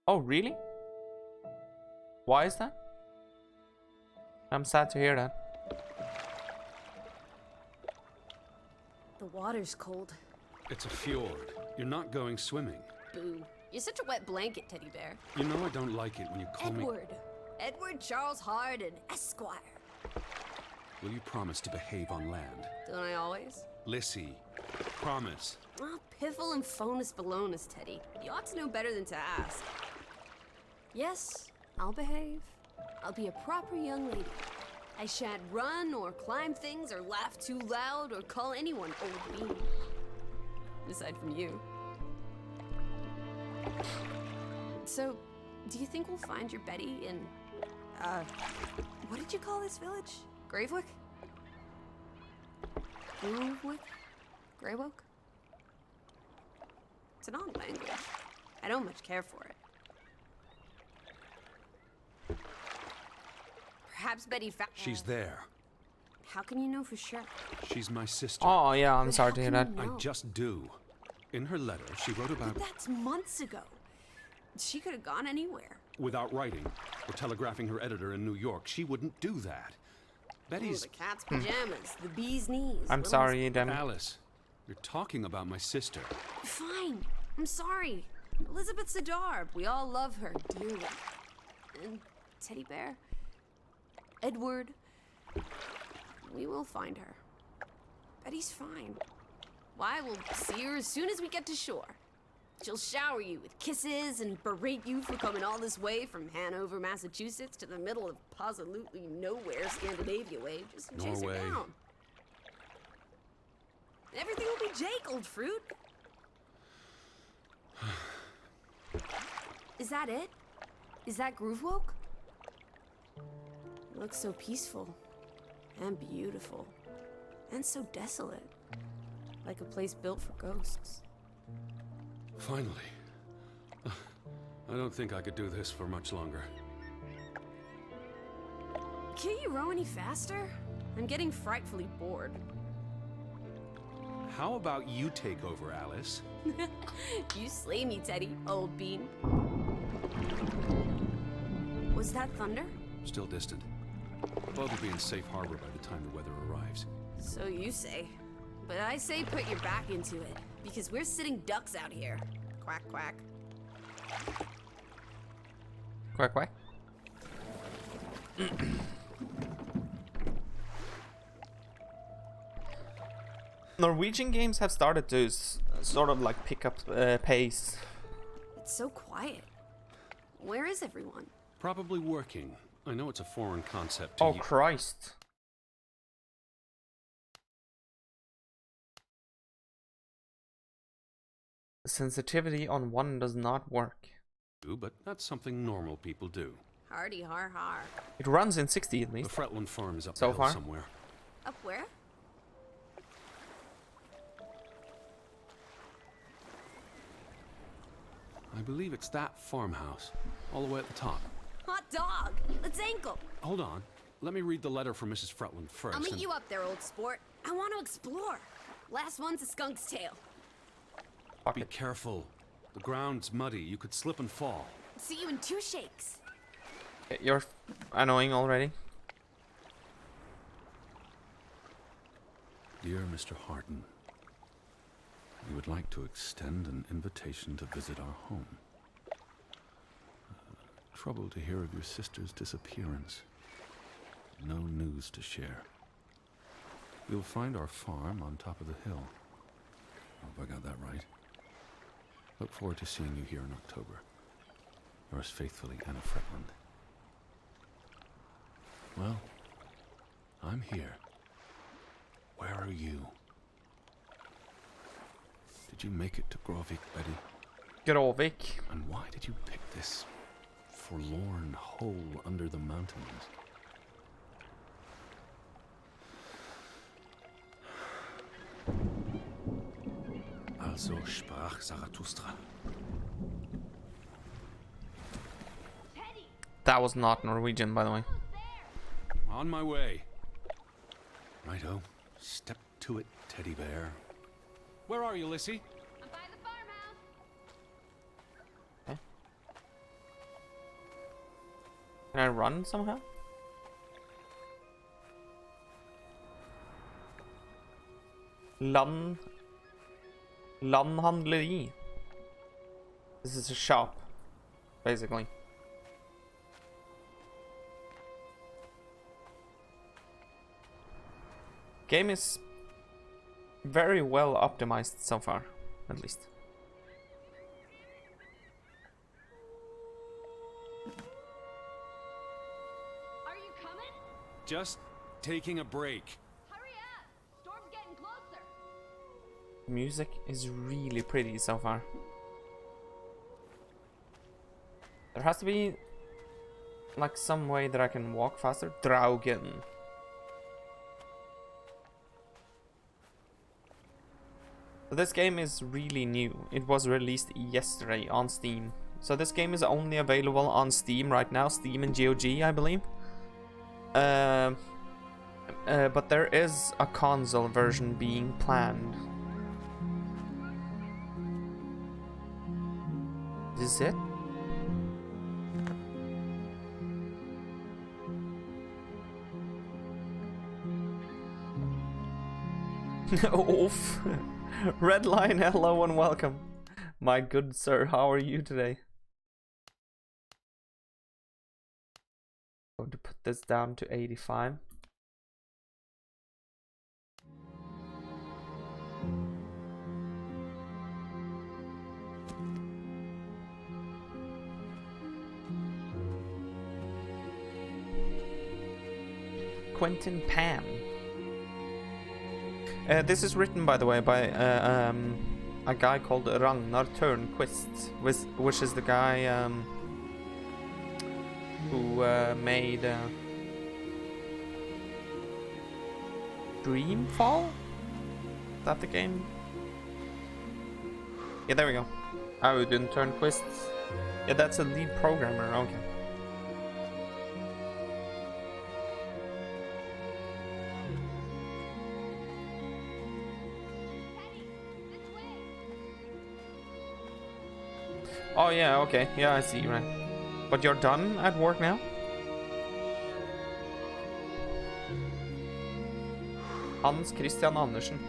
Oh, really? Why is that? I'm sad to hear that. The water's cold. It's a fjord. You're not going swimming. Boo. You're such a wet blanket, teddy bear. You know I don't like it when you call me... Edward Charles Hardin, Esquire. Will you promise to behave on land? Don't I always? Lissy, promise. Oh, piffle and phonus balonus, Teddy. You ought to know better than to ask. Yes, I'll behave. I'll be a proper young lady. I shan't run or climb things or laugh too loud or call anyone old bean. Aside from you. So, do you think we'll find your Betty in, what did you call this village? Gravewick? Gravewick? Greywoke? It's an odd language. I don't much care for it. Perhaps Betty found... She's there. How can you know for sure? She's my sister. Oh, yeah, I'm But sorry how to hear can that. you know? I just do. In her letter, she wrote about... But that's months ago. She could have gone anywhere. Without writing or telegraphing her editor in New York, she wouldn't do that. Betty's... The cat's pajamas, the bee's knees. I'm little- sorry, Eden. Alice, you're talking about my sister. Fine. I'm sorry. Elizabeth Sidarb. We all love her dearly. And Teddy Bear. Edward. We will find her. Betty's fine. Why, we'll see her as soon as we get to shore. She'll shower you with kisses and berate you for coming all this way from Hanover, Massachusetts to the middle of absolutely nowhere Scandinavia way just to chase her Norway. down. Everything will be Jake, old fruit. Is that it? Is that Groovewoke? It looks so peaceful and beautiful and so desolate, like a place built for ghosts. Finally. I don't think I could do this for much longer. Can't you row any faster? I'm getting frightfully bored. How about you take over, Alice? You slay me, Teddy, old bean. Was that thunder? Still distant. The boat will be in safe harbor by the time the weather arrives. So you say. But I say put your back into it, because we're sitting ducks out here. Quack, quack. Quack, quack. Norwegian games have started to sort of like pick up pace. It's so quiet. Where is everyone? Probably working. I know it's a foreign concept to Oh, you. Christ. Sensitivity on 1 does not work. But that's something normal people do. Hardy har har. It runs in 60 at The least. Fretland farm is up So the hill far? somewhere. Up where? I believe it's that farmhouse, all the way at the top. Hot dog! Let's ankle! Hold on. Let me read the letter from Mrs. Fretland first. I'll meet and- you up there, old sport. I want to explore. Last one's a skunk's tail. Fuck Be it. careful. The ground's muddy. You could slip and fall. See you in 2 shakes. You're annoying already. Dear Mr. Hardin, we would like to extend an invitation to visit our home. Trouble to hear of your sister's disappearance. No news to share. You'll find our farm on top of the hill. Hope I got that right. Look forward to seeing you here in October. Yours faithfully, Anna Fretland. Well, I'm here. Where are you? Did you make it to Grovik, Betty? Grovik. And why did you pick this forlorn hole under the mountains? Also sprach Zarathustra. That was not Norwegian, by the way. On my way. Righto. Step to it, teddy bear. Where are you, Lissy? I'm by the farmhouse. Can I run somehow? Landhandleri. This is a shop, basically. Game is very well optimized so far, at least. Are you coming? Just taking a break. Hurry up! Storm's getting closer. Music is really pretty so far. There has to be like some way that I can walk faster. Draugen. So this game is really new. It was released yesterday on Steam. So this game is only available on Steam right now. Steam and GOG, I believe. But there is a console version being planned. Is it? Oof. Red line, hello and welcome. My good sir, how are you today? Going to put this down to 85. Quentin Pan. This is written, by the way, by a guy called Ragnar Törnqvist, which is the guy who made Dreamfall? Is that the game? Yeah, there we go. Audun Törnqvist. Yeah, that's a lead programmer, okay. Oh yeah, okay. Yeah, I see, right. But you're done at work now? Hans Christian Andersen.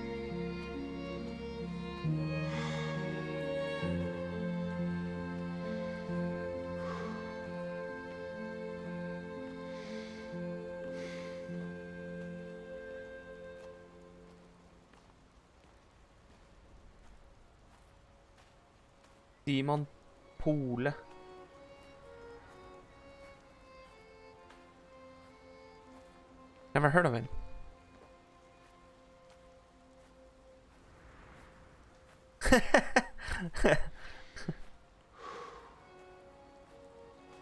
Simon Pole. Never heard of it.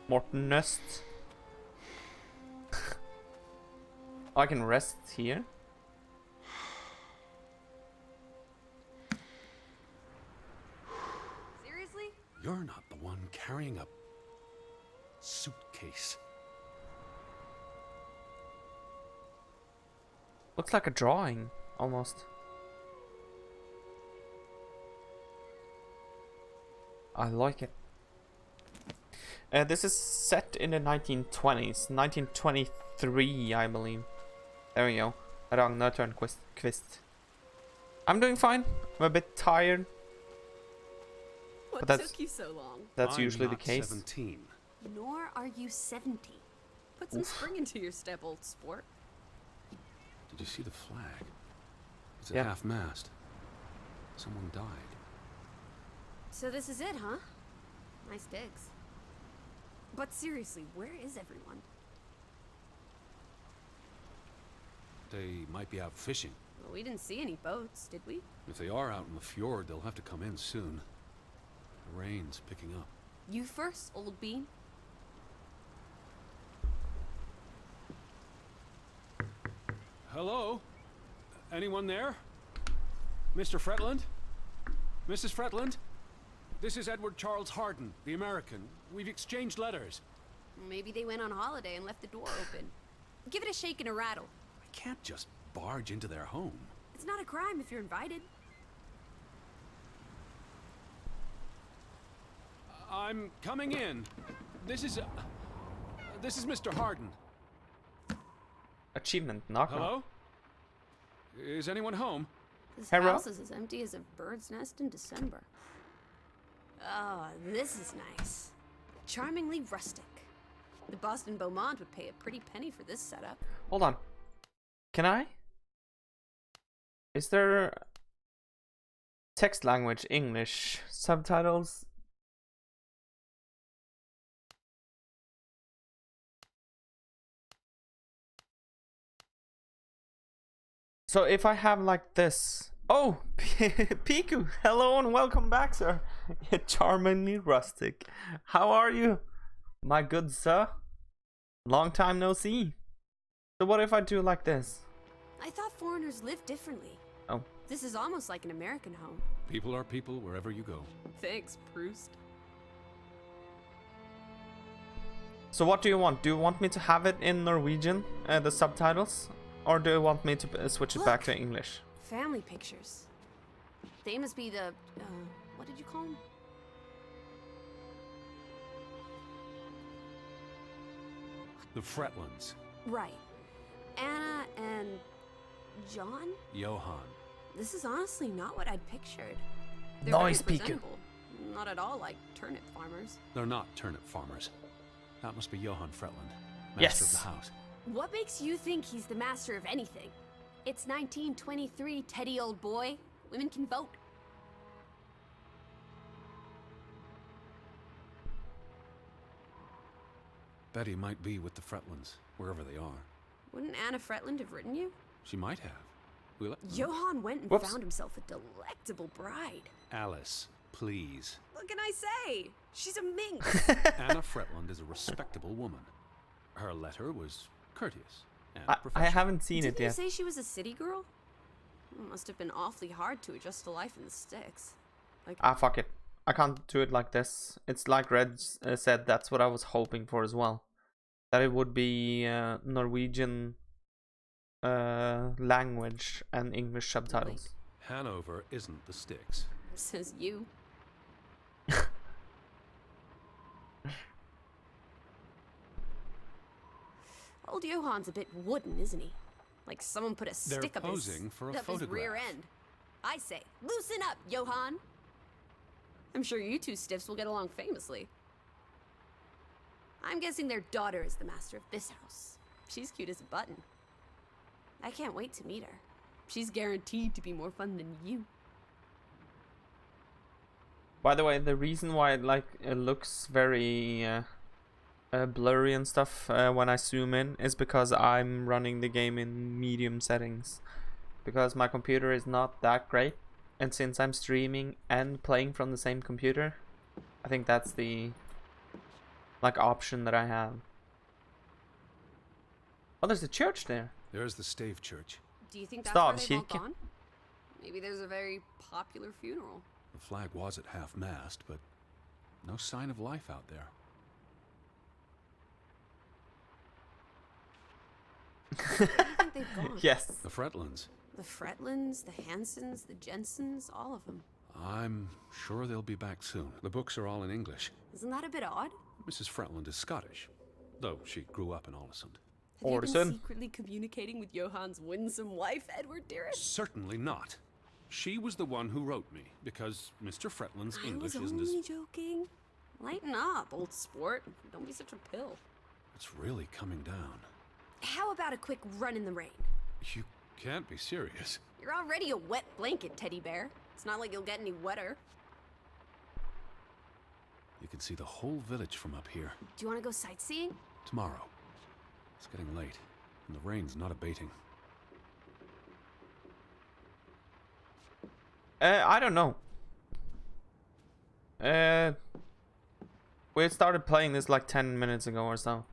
Morten Nøst. I can rest here. Seriously? You're not the one carrying a suitcase. Looks like a drawing, almost. I like it. This is set in the 1920s, 1923, I believe. There we go. Ragnar Törnqvist. I'm doing fine. I'm a bit tired. What that's- took you so long? That's I'm usually the not case. 17. Nor are you 70. Put some spring into your step, old sport. Did you see the flag? It's at Yeah. half-mast. Someone died. So this is it, huh? Nice digs. But seriously, where is everyone? They might be out fishing. Well, we didn't see any boats, did we? If they are out in the fjord, they'll have to come in soon. The rain's picking up. You first, old bean. Hello? Anyone there? Mr. Fretland? Mrs. Fretland? This is Edward Charles Harden, the American. We've exchanged letters. Maybe they went on holiday and left the door open. Give it a shake and a rattle. I can't just barge into their home. It's not a crime if you're invited. I'm coming in. This is... This is Mr. Harden. Achievement, knock knock. Hello? Is anyone home? This Hello? house is as empty as a bird's nest in December. Oh, this is nice. Charmingly rustic. The Boston Beaumont would pay a pretty penny for this setup. Hold on. Can I? Is there text language English subtitles? So if I have like this. Oh, Piku, hello and welcome back, sir. Charmingly rustic. How are you, my good sir? Long time no see. So what if I do like this? I thought foreigners lived differently. Oh. This is almost like an American home. People are people wherever you go. Thanks, Proust. So what do you want? Do you want me to have it in Norwegian, the subtitles? Or do you want me to switch it back to English? Family pictures. They must be the, what did you call them? The Fretlands. Right. Anna and John? Johann. This is honestly not what I'd pictured. They're Nice, very Piku. presentable. Not at all like turnip farmers. They're not turnip farmers. That must be Johann Fretland, master Yes. of the house. What makes you think he's the master of anything? It's 1923, Teddy old boy. Women can vote. Betty might be with the Fretlands, wherever they are. Wouldn't Anna Fretland have written you? She might have. We'll Johann went and Whoops. found himself a delectable bride. Alice, please. What can I say? She's a minx. Anna Fretland is a respectable woman. Her letter was courteous and I professional. haven't seen Didn't it you yet. say she was a city girl? It must have been awfully hard to adjust to life in the sticks. Like, Ah, fuck it. I can't do it like this. It's like Red said, that's what I was hoping for as well. That it would be Norwegian language and English subtitles. Hanover isn't the sticks. says you. Old Johann's a bit wooden, isn't he? Like someone put a They're stick up posing for a up his rear photograph. end. I say, loosen up, Johann. I'm sure you two stiffs will get along famously. I'm guessing their daughter is the master of this house. She's cute as a button. I can't wait to meet her. She's guaranteed to be more fun than you. By the way, the reason why it looks very blurry and stuff when I zoom in is because I'm running the game in medium settings. Because my computer is not that great, and since I'm streaming and playing from the same computer, I think that's the option that I have. Oh, there's a church there. There's the Stave Church. Do you think that's Stop, where they've all Sheik. gone? Maybe there's a very popular funeral. The flag was at half-mast, but no sign of life out there. Where do you think they've gone? Yes. The Fretlands. The Fretlands, the Hansons, the Jensens, all of them. I'm sure they'll be back soon. The books are all in English. Isn't that a bit odd? Mrs. Fretland is Scottish, though she grew up in Olesund. Have you Orson. been secretly communicating with Johann's winsome wife, Edward dearest? Certainly not. She was the one who wrote me, because Mr. Fretland's English I was isn't as... only joking. Lighten up, old sport. Don't be such a pill. It's really coming down. How about a quick run in the rain? You can't be serious. You're already a wet blanket, teddy bear. It's not like you'll get any wetter. You can see the whole village from up here. Do you want to go sightseeing? Tomorrow. It's getting late, and the rain's not abating. I don't know. We started playing this like 10 minutes ago or so.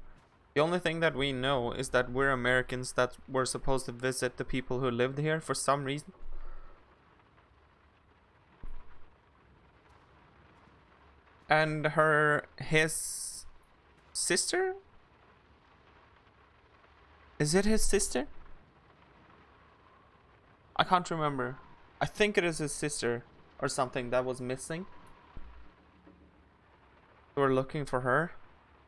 The only thing that we know is that we're Americans that were supposed to visit the people who lived here for some reason. And his sister? Is it his sister? I can't remember. I think it is his sister or something that was missing. We're looking for her.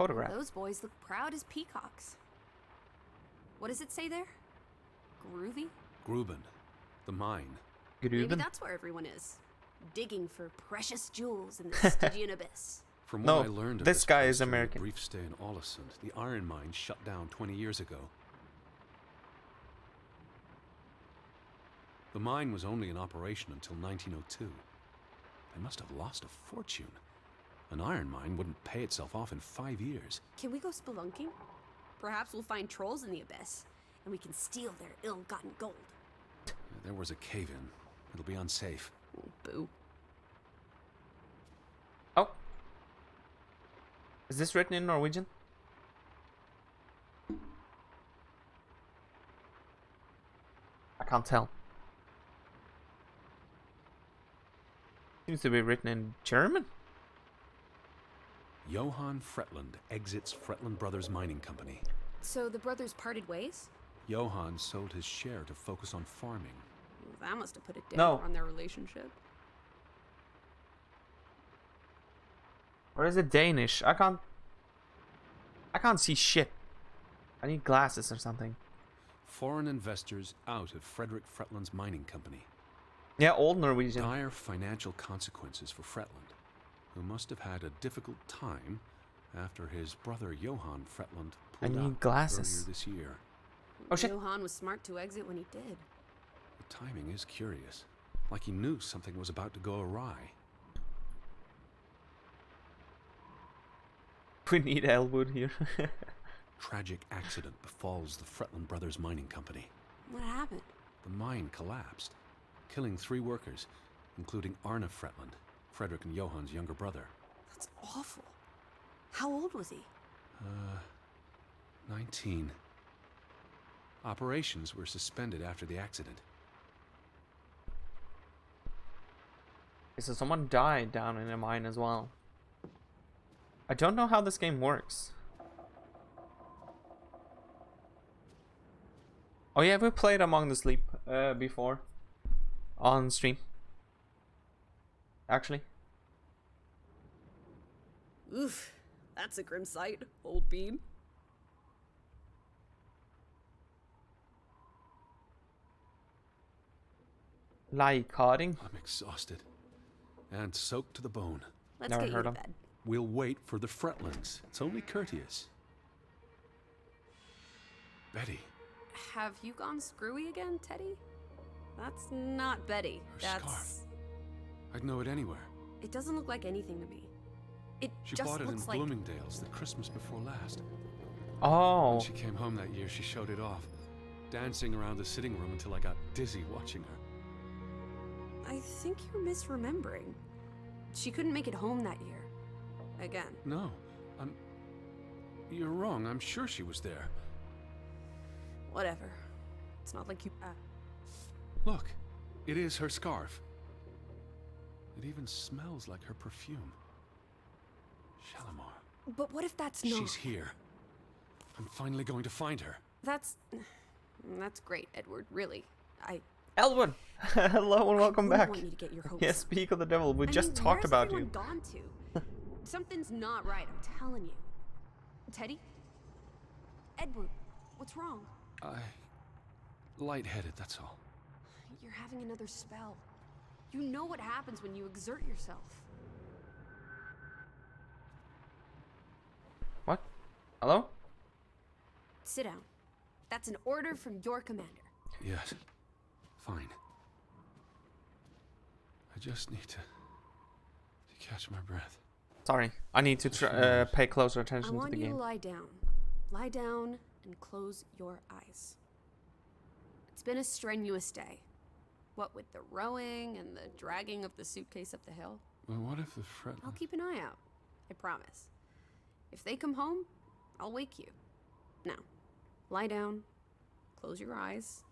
photograph. Those boys look proud as peacocks. What does it say there? Groovy? Gruben, the mine. Maybe Gruben? that's where everyone is. Digging for precious jewels in the Stygian abyss. From No, what I learned of this guy place is during a American. brief stay in Olesund, the iron mine shut down 20 years ago. The mine was only in operation until 1902. They must have lost a fortune. An iron mine wouldn't pay itself off in 5 years. Can we go spelunking? Perhaps we'll find trolls in the abyss, and we can steal their ill-gotten gold. There was a cave-in. It'll be unsafe. Oh, boo. Oh. Is this written in Norwegian? I can't tell. Seems to be written in German. Johann Fretland exits Fretland Brothers Mining Company. So the brothers parted ways? Johann sold his share to focus on farming. That must have put a damper No. on their relationship. Or is it Danish? I can't see shit. I need glasses or something. Foreign investors out of Frederick Fretland's mining company. Yeah, old Norwegian. Dire financial consequences for Fretland, who must have had a difficult time after his brother Johann Fretland I pulled need out glasses. earlier this year. Oh, shit. Johann was smart to exit when he did. The timing is curious, like he knew something was about to go awry. We need Elwood here. Tragic accident befalls the Fretland Brothers Mining Company. What happened? The mine collapsed, killing 3 workers, including Arne Fretland, Frederick and Johann's younger brother. That's awful. How old was he? 19. Operations were suspended after the accident. So someone died down in a mine as well. I don't know how this game works. Oh yeah, we played Among the Sleep before on stream. Actually, Oof, that's a grim sight, old bean. Leikarding. I'm exhausted and soaked to the bone. Let's Never get you heard to of. bed. We'll wait for the Fretlands. It's only courteous. Betty, Have you gone screwy again, Teddy? That's not Betty. Her That's... scarf. I'd know it anywhere. It doesn't look like anything to me. It She just bought it in looks like... Bloomingdale's the Christmas before last. Oh, When she came home that year, she showed it off, dancing around the sitting room until I got dizzy watching her. I think you're misremembering. She couldn't make it home that year. Again. No, you're wrong. I'm sure she was there. Whatever. It's not like you... Look, it is her scarf. It even smells like her perfume. Shalimar. But what if that's not... She's here. I'm finally going to find her. That's great, Edward, really. Elwood. Hello and welcome wouldn't back. want you to get your hopes Yeah, up. speak of the devil. We just talked where's about everyone you. gone to? Something's not right, I'm telling you. Teddy? Edward, what's wrong? Lightheaded, that's all. You're having another spell. You know what happens when you exert yourself. What? Hello? Sit down. That's an order from your commander. Yes. Fine. I just need to catch my breath. Sorry, I need to pay closer I attention to want the you to game. lie down. Lie down and close your eyes. It's been a strenuous day. What with the rowing and the dragging of the suitcase up the hill. Well, what if the I'll keep an eye out. I promise. If they come home, I'll wake you. Now, lie down, close your eyes,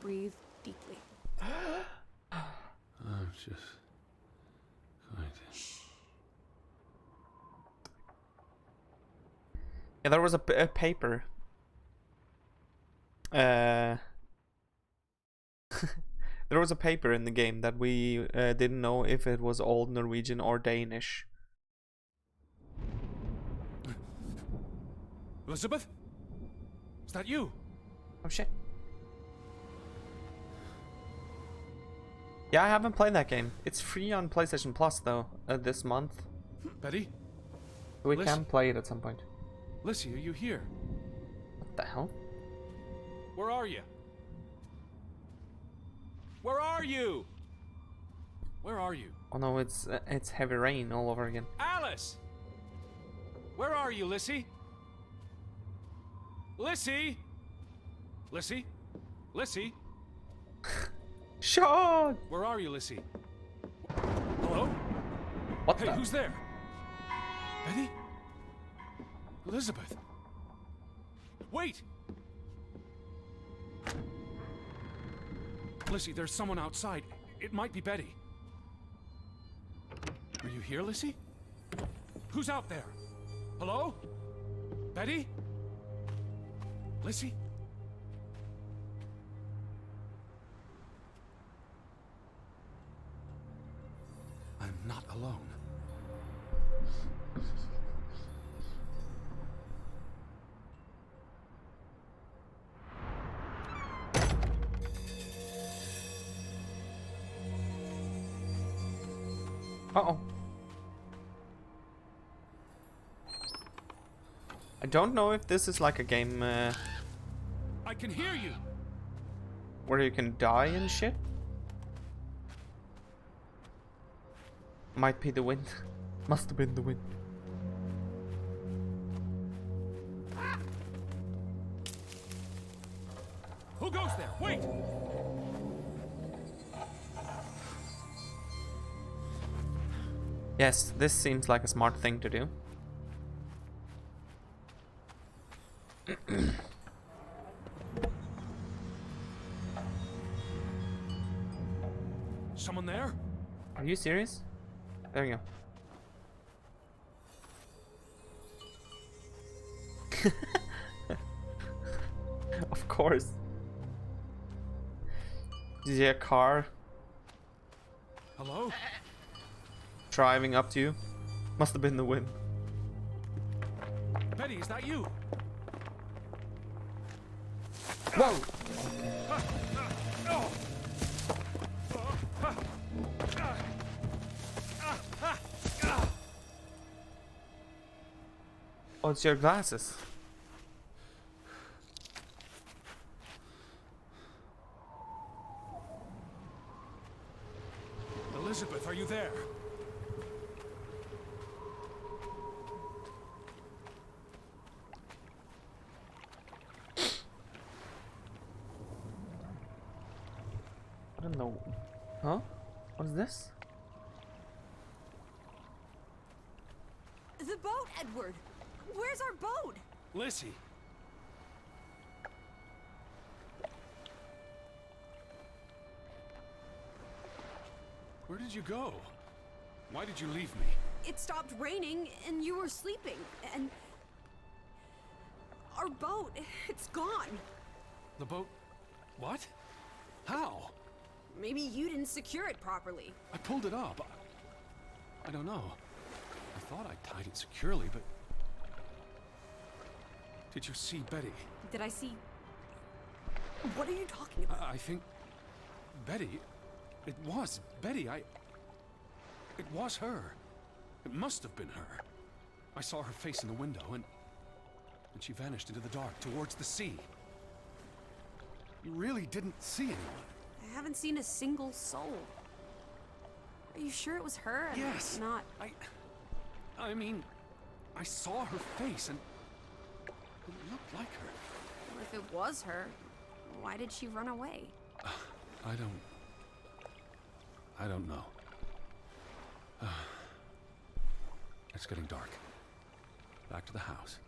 breathe deeply. I'm just going to... Yeah, there was a paper. There was a paper in the game that we didn't know if it was Old Norwegian or Danish. Elizabeth? Is that you? Oh shit. Yeah, I haven't played that game. It's free on PlayStation Plus though, this month. Betty? We Listen. can play it at some point. Lissy, are you here? What the hell? Where are you? Where are you? Where are you? Oh no, it's heavy rain all over again. Alice! Where are you, Lissy? Lissy? Lissy? Lissy? Sean! Where are you, Lissy? Hello? What Hey, the? who's there? Betty? Elizabeth? Wait! Lissy, there's someone outside. It might be Betty. Are you here, Lissy? Who's out there? Hello? Betty? Lissy? I'm not alone. Uh-oh. I don't know if this is like a game I can hear you! where you can die and shit. Might be the wind. Must have been the wind. Who goes there? Wait! Yes, this seems like a smart thing to do. Someone there? Are you serious? There you go. Of course. Is there a car Hello? driving up to you? Must have been the wind. Betty, is that you? Whoa! Oh, it's your glasses. Elizabeth, are you there? I don't know. Huh? What is this? The boat, Edward! Where's our boat? Lissy. Where did you go? Why did you leave me? It stopped raining and you were sleeping, and our boat, it's gone. The boat? What? How? Maybe you didn't secure it properly. I pulled it up. I don't know. I thought I tied it securely, but... Did you see Betty? Did I see? What are you talking about? I think... Betty... It was Betty. It was her. It must have been her. I saw her face in the window, and she vanished into the dark towards the sea. You really didn't see anyone. I haven't seen a single soul. Are you sure it was her and Yes. not? I mean, I saw her face, and it looked like her. Well, if it was her, why did she run away? I don't know. It's getting dark. Back to the house.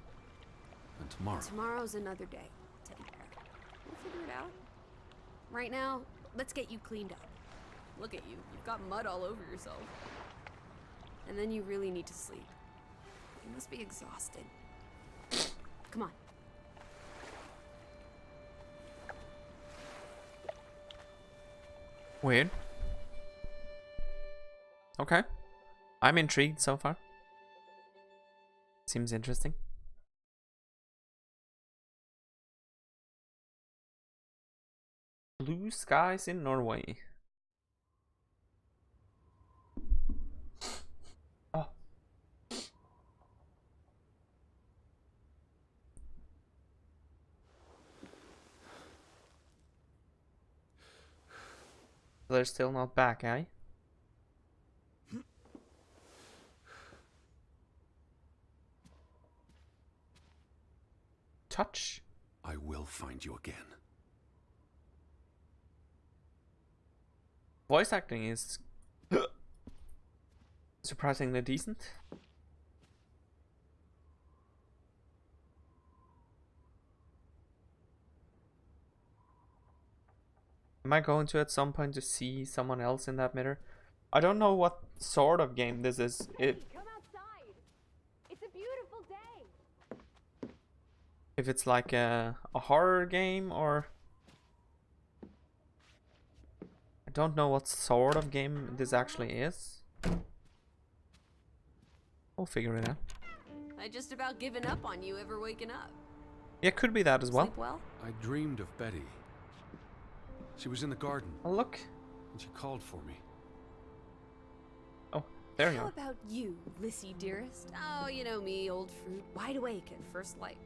And tomorrow... Tomorrow's another day, Teddy Bear. We'll figure it out. Right now, let's get you cleaned up. Look at you. You've got mud all over yourself. And then you really need to sleep. You must be exhausted. Come on. Weird. Okay. I'm intrigued so far. Seems interesting. blue skies in Norway. Oh. They're still not back, eh? Touch. I will find you again. Voice acting is surprisingly decent. Am I going to at some point to see someone else in that mirror? I don't know what sort of game this is. Come outside. It's a beautiful day. If it's like a horror game or... I don't know what sort of game this actually is. We'll figure it out. I just about given up on you ever waking up. Yeah, could be that as well. Sleep well? I dreamed of Betty. She was in the garden, Oh, look. and she called for me. Oh, there you How are. about you, Lissy dearest? Oh, you know me, old fruit, wide awake at first light.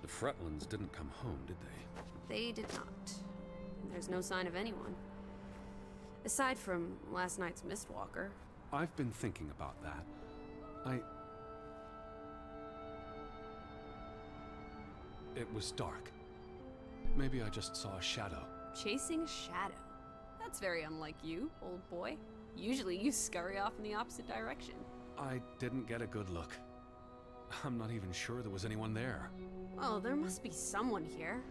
The Fretlands didn't come home, did they? They did not. There's no sign of anyone. Aside from last night's Mistwalker. I've been thinking about that. It was dark. Maybe I just saw a shadow. Chasing a shadow. That's very unlike you, old boy. Usually you scurry off in the opposite direction. I didn't get a good look. I'm not even sure there was anyone there. Oh, there must be someone here.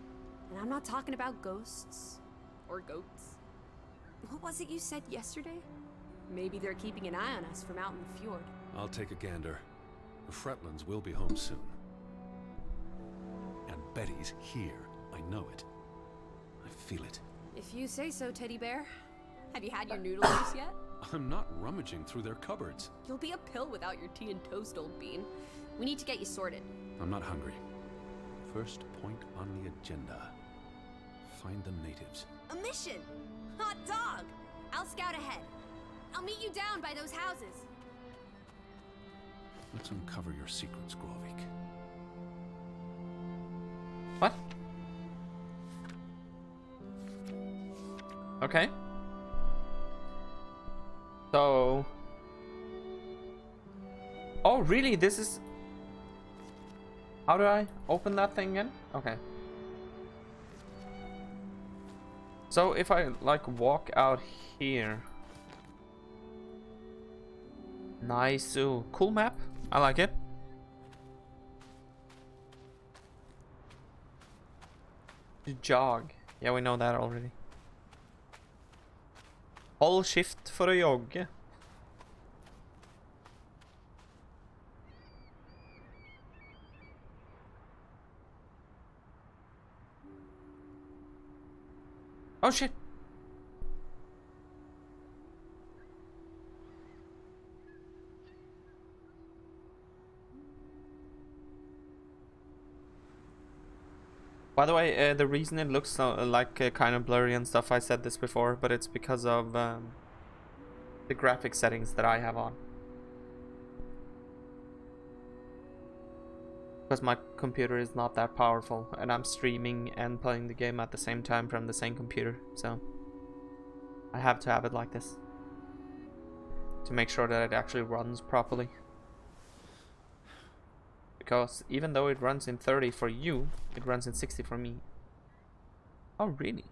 And I'm not talking about ghosts. Or goats. What was it you said yesterday? Maybe they're keeping an eye on us from out in the fjord. I'll take a gander. The Fretlands will be home soon. And Betty's here. I know it. I feel it. If you say so, teddy bear. Have you had your noodle juice yet? I'm not rummaging through their cupboards. You'll be a pill without your tea and toast, old bean. We need to get you sorted. I'm not hungry. First point on the agenda. Find the natives. A mission! Hot dog! I'll scout ahead. I'll meet you down by those houses. Let's uncover your secrets, Grovik. What? Okay. So... Oh, really? This is... How do I open that thing again? Okay. So if I, like, walk out here... Nice. Ooh, cool map. I like it. Jog. Yeah, we know that already. Hold shift for å jogge. Oh shit. By the way, the reason it looks so, like kind of blurry and stuff, I said this before, but it's because of the graphic settings that I have on. Because my computer is not that powerful, and I'm streaming and playing the game at the same time from the same computer, so I have to have it like this to make sure that it actually runs properly. Because even though it runs in 30 for you, it runs in 60 for me. Oh, really?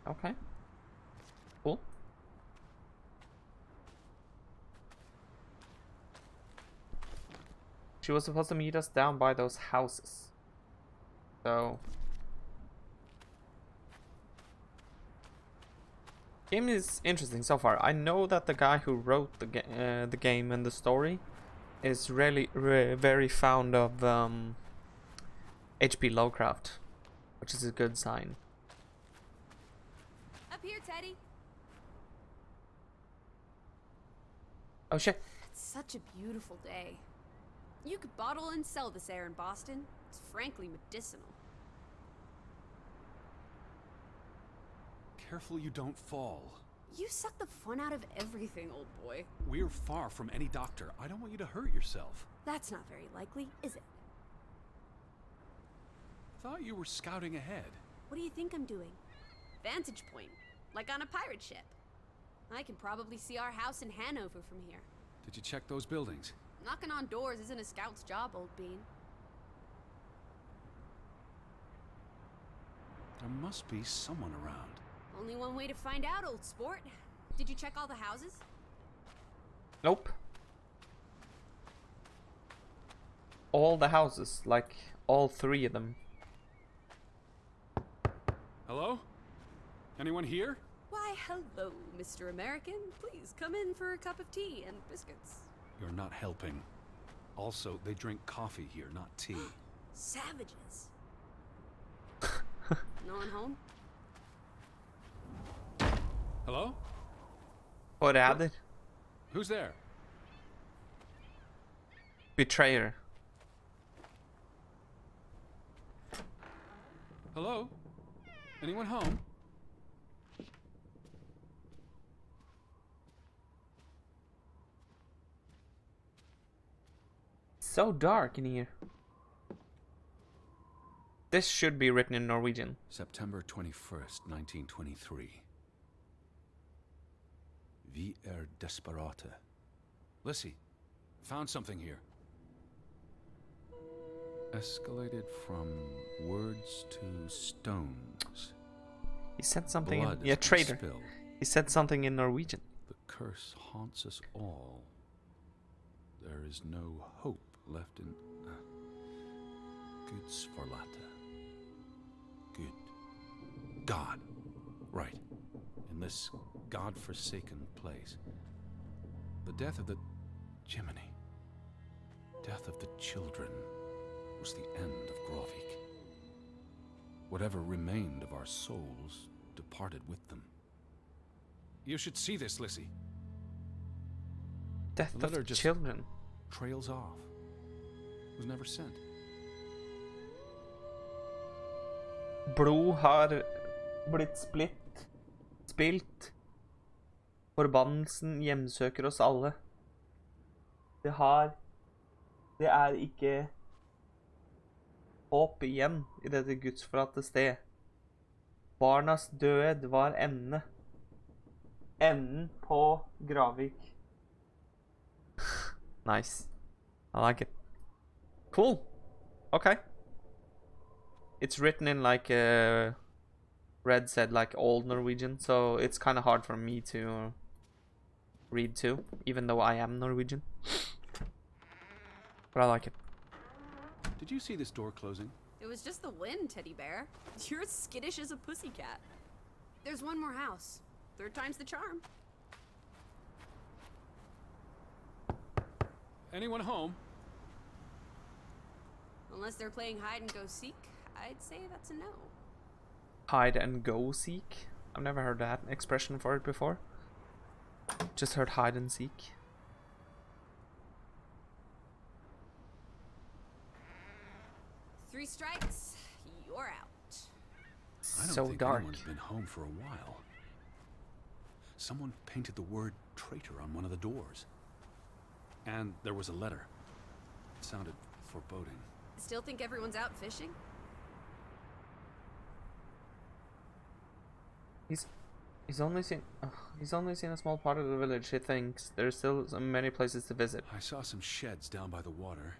Okay. Cool. She was supposed to meet us down by those houses. So... Game is interesting so far. I know that the guy who wrote the game and the story is really very fond of H.P. Lovecraft, which is a good sign. Up here, Teddy. Oh shit! It's such a beautiful day. You could bottle and sell this air in Boston. It's frankly medicinal. Careful you don't fall. You suck the fun out of everything, old boy. We're far from any doctor. I don't want you to hurt yourself. That's not very likely, is it? Thought you were scouting ahead. What do you think I'm doing? Vantage point, like on a pirate ship. I can probably see our house in Hanover from here. Did you check those buildings? Knocking on doors isn't a scout's job, old bean. There must be someone around. Only one way to find out, old sport. Did you check all the houses? Nope. All the houses, like all 3 of them. Hello? Anyone here? Why, hello, Mr. American. Please come in for a cup of tea and biscuits. You're not helping. Also, they drink coffee here, not tea. Savages. No one home? Hello? Forræder. Who's there? Betrayer. Hello? Anyone home? So dark in here. This should be written in Norwegian. September 21st, 1923. Vi desperate. Lissy, found something here. Escalated from words to stones. He said something Blood in... Yeah, has been traitor. spilled. He said something in Norwegian. The curse haunts us all. There is no hope left in Guds forlatte. Good. God. Right. In this God-forsaken place. The death of the Jiminy. Death of the children was the end of Grovik. Whatever remained of our souls departed with them. You should see this, Lissy. Death The of letter the just- children. Trails off. Was never sent. Blod har blitt spilt. Forbannelsen hjemsøker oss alle. Det er ikke håp igjen i dette gudsforlatte sted. Barnas død var ende. Enden på Gravik. Nice. I like it. Cool. Okay. It's written in like Red said, like old Norwegian, so it's kind of hard for me to read too, even though I am Norwegian. But I like it. Did you see this door closing? It was just the wind, teddy bear. You're as skittish as a pussycat. There's one more house. 3rd time's the charm. Anyone home? Unless they're playing hide and go seek, I'd say that's a no. Hide and go seek. I've never heard that expression for it before. Just heard hide and seek. Three strikes, you're out. I don't So think dark. anyone's been home for a while. Someone painted the word traitor on one of the doors. And there was a letter. It sounded foreboding. Still think everyone's out fishing? He's only seen a small part of the village. He thinks there's still so many places to visit. I saw some sheds down by the water.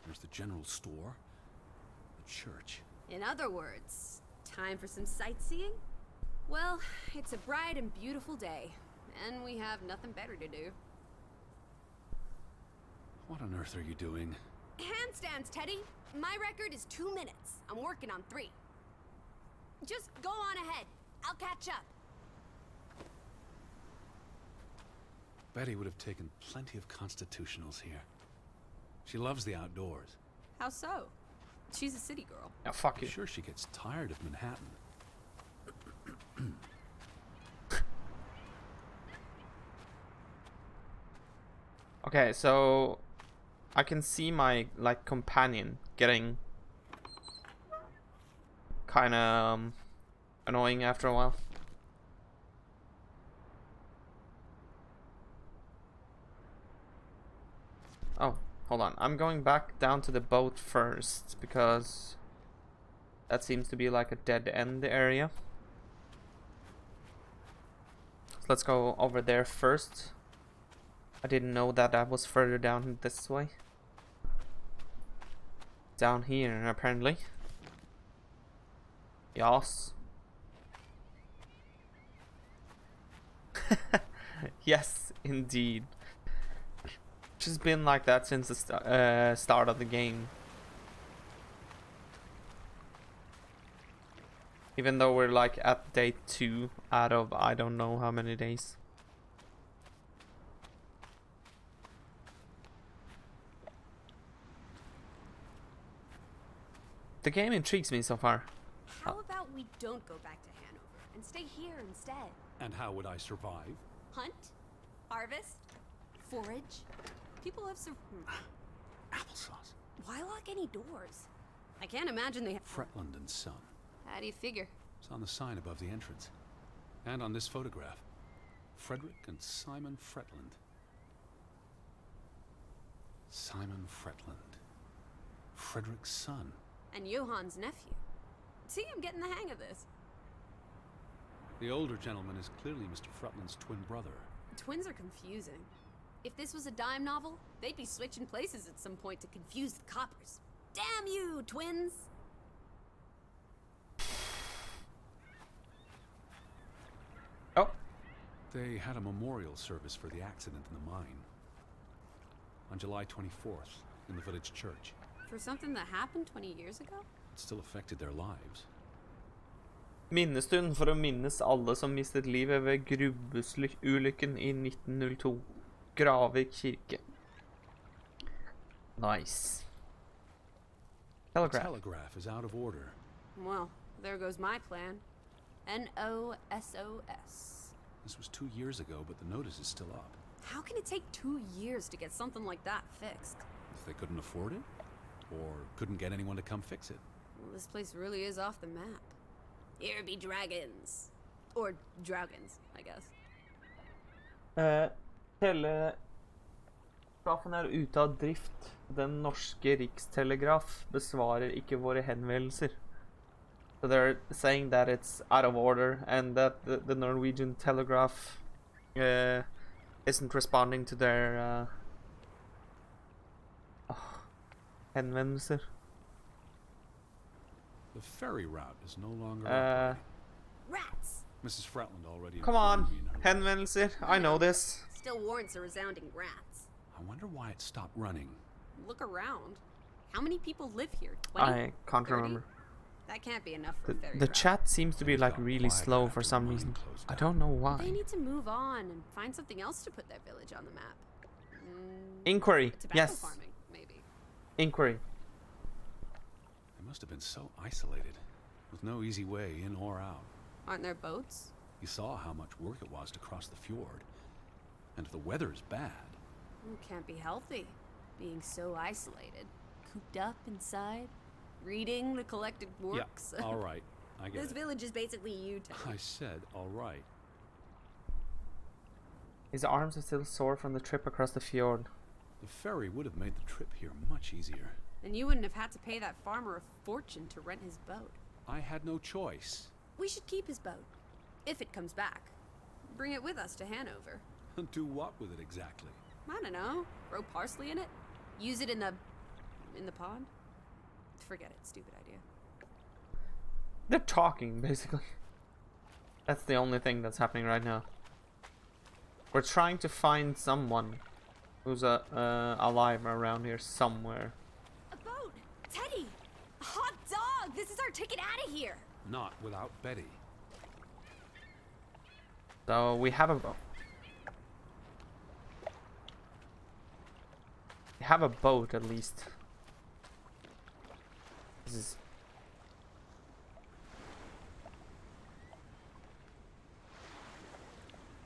There's the general store, the church. In other words, time for some sightseeing? Well, it's a bright and beautiful day, and we have nothing better to do. What on earth are you doing? Handstands, Teddy! My record is 2 minutes. I'm working on 3. Just go on ahead. I'll catch up. Betty would have taken plenty of constitutionals here. She loves the outdoors. How so? She's a city girl. Yeah, fuck I'm you. sure she gets tired of Manhattan. Okay, so I can see my like companion getting kind of annoying after a while. Oh, hold on. I'm going back down to the boat first because that seems to be like a dead end area. So let's go over there first. I didn't know that that was further down this way. Down here, apparently. Yes. Yes, indeed. It's just been like that since the start of the game. Even though we're like at day 2 out of I don't know how many days. The game intrigues me so far. How about we don't go back to Hanover and stay here instead? And how would I survive? Hunt? Harvest? Forage? People have Applesauce. Why lock any doors? I can't imagine they have... Fretland and Son. How do you figure? It's on the sign above the entrance. And on this photograph. Frederick and Simon Fretland. Simon Fretland. Frederick's son. And Johann's nephew. See, I'm getting the hang of this. The older gentleman is clearly Mr. Fretland's twin brother. Twins are confusing. If this was a dime novel, they'd be switching places at some point to confuse the coppers. Damn you, twins! Oh, They had a memorial service for the accident in the mine. On July 24th, in the village church. For something that happened 20 years ago? It still affected their lives. minnestund for å minnes alle som mistet livet ved gruveulykken i 1902. Gravik kirke. Nice. The Telegraph. telegraph is out of order. Well, there goes my plan. NOSOS. This was 2 years ago, but the notice is still up. How can it take 2 years to get something like that fixed? If they couldn't afford it? Or couldn't get anyone to come fix it? Well, this place really is off the map. Here be dragons. Or Draugens, I guess. Telegrafen er ute av drift. Den norske rikstelegraf besvarer ikke våre henvendelser. So they're saying that it's out of order and that the Norwegian telegraph isn't responding to their henvendelser. The ferry route is no longer operating. Rats! Mrs. Fretland already Come informed on, me in her henvendelser. I know this. Still warrants a resounding rats. I wonder why it stopped running. Look around. How many people live here? 20? I can't 30? remember. That can't be enough for a ferry The route. chat seems to be Things like got really quiet slow after for the some mine reason. closed I down. don't know They why. need to move on and find something else to put their village on the map. Inquiry. Tobacco Yes. farming, maybe. Inquiry. They must have been so isolated, with no easy way in or out. Aren't there boats? You saw how much work it was to cross the fjord. And if the weather's bad, It can't be healthy. Being so isolated. Cooped up inside. Reading the collected works. yeah, all right, I get This it. village is basically you, Teddy. I said all right. His arms are still sore from the trip across the fjord. The ferry would have made the trip here much easier. And you wouldn't have had to pay that farmer a fortune to rent his boat. I had no choice. We should keep his boat. If it comes back. Bring it with us to Hanover. Do what with it exactly? I don't know. Grow parsley in it? Use it in the pond? Forget it. Stupid idea. They're talking, basically. That's the only thing that's happening right now. We're trying to find someone who's alive around here somewhere. A boat! Teddy! A hot dog! This is our ticket out of here! Not without Betty. So we have a boat. We have a boat at least. This is...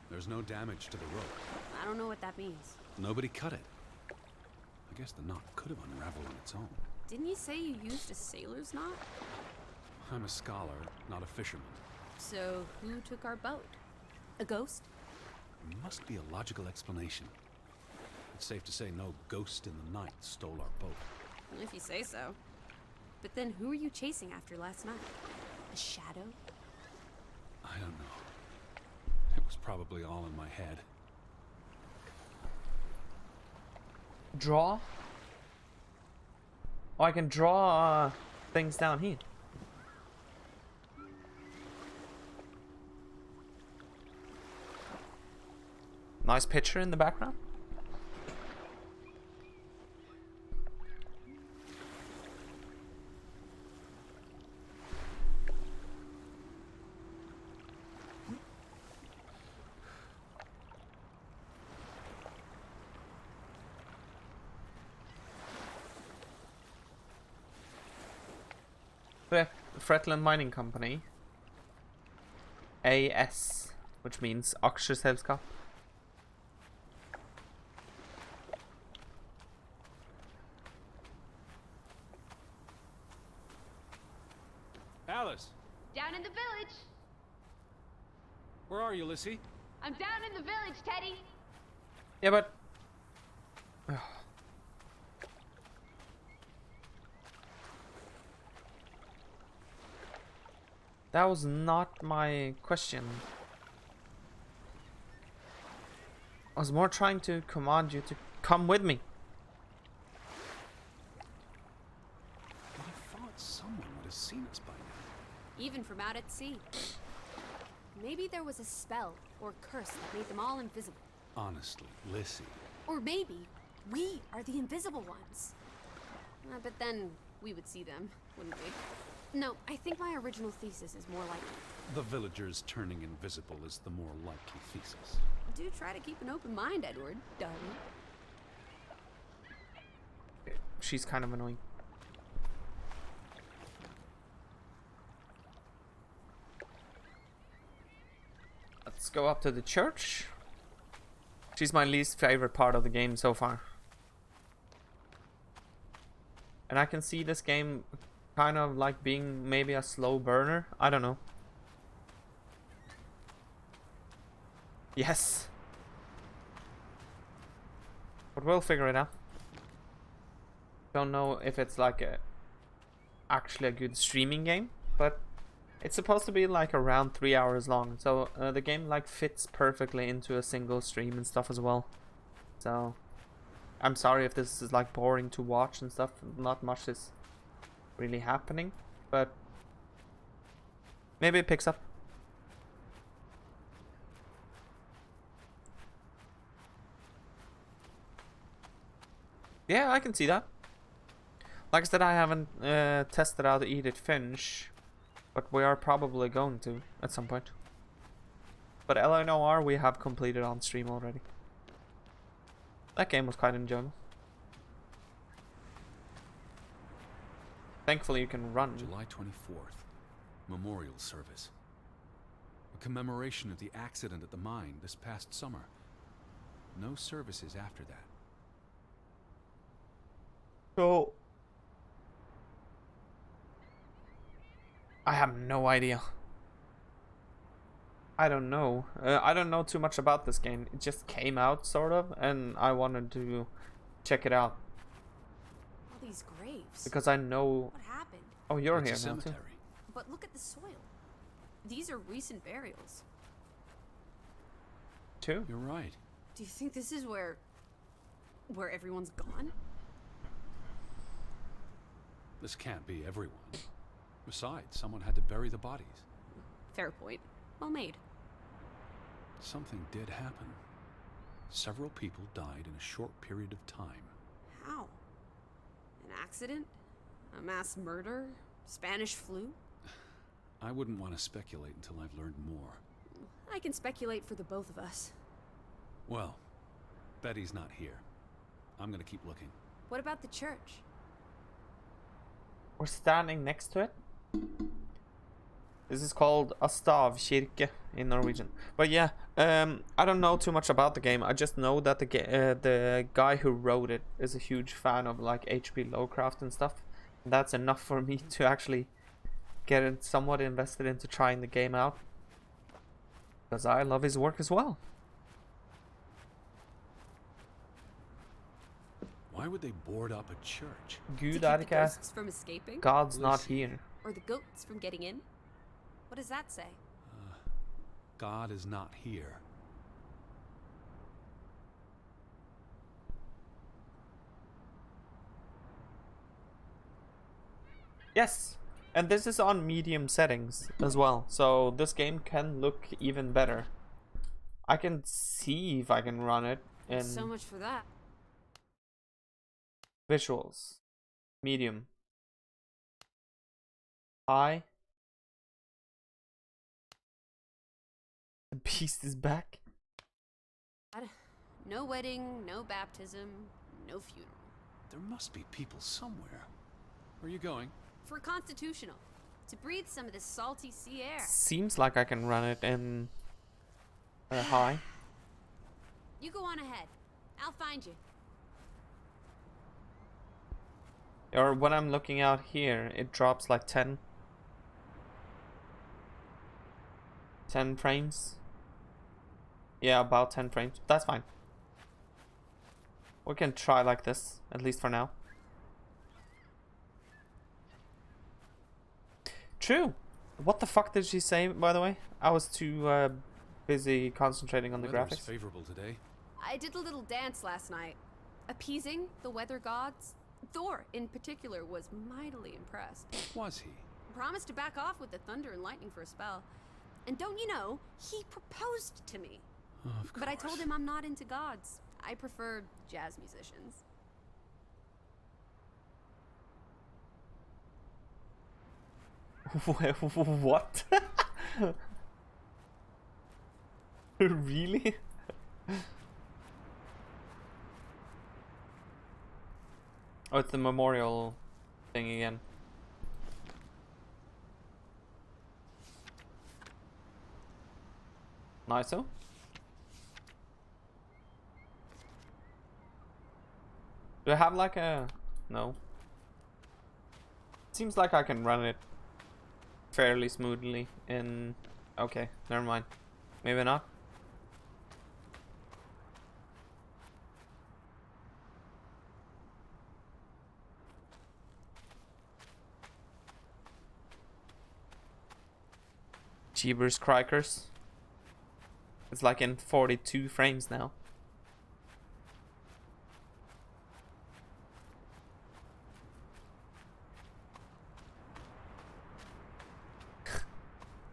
There's no damage to the rope. I don't know what that means. Nobody cut it. I guess the knot could have unraveled on its own. Didn't you say you used a sailor's knot? I'm a scholar, not a fisherman. So, who took our boat? A ghost? There must be a logical explanation. It's safe to say no ghost in the night stole our boat. If you say so. But then who were you chasing after last night? A shadow? I don't know. It was probably all in my head. Draw? Oh, I can draw things down here. Nice picture in the background. Fretland Mining Company. AS, which means Aksjeselskap. Alice! Down in the village. Where are you, Lissy? I'm down in the village, Teddy. Yeah, but... That was not my question. I was more trying to command you to come with me. I thought someone would have seen us by now. Even from out at sea. Maybe there was a spell or curse that made them all invisible. Honestly, Lissy. Or maybe we are the invisible ones. But then we would see them, wouldn't we? No, I think my original thesis is more likely. The villagers turning invisible is the more likely thesis. Do try to keep an open mind, Edward, darling. She's kind of annoying. Let's go up to the church. She's my least favorite part of the game so far. And I can see this game kind of like being maybe a slow burner. I don't know. Yes. But we'll figure it out. Don't know if it's like actually a good streaming game, but it's supposed to be like around 3 hours long. So the game like fits perfectly into a single stream and stuff as well. So I'm sorry if this is like boring to watch and stuff. Not much is really happening, but maybe it picks up. Yeah, I can see that. Like I said, I haven't tested out Edith Finch, but we are probably going to at some point. But LNOR we have completed on stream already. That game was quite enjoyable. Thankfully you can run. July 24th. Memorial service. A commemoration of the accident at the mine this past summer. No services after that. So I have no idea. I don't know. I don't know too much about this game. It just came out, sort of, and I wanted to check it out. All these graves. Because I know... What happened? Oh, you're It's here a now, too. cemetery. But look at the soil. These are recent burials. Too? You're right. Do you think this is where everyone's gone? This can't be everyone. Besides, someone had to bury the bodies. Fair point. Well made. Something did happen. Several people died in a short period of time. How? An accident? A mass murder? Spanish flu? I wouldn't want to speculate until I've learned more. I can speculate for the both of us. Well, Betty's not here. I'm gonna keep looking. What about the church? We're standing next to it. This is called a stavkirke in Norwegian. But yeah, I don't know too much about the game. I just know that the guy who wrote it is a huge fan of like H.P. Lovecraft and stuff. And that's enough for me to actually get somewhat invested into trying the game out. Because I love his work as well. Why would they board up a church? To keep Gud the Erika, ghosts from escaping? God's not Listen. here. Or the goats from getting in? What does that say? God is not here. Yes, and this is on medium settings as well, so this game can look even better. I can see if I can run it in So much for that. visuals. Medium. High. The beast is back. No wedding, no baptism, no funeral. There must be people somewhere. Where are you going? For constitutional. To breathe some of this salty sea air. Seems like I can run it in high. You go on ahead. I'll find you. Or when I'm looking out here, it drops like 10 frames. Yeah, about 10 frames. That's fine. We can try like this, at least for now. True. What the fuck did she say, by the way? I was too busy concentrating on the Weather's graphics. favorable today. I did a little dance last night. Appeasing the weather gods. Thor, in particular, was mightily impressed. Was he? Promised to back off with the thunder and lightning for a spell. And don't you know, he proposed to me. Oh, of course. But I told him I'm not into gods. I prefer jazz musicians. What? Really? Oh, it's the memorial thing again. Nice. So do I have like a... No. Seems like I can run it fairly smoothly in... Okay, never mind. Maybe not. Jeebers Crikers. It's like in 42 frames now.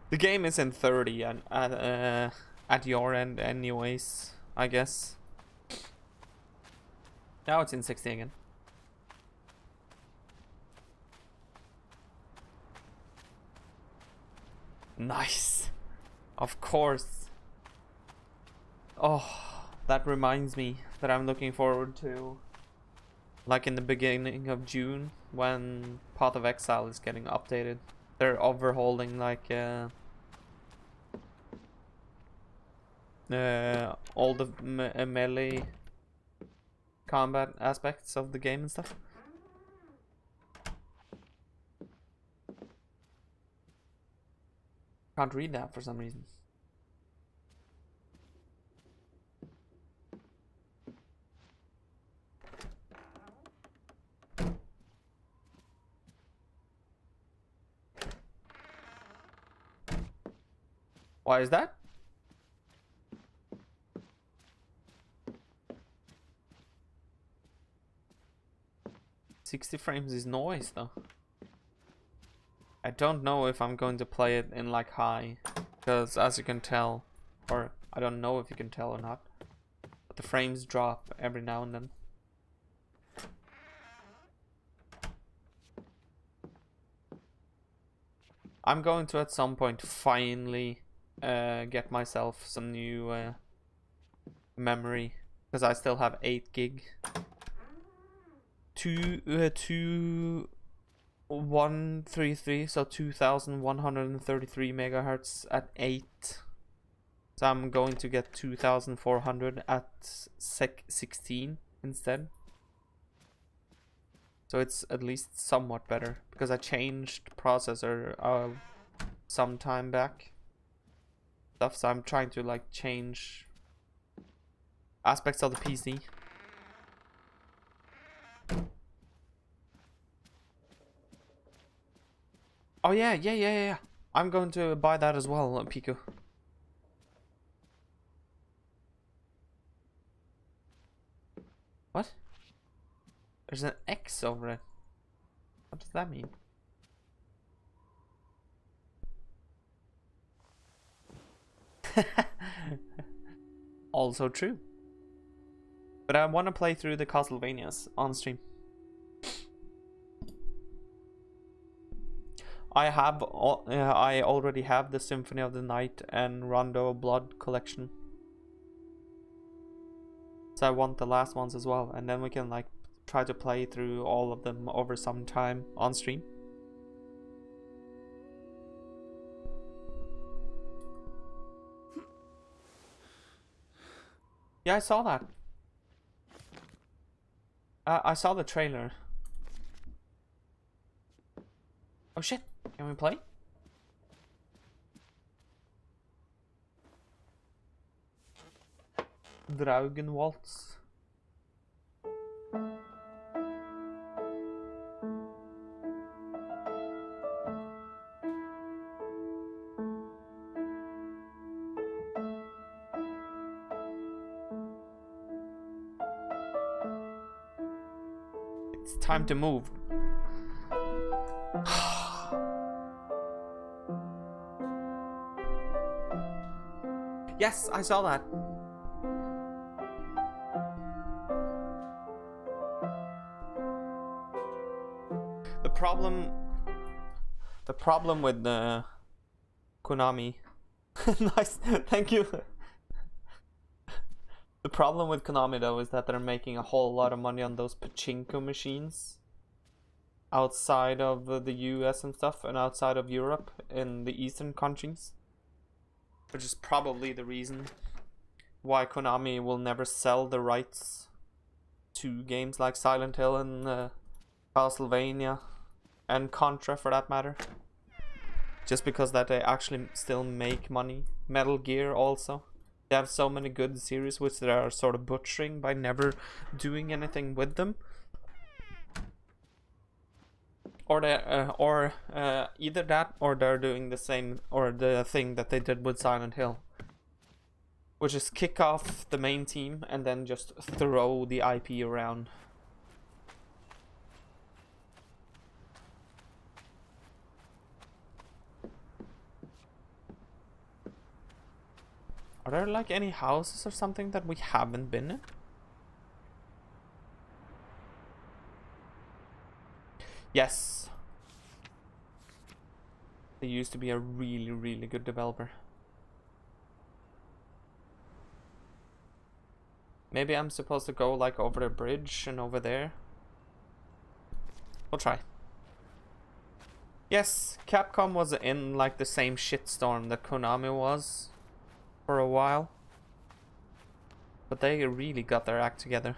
The game is in 30 and at your end anyways, I guess. Now it's in 60 again. Nice. Of course. Oh, that reminds me that I'm looking forward to, like in the beginning of June, when Path of Exile is getting updated. They're overhauling like all the melee combat aspects of the game and stuff. Can't read that for some reason. Why is that? "60 frames is noise though. I don't know if I'm going to play it in like high, because as you can tell, or I don't know if you can tell or not, but the frames drop every now and then. I'm going to at some point finally get myself some new memory, because I still have 8 gig. 2133, so 2133 megahertz at 8. So I'm going to get 2400 at 16 instead. So it's at least somewhat better, because I changed processor some time back. So I'm trying to like change aspects of the PC. Oh yeah. I'm going to buy that as well, Piku. What? There's an X over it. What does that mean? Also true. But I want to play through the Castlevanias on stream. I already have the Symphony of the Night and Rondo of Blood collection. So I want the last ones as well, and then we can like try to play through all of them over some time on stream. Yeah, I saw that. I saw the trailer. Oh shit, can we play? Draugen Waltz. It's time to move. Yes, I saw that. The problem with Konami. Nice, thank you. The problem with Konami though is that they're making a whole lot of money on those pachinko machines outside of the US and stuff, and outside of Europe in the eastern countries, which is probably the reason why Konami will never sell the rights to games like Silent Hill and Castlevania and Contra for that matter, just because that they actually still make money. Metal Gear also, they have so many good series which they are sort of butchering by never doing anything with them, or they either that or they're doing the same or the thing that they did with Silent Hill, which is kick off the main team and then just throw the IP around. Are there like any houses or something that we haven't been in? Yes. They used to be a really, really good developer. Maybe I'm supposed to go like over the bridge and over there. We'll try. Yes, Capcom was in like the same shitstorm that Konami was for a while, but they really got their act together.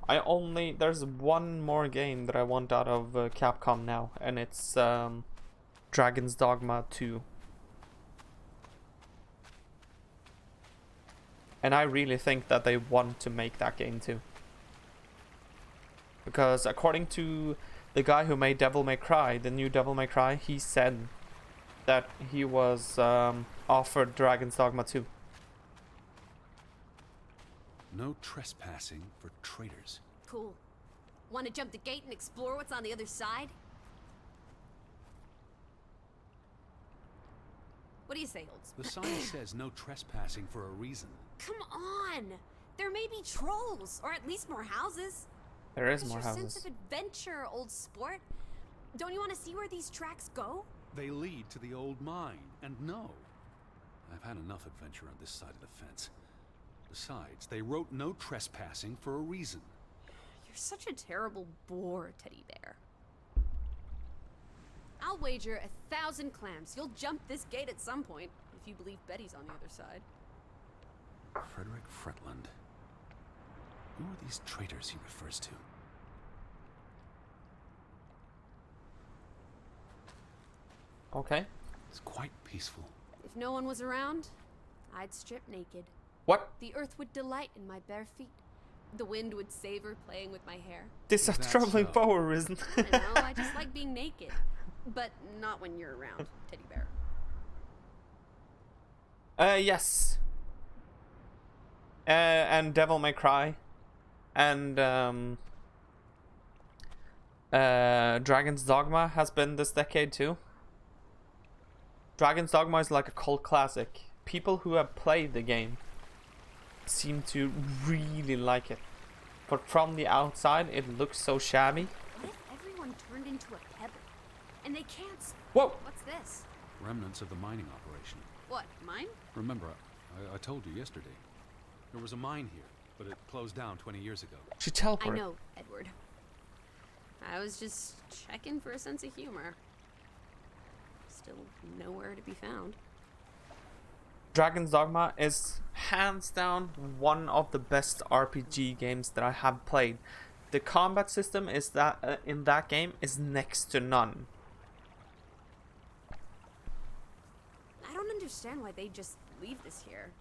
There's one more game that I want out of Capcom now, and it's Dragon's Dogma 2. And I really think that they want to make that game too, because according to the guy who made Devil May Cry, the new Devil May Cry, he said that he was offered Dragon's Dogma 2. No trespassing for traitors. Cool. Want to jump the gate and explore what's on the other side? What do you say, Holtz? The sign says no trespassing for a reason. Come on! There may be trolls, or at least more houses. There is Where's more your houses. sense of adventure, old sport? Don't you want to see where these tracks go? They lead to the old mine, and no. I've had enough adventure on this side of the fence. Besides, they wrote no trespassing for a reason. You're such a terrible bore, Teddy Bear. I'll wager 1,000 clams you'll jump this gate at some point, if you believe Betty's on the other side. Frederick Fretland. Who are these traitors he refers to? Okay. It's quite peaceful. If no one was around, I'd strip naked. What? The earth would delight in my bare feet. The wind would savor playing with my hair. This is a That's troubling so. power, isn't I know, I just like being naked. But not when you're around, Teddy Bear. Yes. And Devil May Cry. And Dragon's Dogma has been this decade too. Dragon's Dogma is like a cult classic. People who have played the game seem to really like it. But from the outside, it looks so shabby. What if everyone turned into a pebble? And they can't... Whoa! What's this? Remnants of the mining operation. What, mine? Remember, I told you yesterday. There was a mine here, but it closed down 20 years ago. She teleported. I know, Edward. I was just checking for a sense of humor. Still nowhere to be found. Dragon's Dogma is hands down one of the best RPG games that I have played. The combat system is that in that game is next to none. I don't understand why they just leave this here.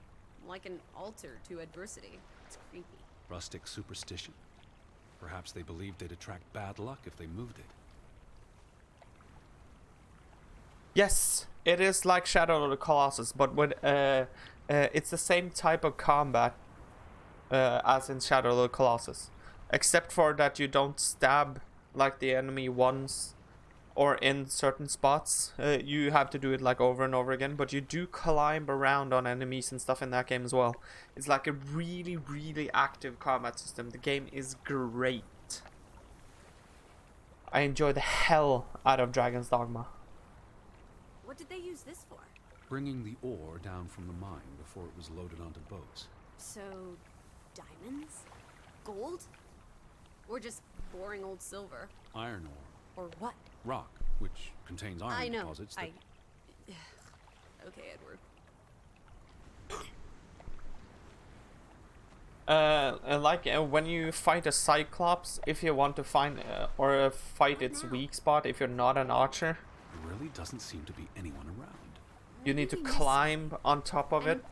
Like an altar to adversity. It's creepy. Rustic superstition. Perhaps they believed they'd attract bad luck if they moved it. Yes, it is like Shadow of the Colossus, but with it's the same type of combat as in Shadow of the Colossus, except for that you don't stab like the enemy once or in certain spots. You have to do it like over and over again, but you do climb around on enemies and stuff in that game as well. It's like a really, really active combat system. The game is great. I enjoy the hell out of Dragon's Dogma. What did they use this for? Bringing the ore down from the mine before it was loaded onto boats. So, diamonds? Gold? Or just boring old silver? Iron ore. Or what? Rock, which contains iron I know. deposits that... Okay, Edward. When you fight a Cyclops, if you want to find or fight its weak spot, if you're not an archer, There really doesn't seem to be anyone around. you need to climb on top of it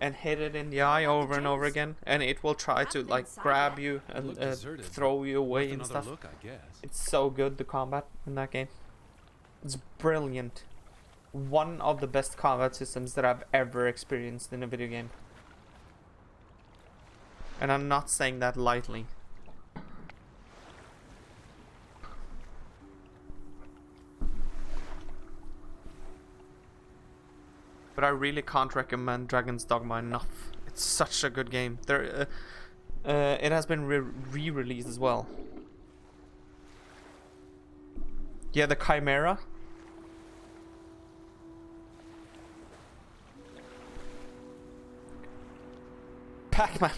and hit it in the eye over and over again, and it will try to like grab you and throw you away and stuff. Look, I guess. It's so good, the combat in that game. It's brilliant. One of the best combat systems that I've ever experienced in a video game. And I'm not saying that lightly. But I really can't recommend Dragon's Dogma enough. It's such a good game. It has been re-released as well. Yeah, the Chimera. Pac-Man.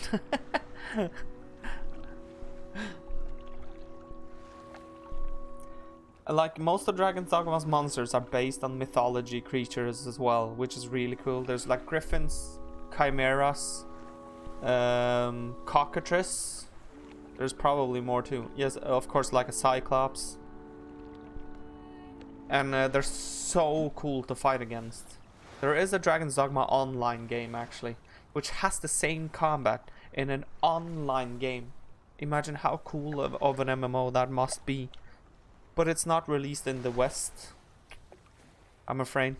Like, most of Dragon's Dogma's monsters are based on mythology creatures as well, which is really cool. There's like griffins, chimeras, cockatrice. There's probably more too. Yes, of course, like a cyclops. And they're so cool to fight against. There is a Dragon's Dogma online game, actually, which has the same combat in an online game. Imagine how cool of an MMO that must be. But it's not released in the West, I'm afraid.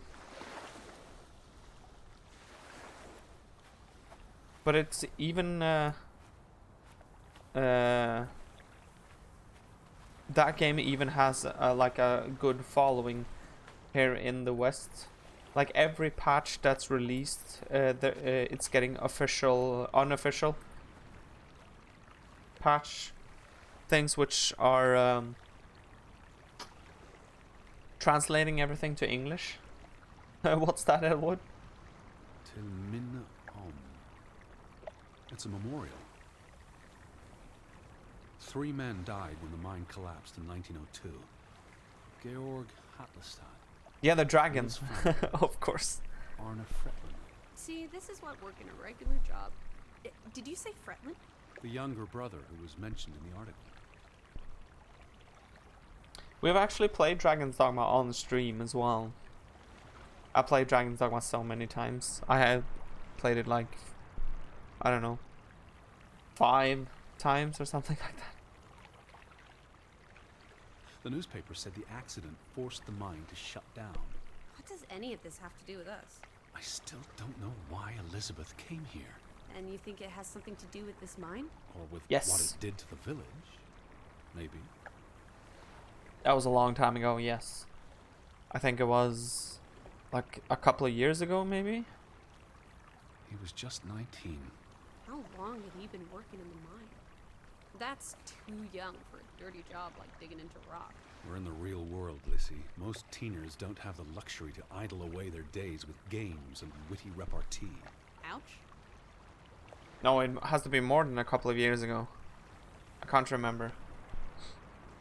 But it's even that game even has like a good following here in the West. Like every patch that's released, it's getting unofficial patch things, which are translating everything to English. What's that, Elwood? Tilmin Om. It's a memorial. 3 men died when the mine collapsed in 1902. Georg Hatlestad. Yeah, the dragons, of course. Arne Fretland. See, this is what working a regular job. Did you say Fretland? The younger brother who was mentioned in the article. We've actually played Dragon's Dogma on stream as well. I played Dragon's Dogma so many times. I have played it like, I don't know, 5 times or something like that. The newspaper said the accident forced the mine to shut down. What does any of this have to do with us? I still don't know why Elizabeth came here. And you think it has something to do with this mine? Or with Yes. what it did to the village. Maybe. That was a long time ago, yes. I think it was like a couple of years ago, maybe? He was just 19. How long had he been working in the mine? That's too young for a dirty job like digging into rock. We're in the real world, Lissy. Most teeners don't have the luxury to idle away their days with games and witty repartee. Ouch. No, it has to be more than a couple of years ago. I can't remember.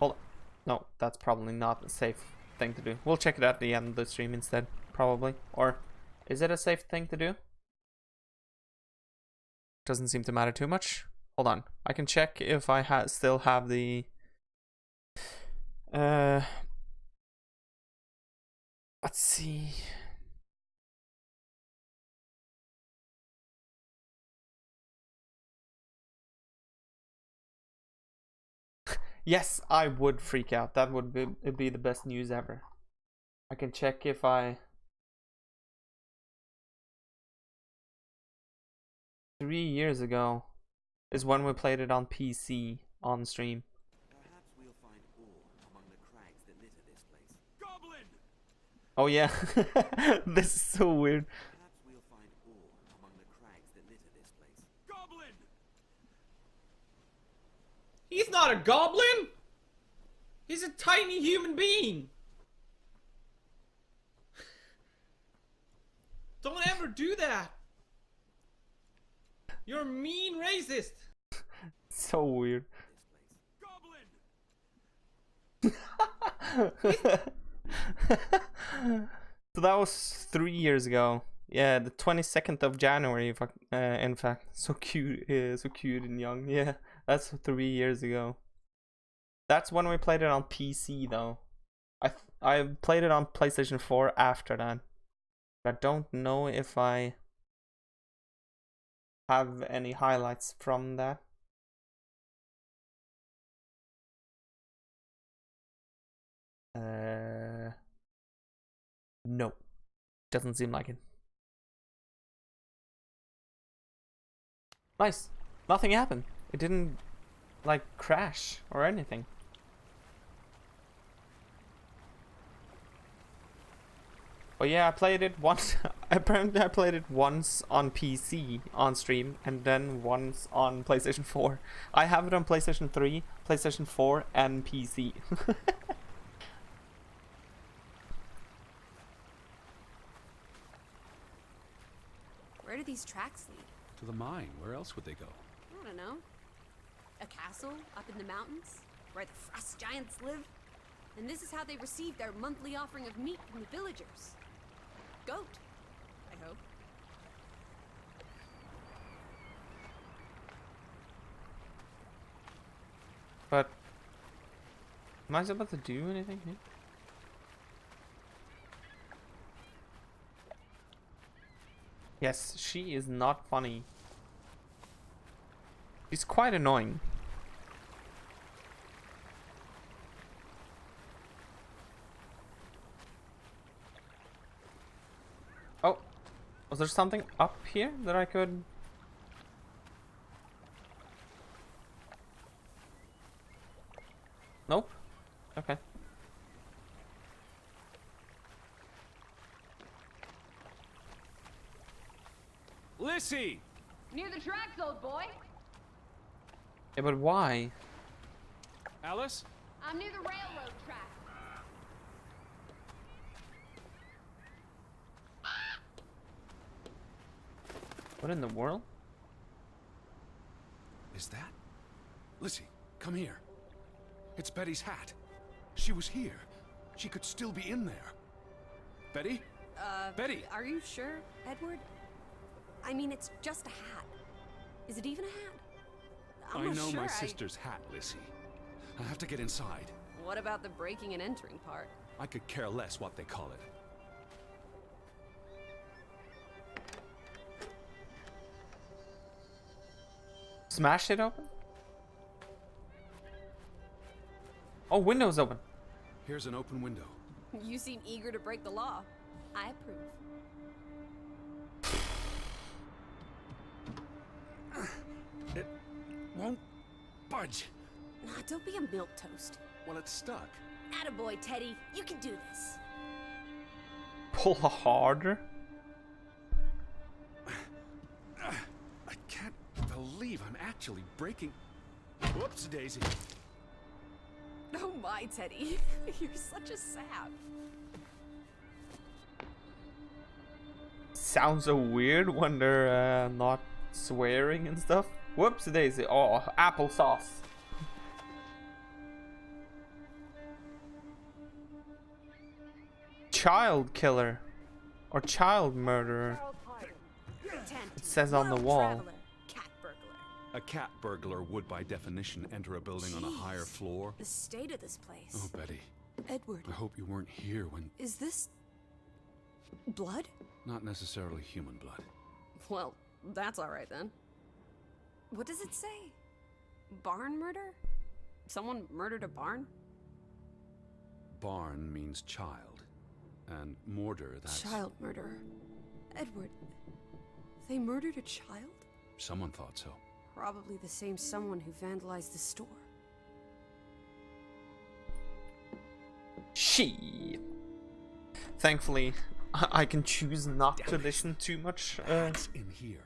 Hold on. No, that's probably not a safe thing to do. We'll check it at the end of the stream instead, probably. Or is it a safe thing to do? Doesn't seem to matter too much. Hold on. I can check if I still have the... Let's see. Yes, I would freak out. That would be the best news ever. I can check if I... 3 years ago is when we played it on PC on stream. Perhaps we'll find ore among the crags that litter this place. Goblin! Oh yeah, this is so weird. Perhaps we'll find ore among the crags that litter this place. Goblin! He's not a goblin! He's a tiny human being! Don't ever do that! You're a mean racist! So weird. Goblin! So that was 3 years ago. Yeah, the 22nd of January. In fact, so cute, so cute and young. Yeah, that's 3 years ago. That's when we played it on PC, though. I played it on PlayStation 4 after that. I don't know if I have any highlights from that. No, doesn't seem like it. Nice, nothing happened. It didn't like crash or anything. But yeah, I played it once. Apparently I played it once on PC on stream and then once on PlayStation 4. I have it on PlayStation 3, PlayStation 4 and PC. Where do these tracks lead? To the mine. Where else would they go? I don't know. A castle up in the mountains where the frost giants live? And this is how they receive their monthly offering of meat from the villagers. Goat, I hope. But am I supposed to do anything here? Yes, she is not funny. She's quite annoying. Oh, was there something up here that I could... Nope. Okay. Lissy! Near the tracks, old boy. Yeah, but why? Alice? I'm near the railroad tracks. What in the world? Is that? Lissy, come here. It's Betty's hat. She was here. She could still be in there. Betty? Betty! Are you sure, Edward? I mean, it's just a hat. Is it even a hat? I'm I not know sure. my sister's hat, Lissy. I have to get inside. What about the breaking and entering part? I could care less what they call it. Smash it open? Oh, window's open. Here's an open window. You seem eager to break the law. I approve. It won't budge. Nah, don't be a milquetoast. Well, it's stuck. Attaboy, Teddy. You can do this. Pull harder. I can't believe I'm actually breaking. Whoops, Daisy. Oh my, Teddy. You're such a sap. Sounds so weird when they're not swearing and stuff. Whoops, Daisy. Oh, applesauce. Child killer. Or child murderer. It says on the wall. Traveler, cat burglar. A cat burglar would, by definition, enter a building on a higher floor. The state of this place. Oh, Betty. Edward, I hope you weren't here when... is this blood? Not necessarily human blood. Well, that's all right then. What does it say? Barn murder? Someone murdered a barn? Barn means child. And mortar, that's... Child murderer. Edward, they murdered a child? Someone thought so. Probably the same someone who vandalized the store. Shit. Thankfully, I can choose not to listen too much. What's in here?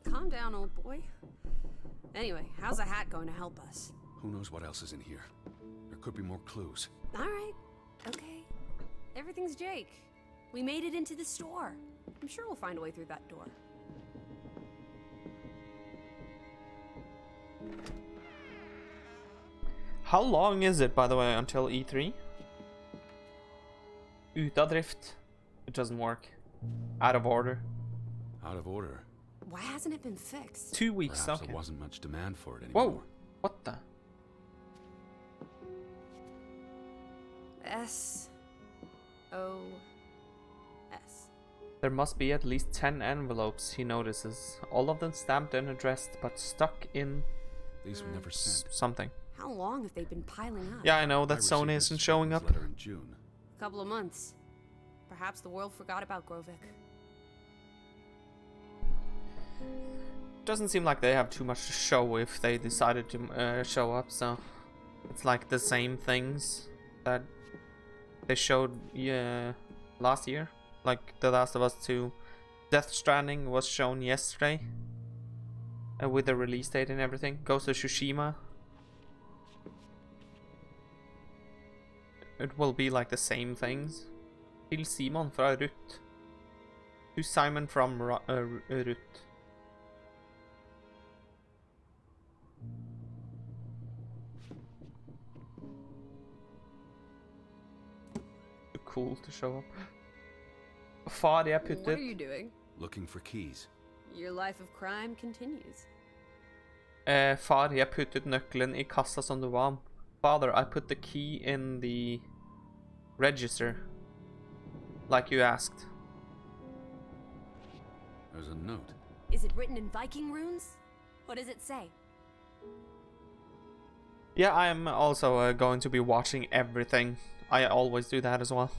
Calm down, old boy. Anyway, how's a hat going to help us? Who knows what else is in here? There could be more clues. All right. Okay. Everything's Jake. We made it into the store. I'm sure we'll find a way through that door. How long is it, by the way, until E3? Uta drift. It doesn't work. Out of order. Out of order. Why hasn't it been fixed? 2 weeks, Perhaps okay. there wasn't much demand for it anymore. Whoa! What the? S-O-S. There must be at least 10 envelopes, he notices. All of them stamped and addressed, but stuck in These were never sent. something. How long have they been piling up? Yeah, I know I that received Sony this isn't showing up. letter in June. A couple of months. Perhaps the world forgot about Grovik. Doesn't seem like they have too much to show if they decided to show up, so it's like the same things that they showed last year. Like The Last of Us 2. Death Stranding was shown yesterday with the release date and everything. Ghost of Tsushima. It will be like the same things. Til Simon fra Ruth. To Simon from Ruth. Cool to show up. Far, jeg What are puttet you doing? Looking for keys. Your life of crime continues. Far, jeg puttet nøkkelen i kassa som du var. Father, I put the key in the register. Like you asked. There's a note. Is it written in Viking runes? What does it say? Yeah, I am also going to be watching everything. I always do that as well.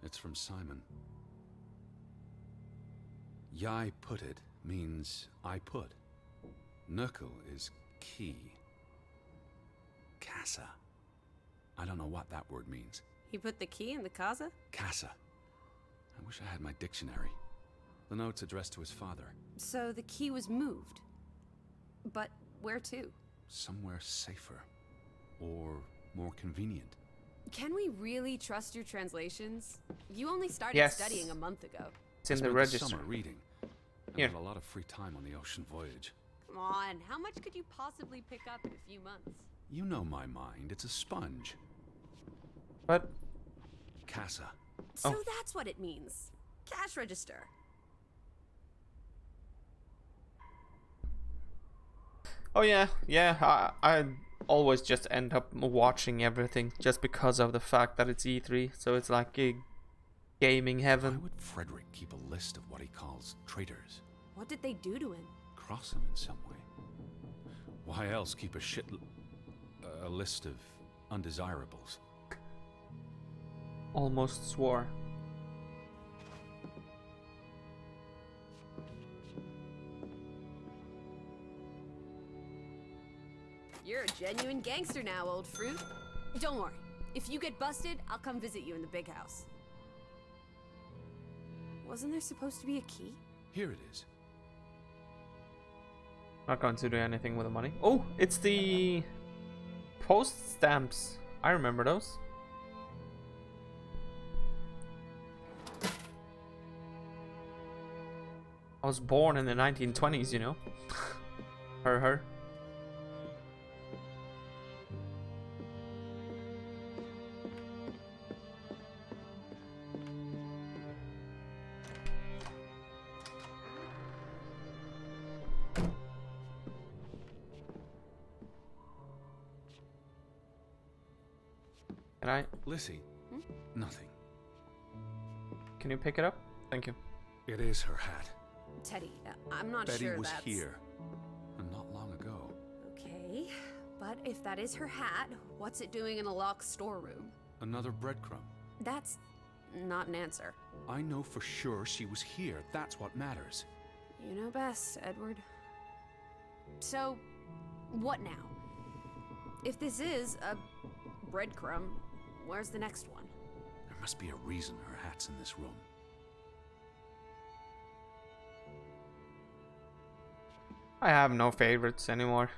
It's from Simon. Yai put it means I put. Nøkkel is key. Casa. I don't know what that word means. He put the key in the casa? Casa. I wish I had my dictionary. The note's addressed to his father. So the key was moved. But where to? Somewhere safer. Or more convenient. Can we really trust your translations? You only started Yes. studying a month ago. It's in I the spent register. summer reading. I Here. had a lot of free time on the ocean voyage. Come on, how much could you possibly pick up in a few months? You know my mind. It's a sponge. But Casa. So Oh. that's what it means. Cash register. oh yeah, I always just end up watching everything just because of the fact that it's E3. So it's like a gaming Why heaven. would Frederick keep a list of what he calls traitors? What did they do to him? Cross him in some way. Why else keep a list of undesirables. Almost swore. You're a genuine gangster now, old fruit. Don't worry. If you get busted, I'll come visit you in the big house. Wasn't there supposed to be a key? Here it is. Not going to do anything with the money. Oh, it's the post stamps. I remember those. I was born in the 1920s, you know. Her. Can I? Lissy, nothing. Can you pick it up? Thank you. It is her hat. Teddy, I'm not Betty sure was that's... here, and not long ago. Okay, but if that is her hat, what's it doing in a locked storeroom? Another breadcrumb. That's not an answer. I know for sure she was here. That's what matters. You know best, Edward. So, what now? If this is a breadcrumb, where's the next one? There must be a reason her hat's in this room. I have no favorites anymore.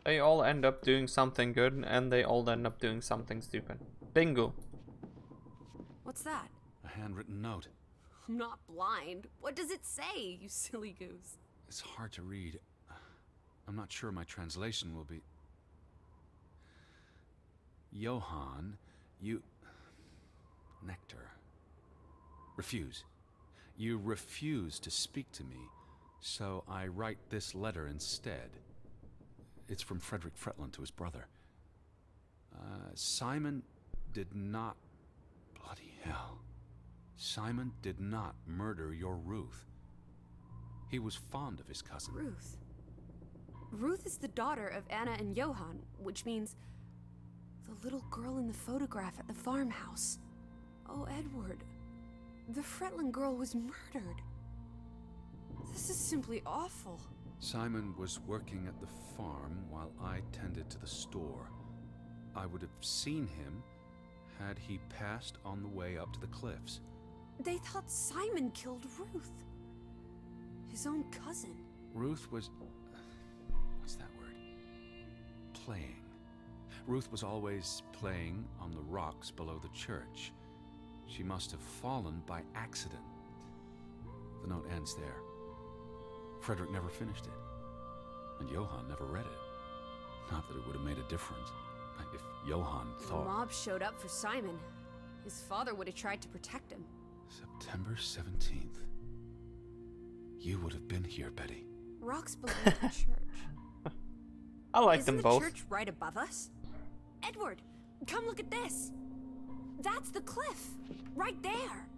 They all end up doing something good, and they all end up doing something stupid. Bingo. What's that? A handwritten note. I'm not blind. What does it say, you silly goose? It's hard to read. I'm not sure my translation will be... Johann, you... Nectar. Refuse. You refuse to speak to me, so I write this letter instead. It's from Frederick Fretland to his brother. Simon did not... Bloody hell. Simon did not murder your Ruth. He was fond of his cousin. Ruth. Ruth is the daughter of Anna and Johann, which means the little girl in the photograph at the farmhouse. Oh, Edward. The Fretland girl was murdered. This is simply awful. Simon was working at the farm while I tended to the store. I would have seen him had he passed on the way up to the cliffs. They thought Simon killed Ruth. His own cousin. Ruth was... what's that word? Playing. Ruth was always playing on the rocks below the church. She must have fallen by accident. The note ends there. Frederick never finished it. And Johann never read it. Not that it would have made a difference. If Johann thought... The mob showed up for Simon. His father would have tried to protect him. September 17th. You would have been here, Betty. Rocks below the church. I like Isn't them both. the church right above us? Edward, come look at this. That's the cliff. Right there.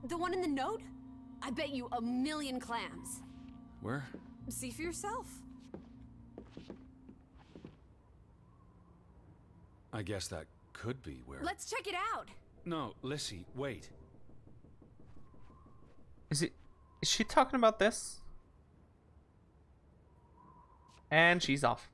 The one in the note? I bet you 1,000,000 clams. Where? See for yourself. I guess that could be where... Let's check it out. No, Lissy, wait. Is she talking about this? And she's off.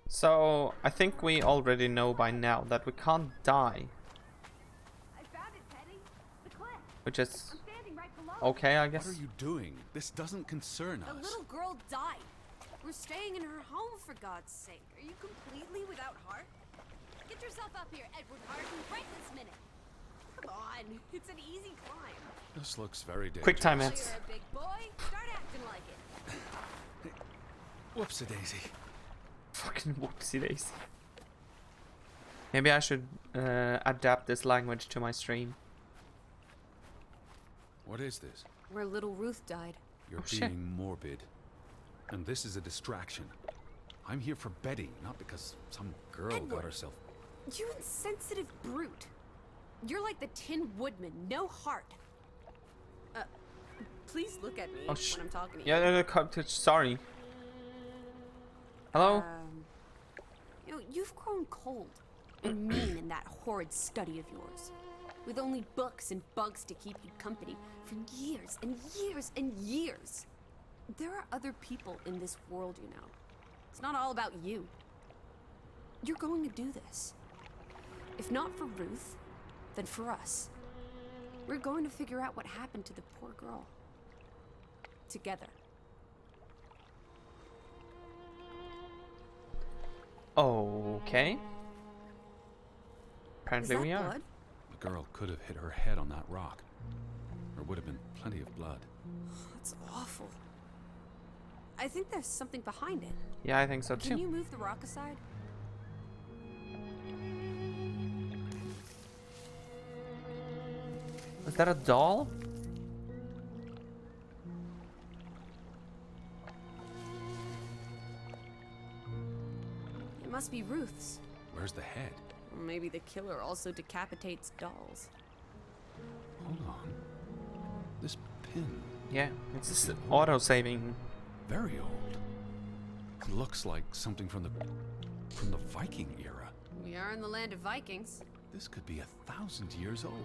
So, I think we already know by now that we can't die. I found it, Teddy. The cliff. Which is I'm standing right below. okay, I What guess. are you doing? This doesn't concern The us. little girl died. We're staying in her home, for God's sake. Are you completely without heart? Get yourself up here, Edward Hart, right this minute. Come on. It's an easy climb. This looks very dangerous. Quick time, Well, Ants. you're a big boy. Start acting like it. Whoopsie-daisy. Fucking whoopsie daisy. Maybe I should adapt this language to my stream. What is this? Where little Ruth died. You're Oh, shit. being morbid. And this is a distraction. I'm here for Betty, not because some girl got Edward. herself... You insensitive brute. You're like the Tin Woodman, no heart. Please look at me Oh, when I'm talking to you. Yeah, sorry. Hello? You know, you've grown cold and mean in that horrid study of yours. With only books and bugs to keep you company for years and years and years. There are other people in this world, you know. It's not all about you. You're going to do this. If not for Ruth, then for us. We're going to figure out what happened to the poor girl. Together. Okay. Is Apparently that we are. blood? The girl could have hit her head on that rock. There would have been plenty of blood. That's awful. I think there's something behind it. Yeah, I think so Can too. you move the rock aside? Is that a doll? It must be Ruth's. Where's the head? Or maybe the killer also decapitates dolls. Hold on. This pin, Yeah, it's auto-saving. very old. It looks like something from the Viking era. We are in the land of Vikings. This could be 1,000 years old.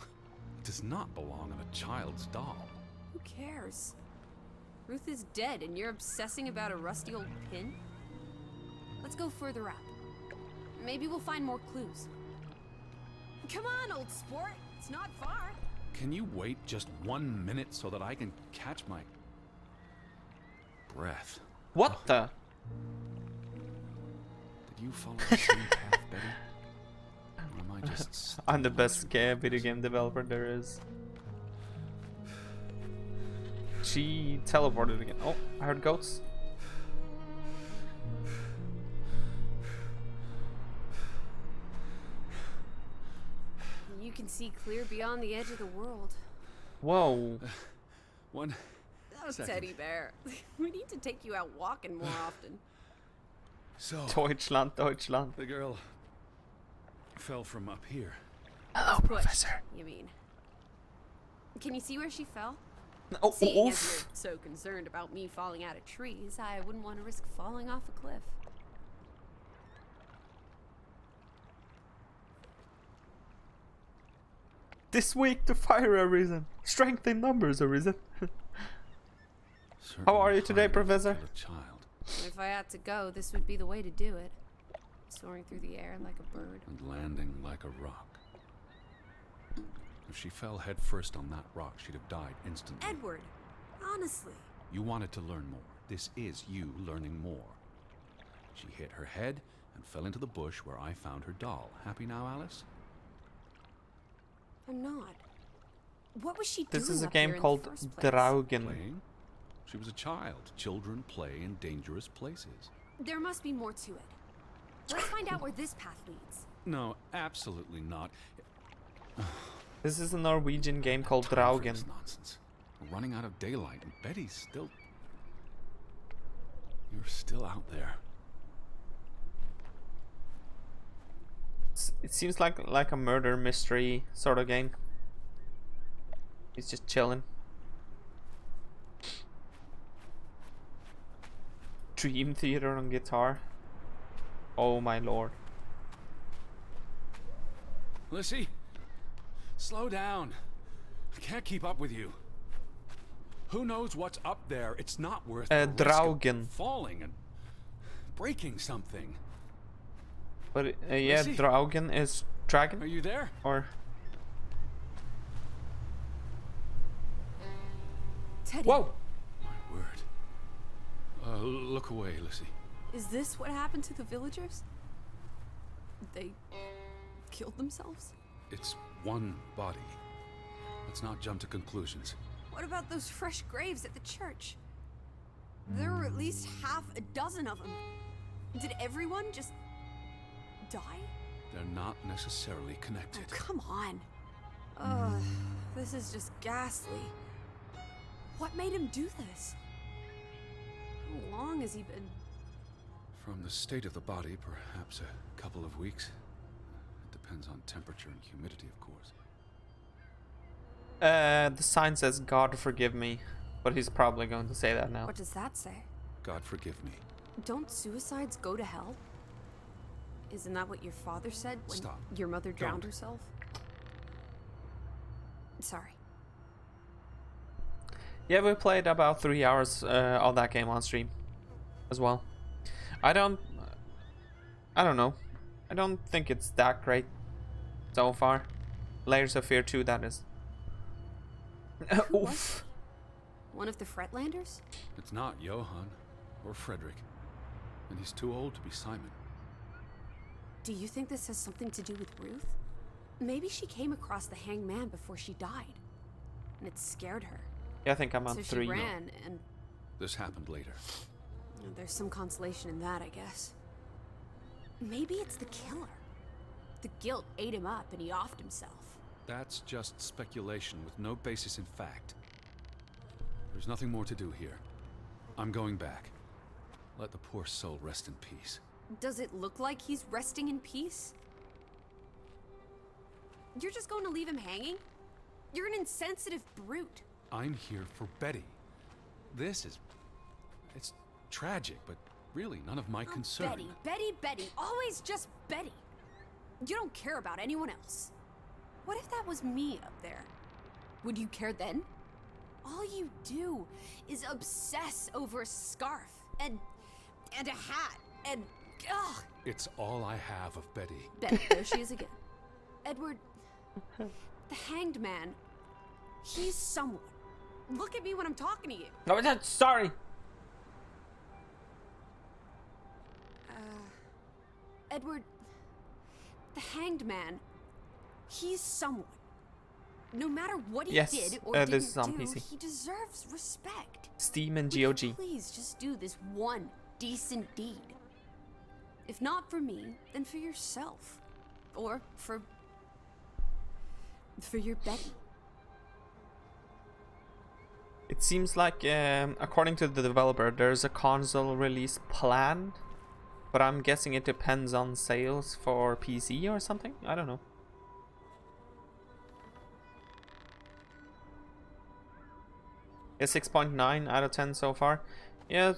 It does not belong on a child's doll. Who cares? Ruth is dead and you're obsessing about a rusty old pin? Let's go further up. Maybe we'll find more clues. Come on, old sport. It's not far. Can you wait just 1 minute so that I can catch my breath? What the? Did you follow the same path, Betty? Or am I just I'm the best video game developer there is. She teleported again. Oh, I heard goats. You can see clear beyond the edge of the world. Whoa. one? Oh, Second. Teddy Bear. We need to take you out walking more often. So Deutschland, Deutschland. the girl fell from up here. Hello, Push, Professor. you mean. Can you see where she fell? Oh, Seeing as oof. you're so concerned about me falling out of trees, I wouldn't want to risk falling off a cliff. This week the fire arisen. Strength in numbers arisen. Certainly How are you today, hard to Professor? kill a child. If I had to go, this would be the way to do it. Soaring through the air like a bird. And landing like a rock. If she fell headfirst on that rock, she'd have died instantly. Edward, honestly. You wanted to learn more. This is you learning more. She hit her head and fell into the bush where I found her doll. Happy now, Alice? I'm not. What was she doing? This is a up here game in called the first place? Draugen. Playing? She was a child. Children play in dangerous places. There must be more to it. Let's find out where this path leads. No, absolutely not. This is a Norwegian game called Time for Draugen. this nonsense. We're running out of daylight, and Betty's still. You're still out there. It seems like a murder mystery sort of game. He's just chilling. Dream Theater on guitar. Oh my lord. Lissy, slow down. I can't keep up with you. Who knows what's up there? It's not worth the risk of Draugen. falling and breaking something. But yeah, Lizzie? Draugen is dragon Are you there? or Teddy, whoa. My word. Look away, Lissy. is this what happened to the villagers? They killed themselves? It's one body. Let's not jump to conclusions. What about those fresh graves at the church? There were at least half a dozen of them. Did everyone just die? They're not necessarily connected. Oh, come on. Ugh, this is just ghastly. What made him do this? How long has he been? From the state of the body, perhaps a couple of weeks. It depends on temperature and humidity, of course. The sign says God forgive me, but he's probably going to say that now. What does that say? God forgive me. Don't suicides go to hell? Isn't that what your father said when Stop. your mother drowned Don't. herself? Sorry. Yeah, we played about 3 hours of that game on stream as well. I don't know. I don't think it's that great so far. Layers of Fear 2, that is. Who was Oof. it? One of the Fretlanders? It's not Johann or Frederick. And he's too old to be Simon. Do you think this has something to do with Ruth? Maybe she came across the hanged man before she died, and it scared her. Yeah, I think I'm on So 3. she ran, and This happened later. there's some consolation in that, I guess. Maybe it's the killer. The guilt ate him up, and he offed himself. That's just speculation with no basis in fact. There's nothing more to do here. I'm going back. Let the poor soul rest in peace. Does it look like he's resting in peace? You're just going to leave him hanging? You're an insensitive brute. I'm here for Betty. It's tragic, but really none of my Oh, concern. Betty, always just Betty. You don't care about anyone else. What if that was me up there? Would you care then? All you do is obsess over a scarf and a hat and ugh. It's all I have of Betty. Betty, there she is again. Edward, the hanged man, he's someone. Look at me when I'm talking to you. Oh, sorry. Edward, the hanged man, he's someone. No matter what he Yes, did or this is on didn't do, PC. he deserves respect. Steam and Would you GOG. please just do this one decent deed? If not for me, then for yourself. Or for your Betty. It seems like, according to the developer, there's a console release planned, but I'm guessing it depends on sales for PC or something. I don't know. Yeah, 6.9 out of 10 so far. Yeah,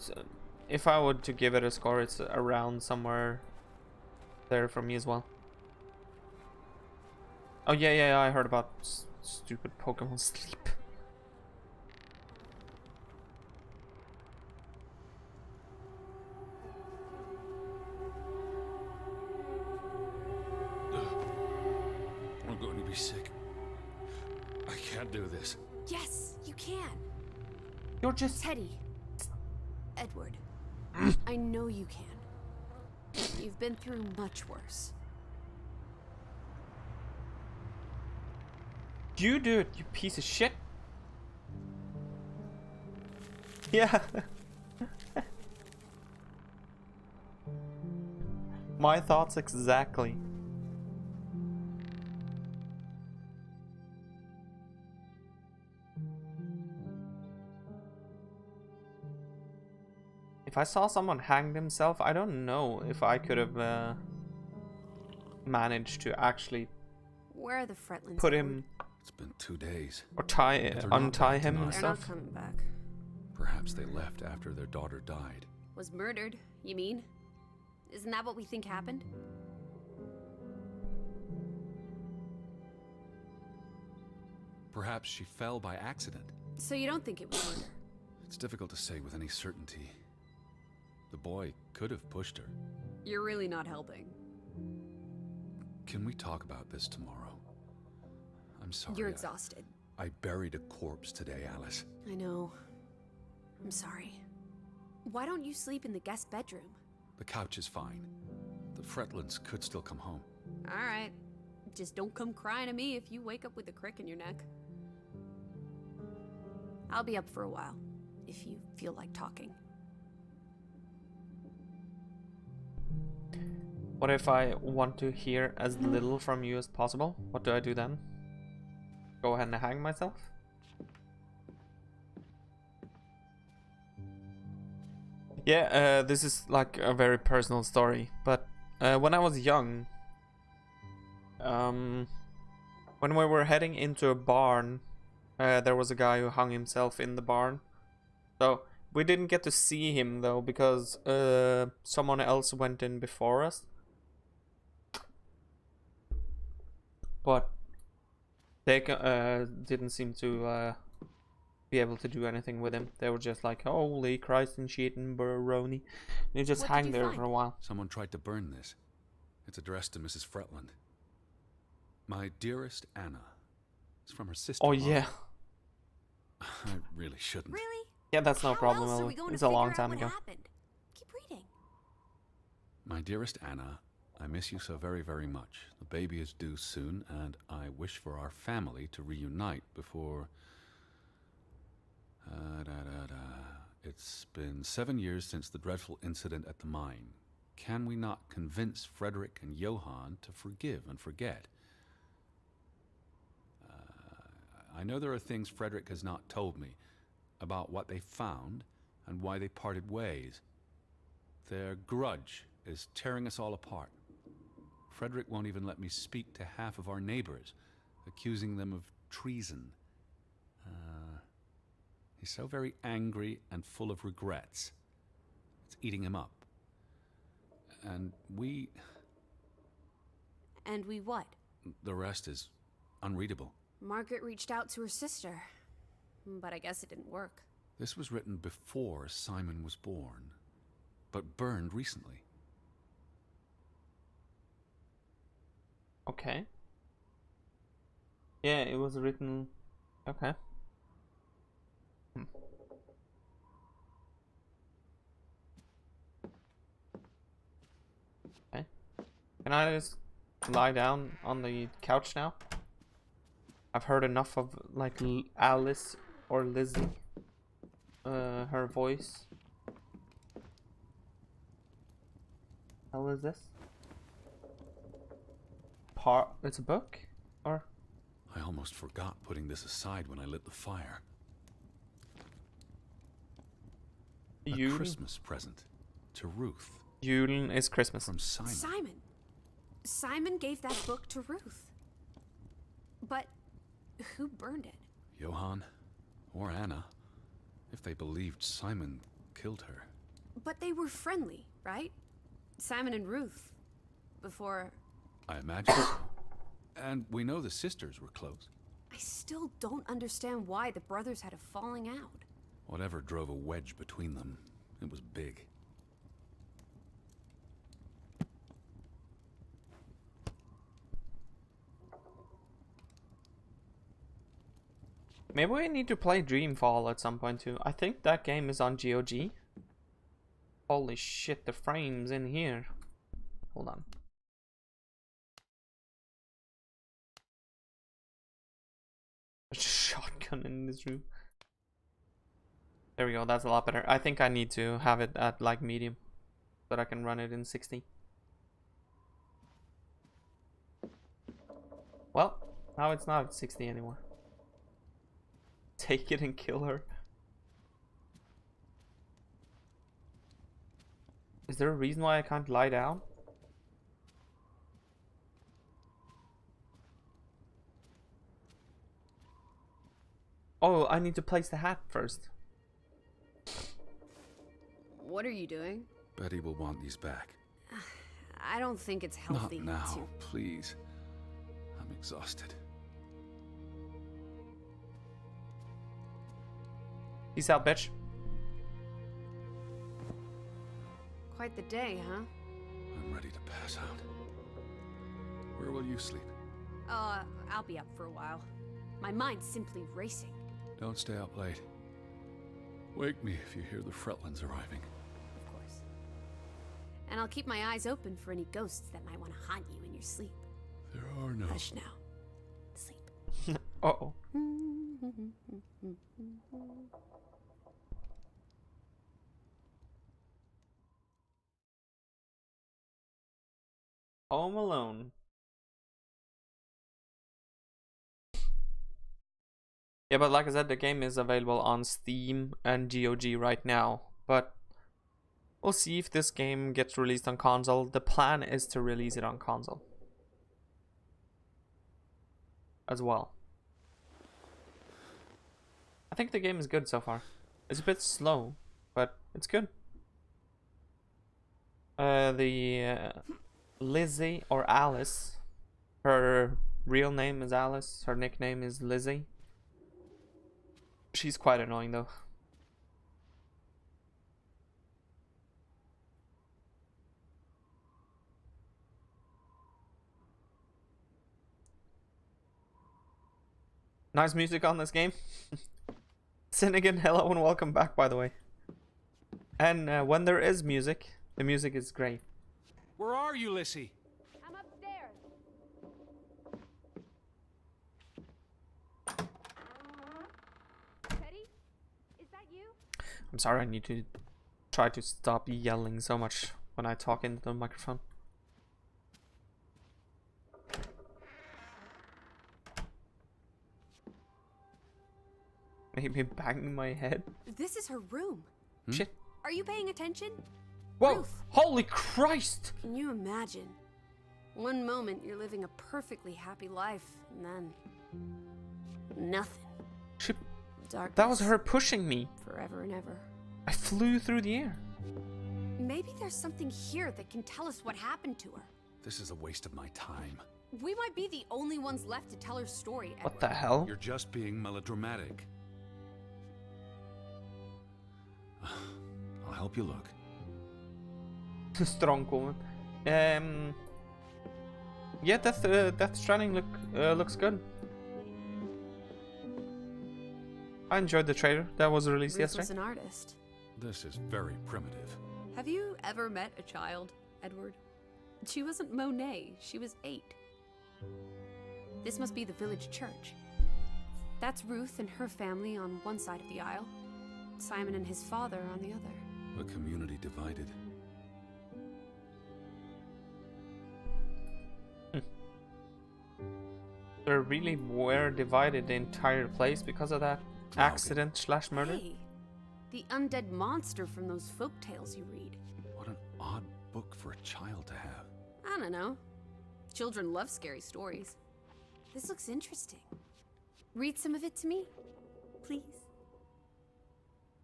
if I were to give it a score, it's around somewhere there for me as well. Oh yeah, I heard about stupid Pokemon Sleep. I'm going to be sick. I can't do this. Yes, you can. You're just... Teddy. Edward. I know you can. You've been through much worse. You do it, you piece of shit. Yeah. My thoughts exactly. If I saw someone hang themselves, I don't know if I could have managed to actually Where are the Fretlands? put Edward? him It's been 2 days. or they're not untie back him tonight. and They're not stuff. coming back. Perhaps they left after their daughter died. Was murdered, you mean? Isn't that what we think happened? Perhaps she fell by accident. So you don't think it was murder? It's difficult to say with any certainty. The boy could have pushed her. You're really not helping. Can we talk about this tomorrow? I'm sorry. You're exhausted. I buried a corpse today, Alice. I know. I'm sorry. Why don't you sleep in the guest bedroom? The couch is fine. The Fretlands could still come home. All right. Just don't come crying to me if you wake up with a crick in your neck. I'll be up for a while, if you feel like talking. What if I want to hear as little from you as possible? What do I do then? Go ahead and hang myself? Yeah, this is like a very personal story, but when I was young, When we were heading into a barn, there was a guy who hung himself in the barn. So we didn't get to see him though, because someone else went in before us. But they didn't seem to be able to do anything with him. They were just like, holy Christ and shit and baroni. And he just hung there for a while. Someone tried to burn this. It's addressed to Mrs. Fretland. My dearest Anna. It's from her sister. Oh yeah. I really shouldn't. Really? Yeah, that's no How problem. else are we going It's to a long figure out time what ago. happened? Keep reading. My dearest Anna, I miss you so very, very much. The baby is due soon, and I wish for our family to reunite before... It's been 7 years since the dreadful incident at the mine. Can we not convince Frederick and Johann to forgive and forget? I know there are things Frederick has not told me about what they found and why they parted ways. Their grudge is tearing us all apart. Frederick won't even let me speak to half of our neighbors, accusing them of treason. He's so very angry and full of regrets. It's eating him up. And we... And we what? The rest is unreadable. Margaret reached out to her sister, but I guess it didn't work. This was written before Simon was born, but burned recently. Okay. Yeah, it was written... Okay. Okay. Can I just lie down on the couch now? I've heard enough of, like, Alice or Lizzie. Her voice. Hell is this? It's a book? Or? I almost forgot putting this aside when I lit the fire. A Yule? Christmas present to Ruth. Yule is Christmas. From Simon. Simon gave that book to Ruth. But who burned it? Johann or Anna, if they believed Simon killed her. But they were friendly, right? Simon and Ruth. Before... I imagine so. And we know the sisters were close. I still don't understand why the brothers had a falling out. Whatever drove a wedge between them, it was big. Maybe we need to play Dreamfall at some point too. I think that game is on GOG. Holy shit, the frames in here. Hold on. There's a shotgun in this room. There we go, that's a lot better. I think I need to have it at like medium, so that I can run it in 60. Well, now it's not at 60 anymore. Take it and kill her. Is there a reason why I can't lie down? Oh, I need to place the hat first. What are you doing? Betty will want these back. I don't think it's healthy Not now, to... please. I'm exhausted. Peace out, bitch. Quite the day, huh? I'm ready to pass out. Where will you sleep? I'll be up for a while. My mind's simply racing. Don't stay up late. Wake me if you hear the Fretlands arriving. Of course. And I'll keep my eyes open for any ghosts that might want to haunt you in your sleep. There are no... Hush now. Sleep. Uh-oh. Home Alone. Yeah, but like I said, the game is available on Steam and GOG right now. But we'll see if this game gets released on console. The plan is to release it on console. as well. I think the game is good so far. It's a bit slow, but it's good. Lizzie or Alice, her real name is Alice, her nickname is Lizzie. She's quite annoying though. Nice music on this game. Sinnigan, hello and welcome back, by the way. And when there is music, the music is great. Where are you, Lissy? I'm upstairs. Teddy? Is that you? I'm sorry, I need to try to stop yelling so much when I talk into the microphone. Maybe banging my head. This is her room. Shit. Are you paying attention? Whoa! Ruth. Holy Christ! Can you imagine? One moment you're living a perfectly happy life, and then nothing. She, Darkness. that was her pushing me. Forever and ever. I flew through the air. Maybe there's something here that can tell us what happened to her. This is a waste of my time. We might be the only ones left to tell her story. What the hell? You're just being melodramatic. I'll help you look. Strong woman. Yeah, Death Stranding looks good. I enjoyed the trailer that was released Ruth was yesterday. an artist. This is very primitive. Have you ever met a child, Edward? She wasn't Monet, she was 8. This must be the village church. That's Ruth and her family on one side of the aisle, Simon and his father on the other. A community divided. They really were divided the entire place because of that accident/murder. Hey, the undead monster from those folk tales you read. What an odd book for a child to have. I don't know. Children love scary stories. This looks interesting. Read some of it to me, please.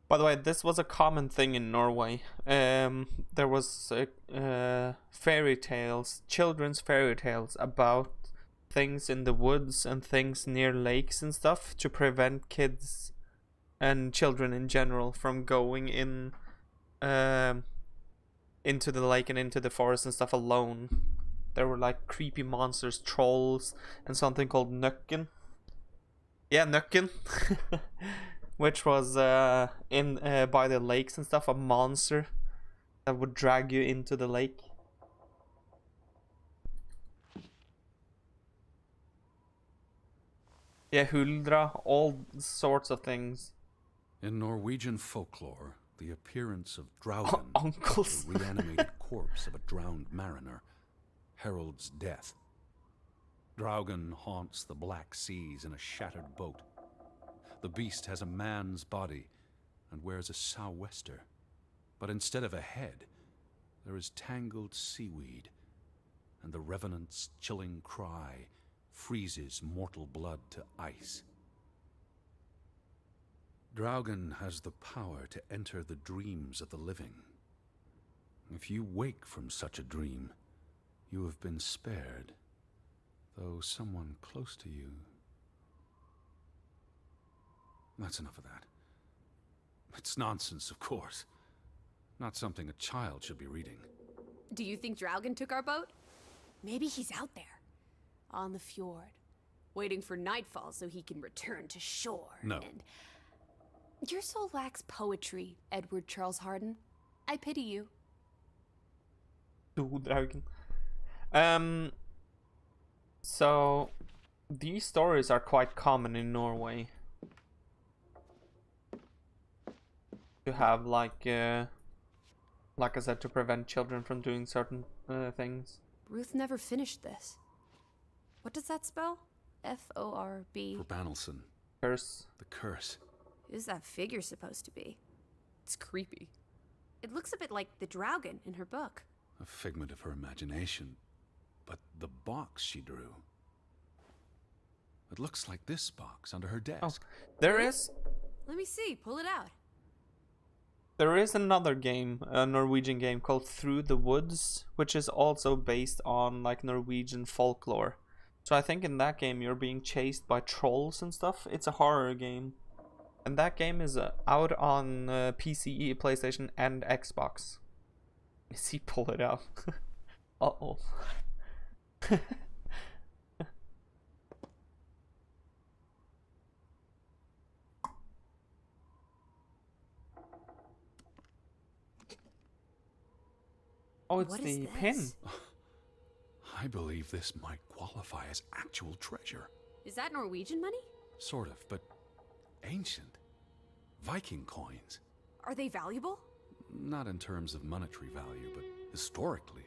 By the way, this was a common thing in Norway. There was fairy tales, children's fairy tales about things in the woods and things near lakes and stuff to prevent kids and children in general from going in into the lake and into the forest and stuff alone. There were like creepy monsters, trolls, and something called Nøkken. Yeah, Nøkken. Which was in by the lakes and stuff, a monster that would drag you into the lake. Yeah, Huldra, all sorts of things. In Norwegian folklore, the appearance of Draugen, Uncles. the reanimated corpse of a drowned mariner, heralds death. Draugen haunts the Black Seas in a shattered boat. The beast has a man's body and wears a sou'wester, but instead of a head, there is tangled seaweed, and the revenant's chilling cry freezes mortal blood to ice. Draugen has the power to enter the dreams of the living. If you wake from such a dream, you have been spared, though someone close to you... That's enough of that. It's nonsense, of course. Not something a child should be reading. Do you think Draugen took our boat? Maybe he's out there, on the fjord, waiting for nightfall so he can return to shore. No. And your soul lacks poetry, Edward Charles Harden. I pity you. Draugen. So these stories are quite common in Norway. To have like I said, to prevent children from doing certain things. Ruth never finished this. What does that spell? F-O-R-B. For Banelson, Curse. the curse. Who's that figure supposed to be? It's creepy. It looks a bit like the Draugen in her book. A figment of her imagination. But the box she drew... It looks like this box under her Oh, desk. there is Let me see. Pull it out. another game, a Norwegian game called Through the Woods, which is also based on like Norwegian folklore. So I think in that game you're being chased by trolls and stuff. It's a horror game. And that game is out on PC, PlayStation, and Xbox. Let me see, pull it out. Uh-oh. Oh, it's What is the this? pin. I believe this might qualify as actual treasure. Is that Norwegian money? Sort of, but ancient. Viking coins. Are they valuable? Not in terms of monetary value, but historically.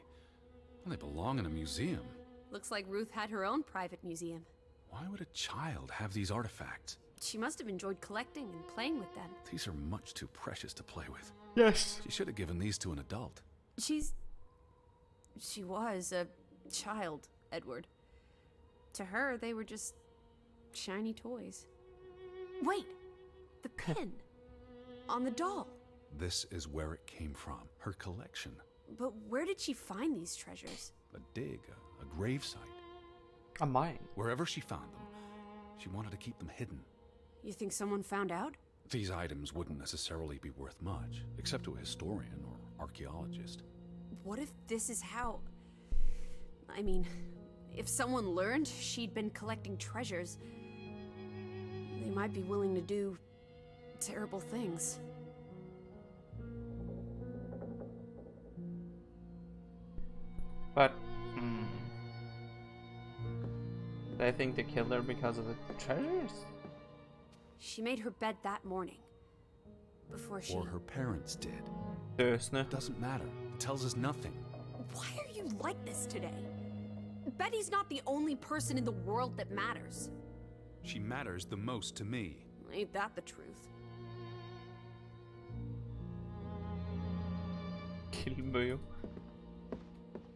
They belong in a museum. Looks like Ruth had her own private museum. Why would a child have these artifacts? She must have enjoyed collecting and playing with them. These are much too precious to play with. Yes. She should have given these to an adult. She was a child, Edward. To her, they were just shiny toys. Wait! The pin! On the doll! This is where it came from. Her collection. But where did she find these treasures? A dig, a grave site. A mine. Wherever she found them, she wanted to keep them hidden. You think someone found out? These items wouldn't necessarily be worth much, except to a historian or archaeologist. What if this is how... I mean, if someone learned she'd been collecting treasures, they might be willing to do terrible things. But, they think they killed her because of the treasures? She made her bed that morning. Before she... Or her parents did. Dösne. It doesn't matter. It tells us nothing. Why are you like this today? Betty's not the only person in the world that matters. She matters the most to me. Ain't that the truth? Killbuyo.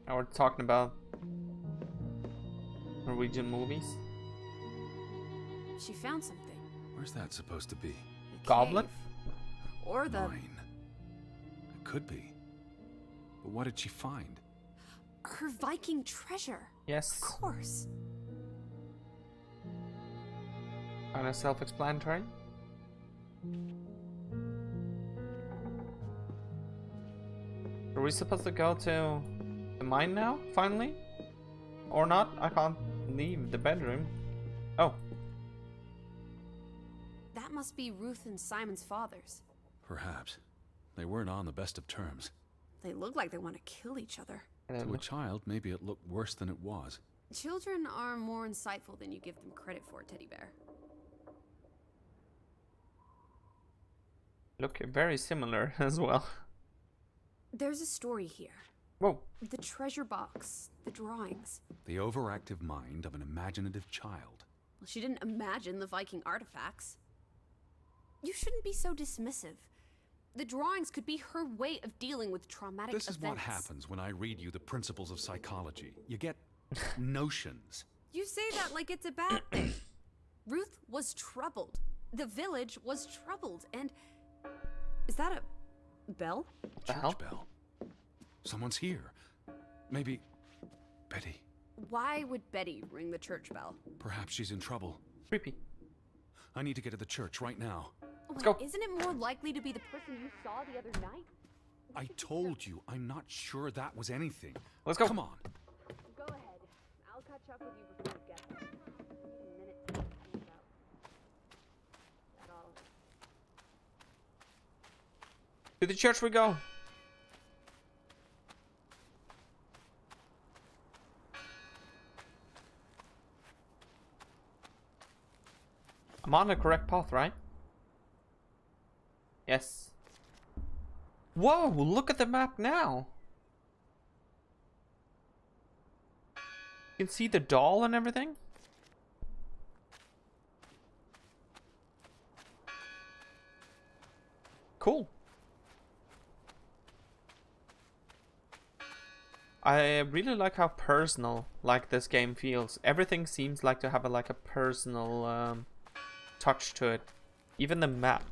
Now we're talking about Norwegian movies. She found something. Where's that supposed to be? A Goblin? cave. Or the... Mine. It could be. But what did she find? her Viking treasure. Yes. Of course. Kind of self-explanatory. Are we supposed to go to the mine now, finally? Or not? I can't leave the bedroom. Oh. That must be Ruth and Simon's fathers. Perhaps. They weren't on the best of terms. They look like they want to kill each other. To a child, maybe it looked worse than it was. Children are more insightful than you give them credit for, Teddy Bear. Look very similar as well. There's a story here. Whoa. The treasure box, the drawings. The overactive mind of an imaginative child. Well, she didn't imagine the Viking artifacts. You shouldn't be so dismissive. The drawings could be her way of dealing with traumatic This is events. what happens when I read you the principles of psychology. You get notions. You say that like it's a bad thing. Ruth was troubled. The village was troubled, and... Is that a bell? The hell? Church bell. Someone's here. Maybe Betty. Why would Betty ring the church bell? Perhaps she's in trouble. Creepy. I need to get to the church right now. Wait, go. Isn't it more likely to be the person you saw the other night? I told you, I'm not sure that was anything. Let's go. Come on. Go ahead. I'll catch up with you before you get there. I need a minute to think things out. That all. To the church we go. I'm on the correct path, right? Yes. Whoa, look at the map now. You can see the doll and everything. Cool. I really like how personal like this game feels. Everything seems like to have like a personal touch to it. Even the map.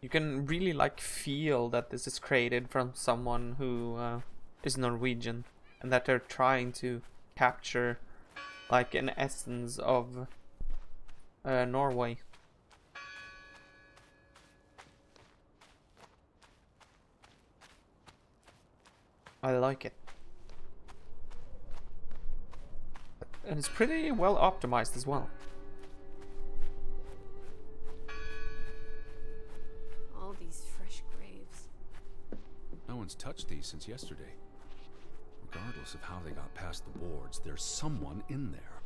You can really like feel that this is created from someone who is Norwegian, and that they're trying to capture like an essence of Norway. I like it. And it's pretty well optimized as well. All these fresh graves. No one's touched these since yesterday. Regardless of how they got past the boards, there's someone in there.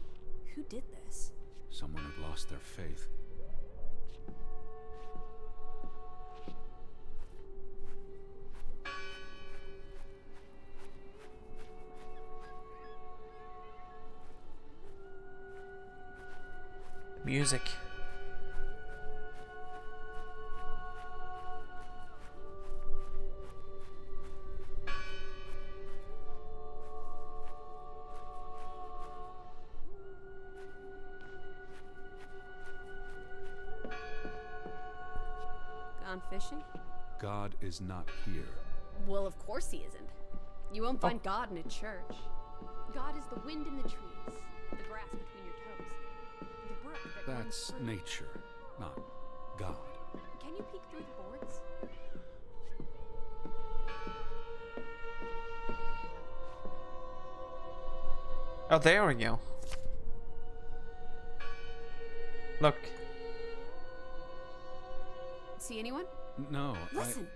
Who did this? Someone who'd lost their faith. Music. Gone fishing? God is not here. Well, of course he isn't. You won't find God in a church. God is the wind in the trees, the grass between your toes, the brook that runs That's through. nature, not God. Can you peek through the boards? Oh, there we go. Look. See anyone? No, Listen,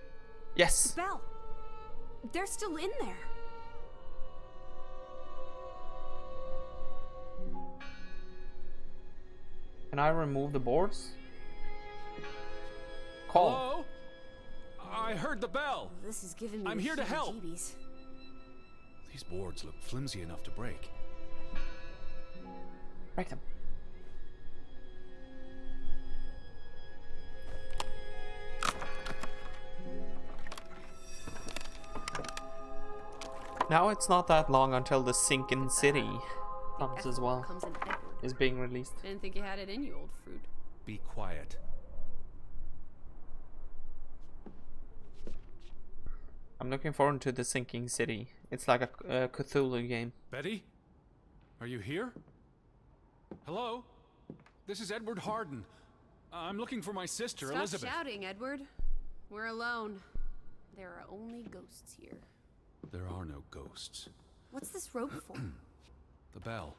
Yes. bell. They're still in there. Can I remove the boards? Call. Hello? I heard the bell. This is giving me I'm the here to help. heebie-jeebies. These boards look flimsy enough to break. Break them. Now it's not that long until the Sinking City comes as well. Comes in Edward. Is being released. Didn't think you had it in you, old fruit. Be quiet. I'm looking forward to the Sinking City. It's like a Cthulhu game. Betty? Are you here? Hello? This is Edward Harden. I'm looking for my sister, Stop Elizabeth. shouting, Edward. We're alone. There are only ghosts here. There are no ghosts. What's this rope for? The bell.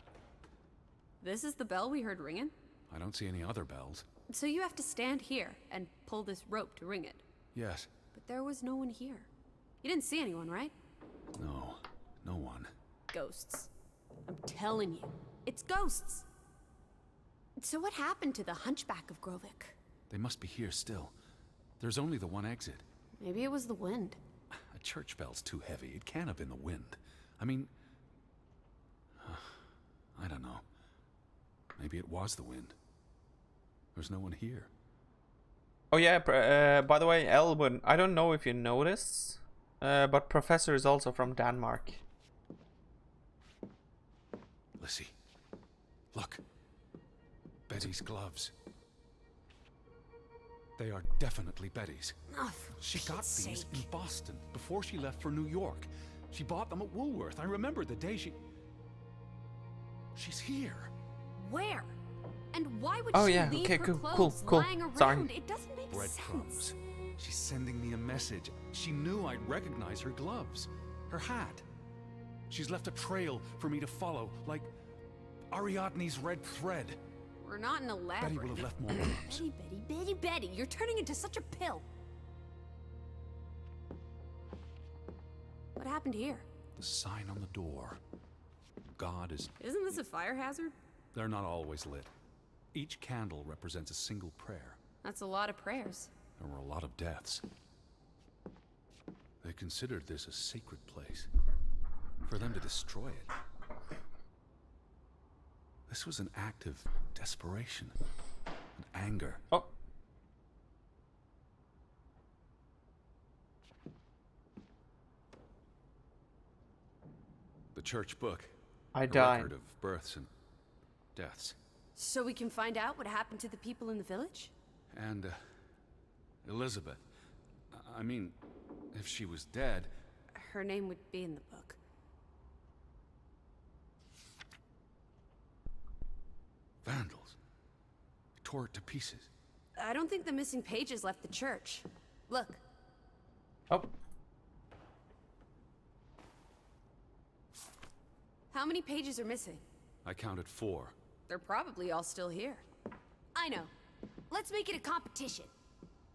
This is the bell we heard ringing? I don't see any other bells. So you have to stand here and pull this rope to ring it. Yes. But there was no one here. You didn't see anyone, right? No. No one. Ghosts. I'm telling you, it's ghosts. So what happened to the hunchback of Grovik? They must be here still. There's only the one exit. Maybe it was the wind. A church bell's too heavy. It can't have been the wind. I mean... I don't know. Maybe it was the wind. There's no one here. Oh yeah, by the way, Elwood, I don't know if you noticed, but Professor is also from Denmark. Lissy. Look. Betty's gloves. They are definitely Betty's. Oh, for She got Pete's these sake. in Boston before she left for New York. She bought them at Woolworth. I remember the day she... She's here. Where? And why would Oh, she yeah, leave okay, her cool, clothes cool. lying around? Sorry. It doesn't make Breadcrumbs. sense. She's sending me a message. She knew I'd recognize her gloves. Her hat. She's left a trail for me to follow, like Ariadne's red thread. We're not in a lab. Betty will have left more gloves. Betty, you're turning into such a pill. What happened here? The sign on the door. God is... Isn't this a fire hazard? They're not always lit. Each candle represents a single prayer. That's a lot of prayers. There were a lot of deaths. They considered this a sacred place. For them to destroy it. This was an act of desperation. And anger. Oh, The church book. I A died. record of births and deaths. So we can find out what happened to the people in the village? And, Elizabeth. I mean, if she was dead... Her name would be in the book. Vandals. Tore it to pieces. I don't think the missing pages left the church. Look. Oh, How many pages are missing? I counted 4. They're probably all still here. I know. Let's make it a competition.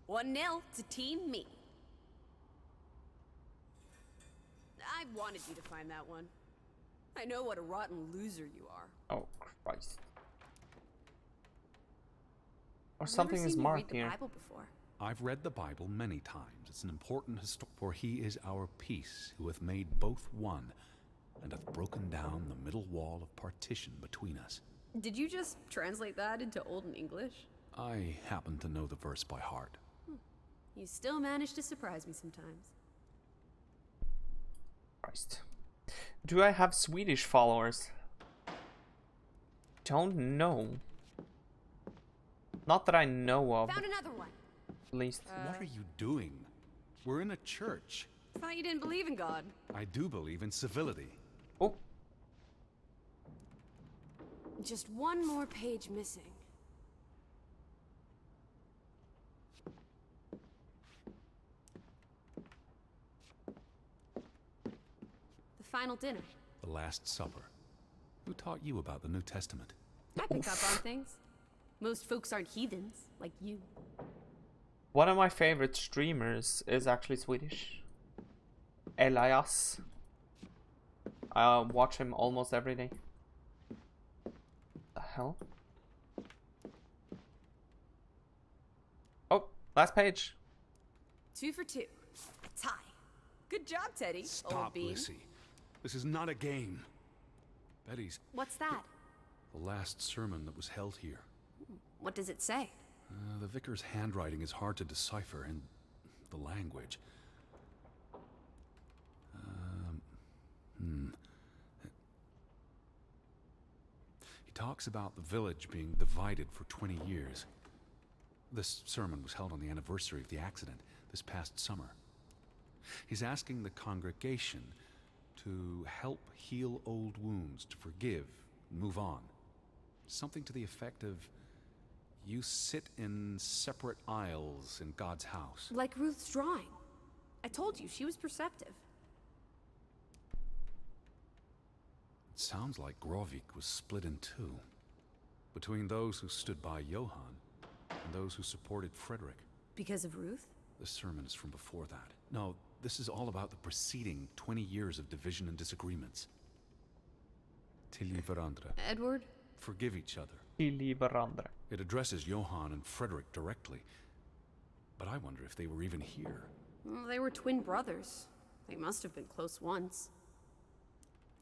1-0 to Team Me. I wanted you to find that one. I know what a rotten loser you are. oh Christ. Or I've something never is seen you marked read here. the Bible before. I've read the Bible many times. It's an important for he is our peace, who hath made both one, and hath broken down the middle wall of partition between us. Did you just translate that into Olden English? I happen to know the verse by heart. You still manage to surprise me sometimes. Christ. Do I have Swedish followers? Don't know. Not that I know of, Found another one. at least. What are you doing? We're in a church. Thought you didn't believe in God. I do believe in civility. Oh, Just one more page missing. The final dinner. The Last Supper. Who taught you about the New Testament? I pick up on things. Most folks aren't heathens, like you. one of my favorite streamers is actually Swedish. Elias. I watch him almost every day. The hell? Oh, last page. 2 for 2. A tie. Good job, Teddy. Old Stop, bean. Lissy. This is not a game. Betty's What's that? the last sermon that was held here. What does it say? The vicar's handwriting is hard to decipher, and the language. He talks about the village being divided for 20 years. This sermon was held on the anniversary of the accident this past summer. He's asking the congregation to help heal old wounds, to forgive, move on. Something to the effect of, you sit in separate aisles in God's house. Like Ruth's drawing. I told you, she was perceptive. It sounds like Grovik was split in two, between those who stood by Johann and those who supported Frederick. Because of Ruth? This sermon is from before that. No, this is all about the preceding 20 years of division and disagreements. Tilly varandra. Edward? Forgive each other. Tilly varandra. It addresses Johann and Frederick directly. But I wonder if they were even here. Well, they were twin brothers. They must have been close once.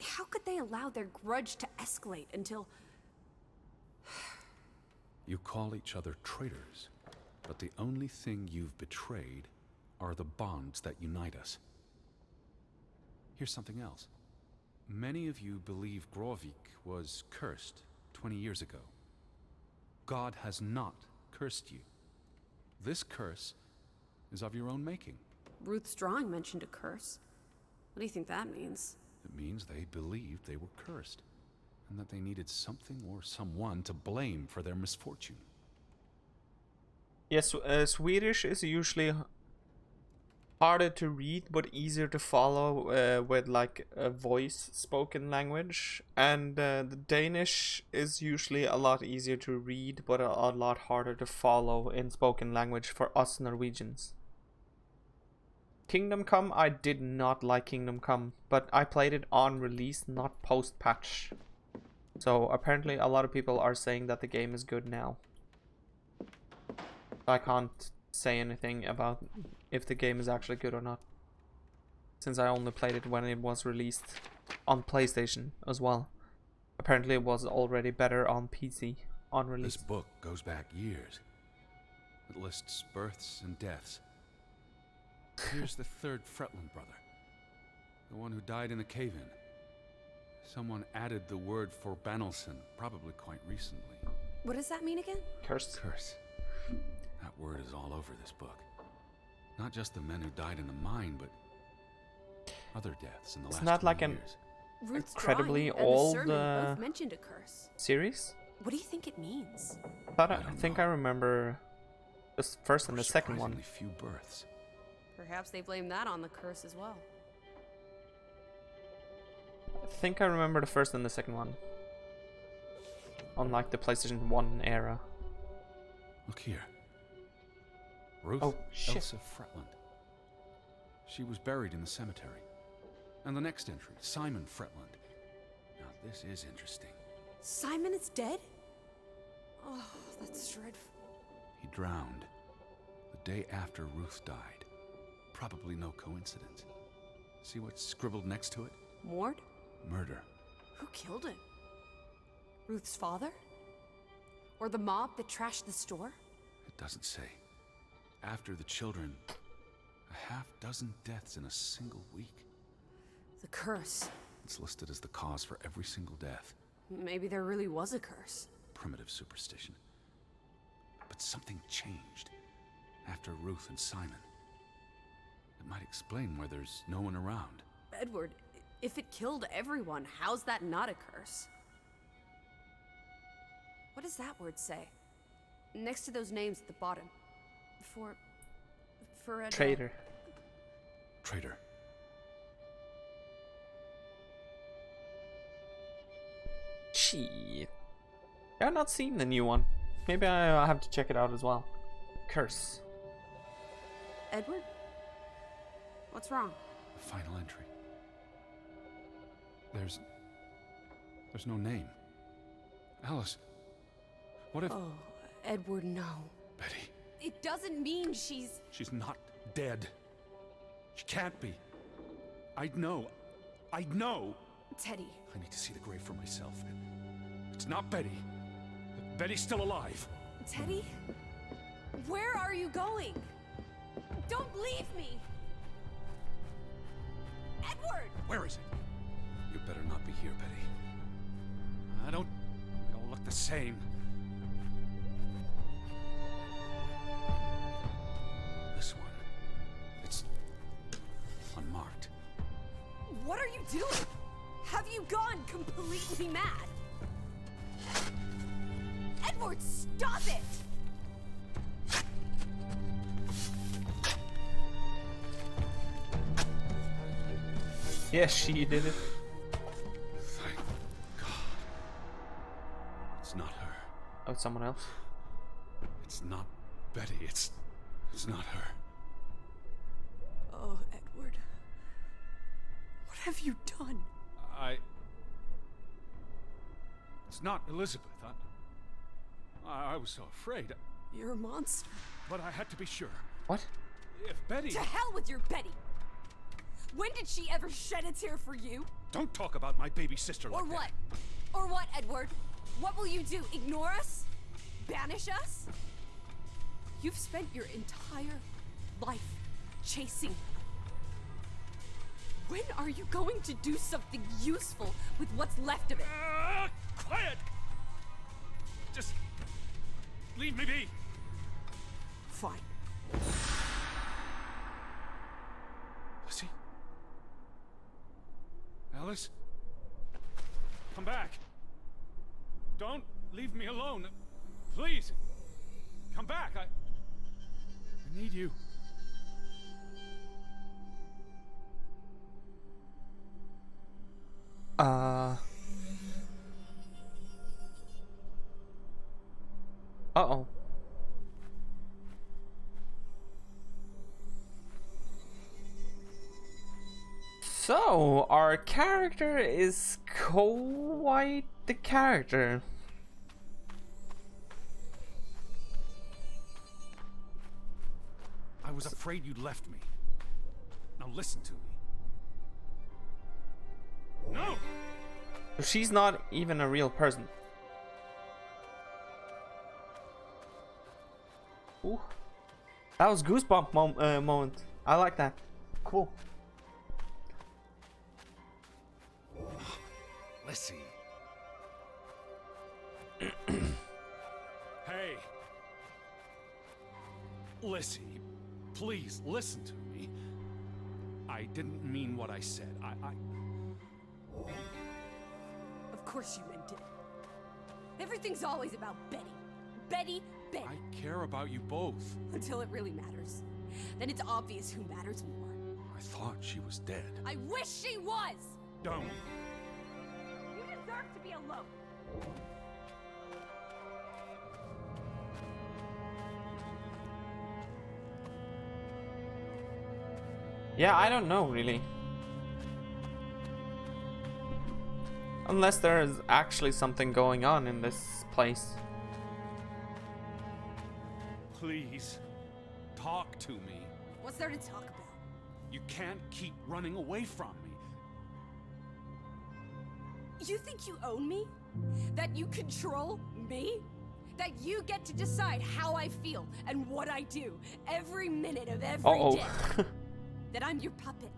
How could they allow their grudge to escalate until... You call each other traitors, but the only thing you've betrayed are the bonds that unite us. Here's something else. Many of you believe Grovik was cursed 20 years ago. God has not cursed you. This curse is of your own making. Ruth's drawing mentioned a curse. What do you think that means? It means they believed they were cursed, and that they needed something or someone to blame for their misfortune. Yes, Swedish is usually harder to read but easier to follow with like a voice spoken language, and the Danish is usually a lot easier to read but a lot harder to follow in spoken language for us Norwegians. Kingdom Come, I did not like Kingdom Come, but I played it on release, not post patch. So apparently a lot of people are saying that the game is good now. I can't say anything about if the game is actually good or not, since I only played it when it was released on PlayStation as well. Apparently it was already better on PC on release. This book goes back years. It lists births and deaths. Here's the third Fretland brother, the one who died in the cave-in. Someone added the word for Banelson, probably quite recently. What does that mean again? Cursed. Curse. That word is all over this book. Not just the men who died in the mine, but other deaths in the It's last not 20 like an years. Ruth's incredibly drawing and old, the sermon both mentioned a curse. series. What do you think it means? I don't think know. I remember the first and the second one. Surprisingly few births. Perhaps they blame that on the curse as well. I think I remember the first and the second one. On like the PlayStation 1 era. Look here. Ruth Oh, shit. Elsa Fretland. She was buried in the cemetery. And the next entry, Simon Fretland. Now this is interesting. Simon is dead? Oh, that's dreadful. He drowned the day after Ruth died. Probably no coincidence. See what's scribbled next to it? Mord? Murder. Who killed him? Ruth's father? Or the mob that trashed the store? It doesn't say. After the children, a half-dozen deaths in a single week. The curse. It's listed as the cause for every single death. Maybe there really was a curse. Primitive superstition. But something changed after Ruth and Simon. It might explain why there's no one around. Edward, if it killed everyone, how's that not a curse? What does that word say? Next to those names at the bottom. For a... Traitor. Traitor. Shit. I've not seen the new one. Maybe I have to check it out as well. Curse. Edward? What's wrong? The final entry. There's no name. Alice, what if... Oh, Edward, no. Betty, It doesn't mean she's... she's not dead. She can't be. I'd know. I'd know. Teddy. I need to see the grave for myself. It's not Betty. Betty's still alive. Teddy? Where are you going? Don't leave me! Edward! Where is it? You better not be here, Betty. I don't... We all look the same. This one. It's... unmarked. What are you doing? Have you gone completely mad? Edward, stop it! Yes, she did it. Thank God. It's not her. Oh, it's someone else. It's not Betty. It's not her. Oh, Edward. What have you done? It's not Elizabeth. I was so afraid. You're a monster. But I had to be sure. What? If Betty... To hell with your Betty! When did she ever shed a tear for you? Don't talk about my baby sister like Or that. what? Or what, Edward? What will you do? Ignore us? Banish us? You've spent your entire life chasing. When are you going to do something useful with what's left of it? Quiet! Just... leave me be. Fine. Lucy? Alice? Come back. Don't leave me alone. Please. Come back. I need you. Uh-oh. So, our character is quite the character. I was afraid you'd left me. Now listen to me. No! She's not even a real person. Ooh. That was goosebump moment. I like that. Cool. Lissy. Hey. Lissy, please listen to me. I didn't mean what I said. Of course you meant it. Everything's always about Betty. Betty, Betty. I care about you both. Until it really matters. Then it's obvious who matters more. I thought she was dead. I wish she was! Don't. You deserve to be alone. Yeah, I don't know really. Unless there is actually something going on in this place. Please, talk to me. What's there to talk about? You can't keep running away from me. You think you own me? That you control me? That you get to decide how I feel and what I do every minute of every day? That I'm your puppet,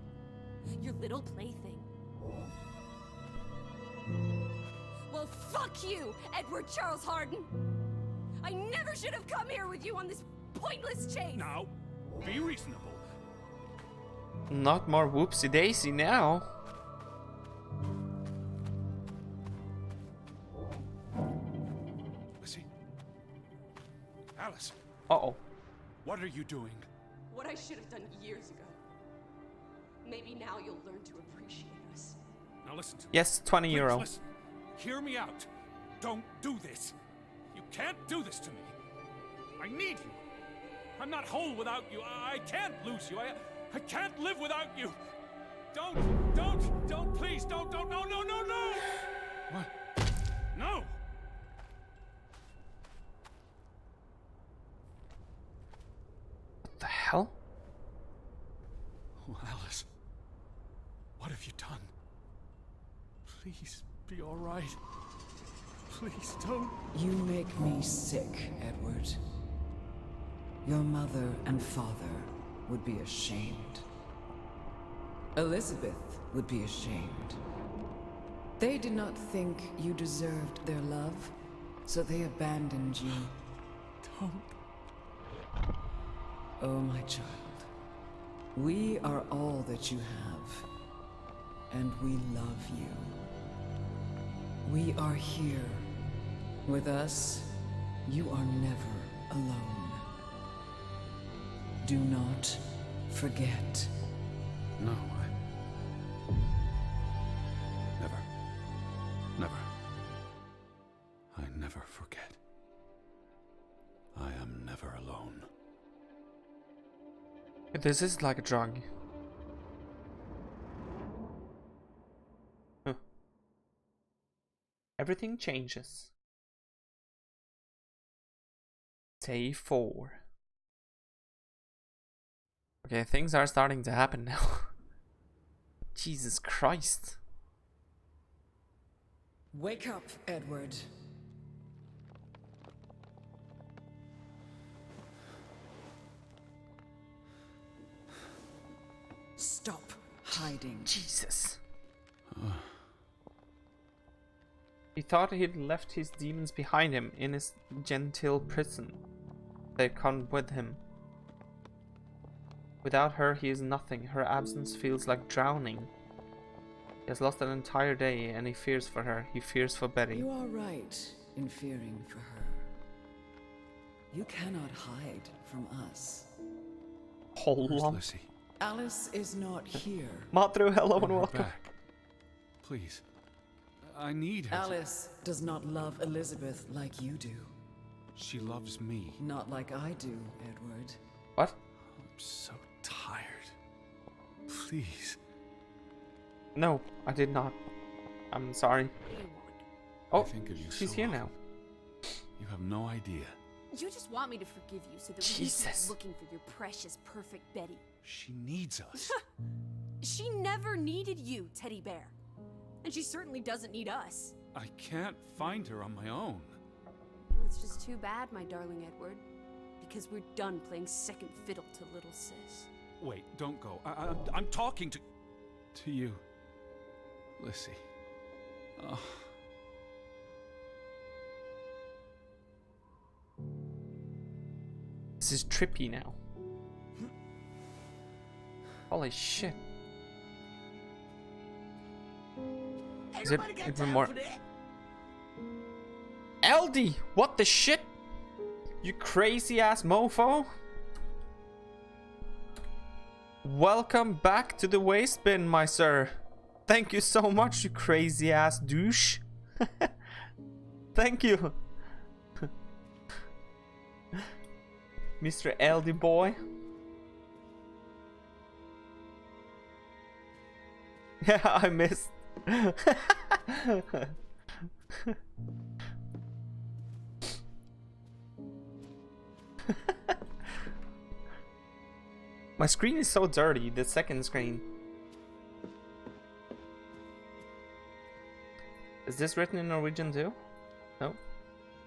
your little plaything. Well, fuck you, Edward Charles Harden! I never should have come here with you on this pointless chase! Now, be reasonable. Not more whoopsie daisy now. Lissy. Alice. Uh-oh. What are you doing? What I should have done years ago. Maybe now you'll learn to appreciate us. Now listen to me. Yes, 20 Please euro. listen. Hear me out. Don't do this. You can't do this to me. I need you. I'm not whole without you. I can't lose you. I can't live without you. Don't, please, don't, no. What? No! What the hell? Oh, Alice. What have you done? Please be all right. Please don't. You make me sick, Edward. Your mother and father would be ashamed. Elizabeth would be ashamed. They did not think you deserved their love, so they abandoned you. Don't. Oh, my child. We are all that you have, and we love you. We are here. With us, you are never alone. Do not forget. No, Never. I never forget. I am never alone. This is like a drug. Huh. Everything changes. Day 4. Okay, things are starting to happen now. Jesus Christ. Wake up, Edward. Stop hiding. Jesus. He thought he'd left his demons behind him in his genteel prison. They'd come with him. Without her, he is nothing. Her absence feels like drowning. He has lost an entire day and he fears for her. He fears for Betty. You are right in fearing for her. You cannot hide from us. Hold Where's on. Lissy? Alice is not here. Matru, hello and Bring her welcome. back. Please. I need her. Alice does not love Elizabeth like you do. She loves me. Not like I do, Edward. What? I'm so tired. Please. No, I did not. I'm sorry. What do you want? Oh, I think of you she's so here often. now. You have no idea. You just want me to forgive you so that we can Jesus. keep looking for your precious, perfect Betty. She needs us. She never needed you, Teddy Bear. And she certainly doesn't need us. I can't find her on my own. Well, it's just too bad, my darling Edward. Because we're done playing second fiddle to little sis. Wait, don't go. I'm talking to... To you, Lissy. This is trippy now. Holy shit. Is it even more? LD, what the shit? You crazy ass mofo. Welcome back to the waste bin, my sir. Thank you so much, you crazy ass douche. Thank you. Mr. LD boy. Yeah, I missed. My screen is so dirty, the second screen. Is this written in Norwegian too? No.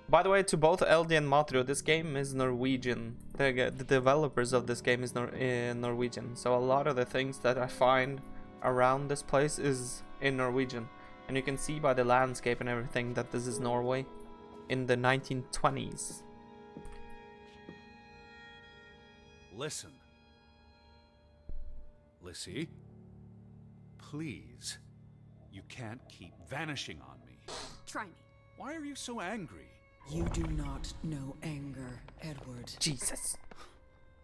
By the way, to both LD and Matrio, this game is Norwegian. The developers of this game is Norwegian. So a lot of the things that I find around this place is in Norwegian. And you can see by the landscape and everything that this is Norway in the 1920s. Listen. Lissy, please. You can't keep vanishing on me. Try me. Why are you so angry? You do not know anger, Edward. Jesus.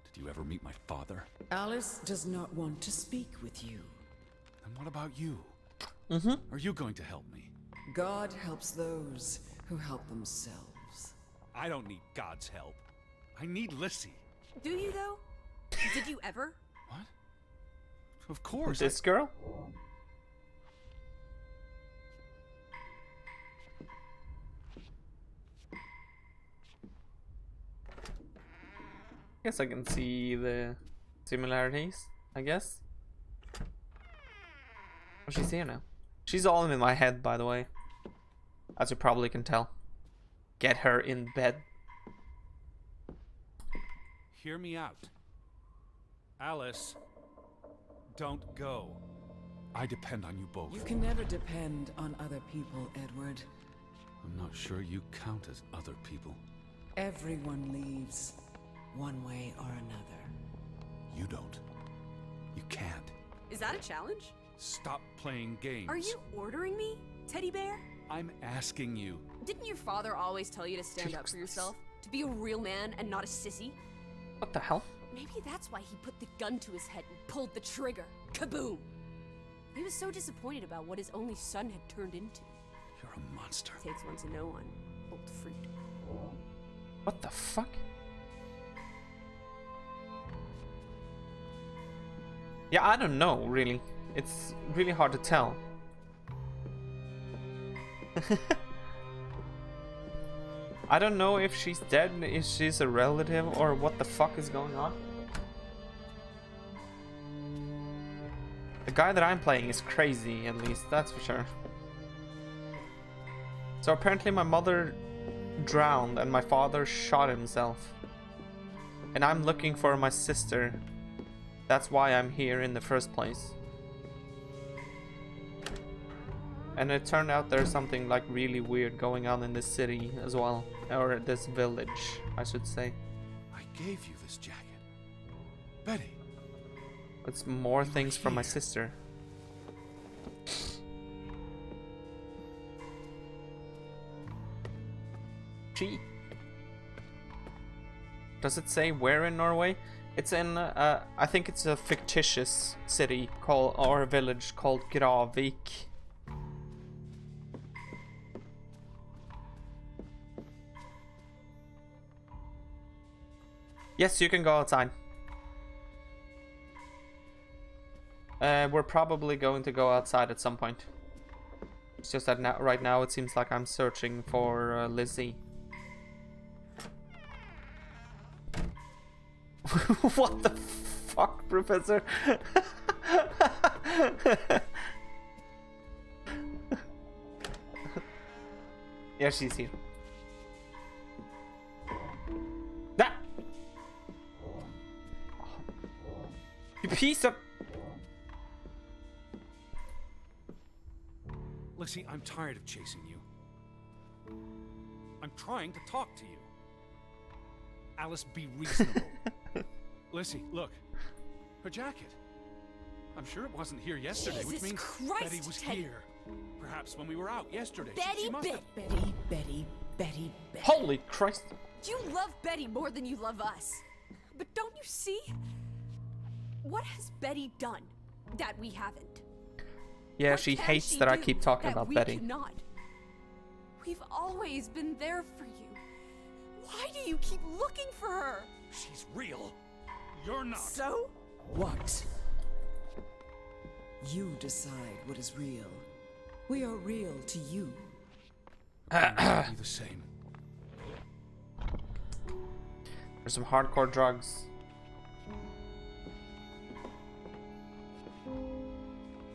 Did you ever meet my father? Alice does not want to speak with you. And what about you? Mm-hmm. Are you going to help me? God helps those who help themselves. I don't need God's help. I need Lissy. Do you though? Did you ever? What? Of course. This girl? Guess I can see the similarities, I guess. Oh, she's here now. She's all in my head, by the way. As you probably can tell. Get her in bed. Hear me out. Alice, don't go. I depend on you both. You can never depend on other people, Edward. I'm not sure you count as other people. Everyone leaves, one way or another. You don't. You can't. Is that a challenge? Stop playing games. Are you ordering me, teddy bear? I'm asking you. Didn't your father always tell you to stand up for yourself? To be a real man and not a sissy? What the hell? Maybe that's why he put the gun to his head and pulled the trigger. Kaboom! He was so disappointed about what his only son had turned into. You're a monster. Takes one to know one. Old fruit. What the fuck? Yeah, I don't know, really. It's really hard to tell. I don't know if she's dead, if she's a relative, or what the fuck is going on. The guy that I'm playing is crazy, at least, that's for sure. So apparently my mother drowned and my father shot himself. And I'm looking for my sister. That's why I'm here in the first place. And it turned out there's something like really weird going on in this city as well. Or this village, I should say. I gave you this jacket. Betty. It's more things from my sister. She. Does it say where in Norway? It's in, I think it's a fictitious city called, or a village called Gravik. Yes, you can go outside. We're probably going to go outside at some point. It's just that now, right now it seems like I'm searching for Lizzie. What the fuck, Professor? Yeah, she's here. That! You piece of... Lissy, I'm tired of chasing you. I'm trying to talk to you. Alice, be reasonable. Lissy, look. Her jacket. I'm sure it wasn't here yesterday, which Jesus means Christ, Betty was Teddy. here. Perhaps when we were out yesterday. Betty, must have... Betty. Holy Christ! You love Betty more than you love us. But don't you see? What has Betty done that we haven't? Yeah, What she can hates she that I do keep talking that about we Betty. cannot? We've always been there for you. Why do you keep looking for her? She's real. You're not. So? What? You decide what is real. We are real to you. I'll be the same. There's some hardcore drugs.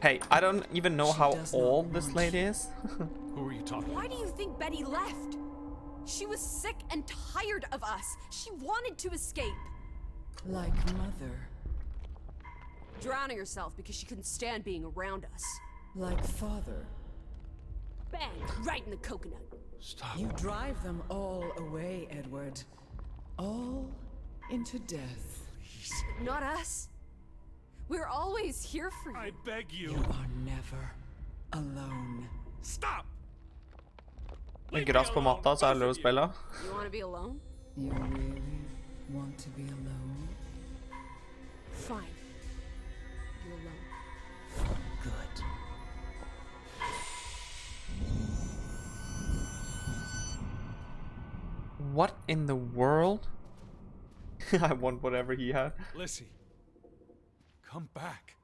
Hey, I don't even know She how does not old this want lady is. Who are you talking Why about? do you think Betty left? She was sick and tired of us. She wanted to escape. Like mother. Drowning herself because she couldn't stand being around us. Like father. Bang! Right in the coconut. Stop. You drive them all away, Edward. All into death. Not us. We're always here for you. I beg you. You are never alone. Stop! Ligger oss på matta, så er det lov å spille. You want to be alone? You really want to be alone? Fine. You're alone. Good. What in the world? I want whatever he had. Lissy. Come back.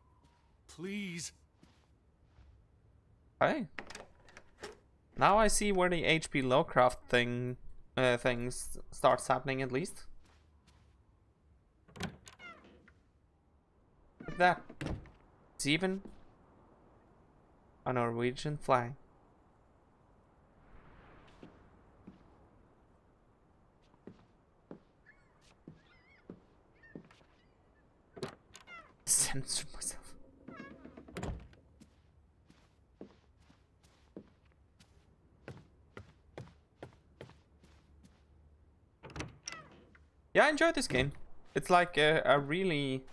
Please. Hey. Now I see where the HP Lovecraft things starts happening at least. Look at that. It's even a Norwegian flag. Censor myself. Yeah, I enjoyed this game. It's like a really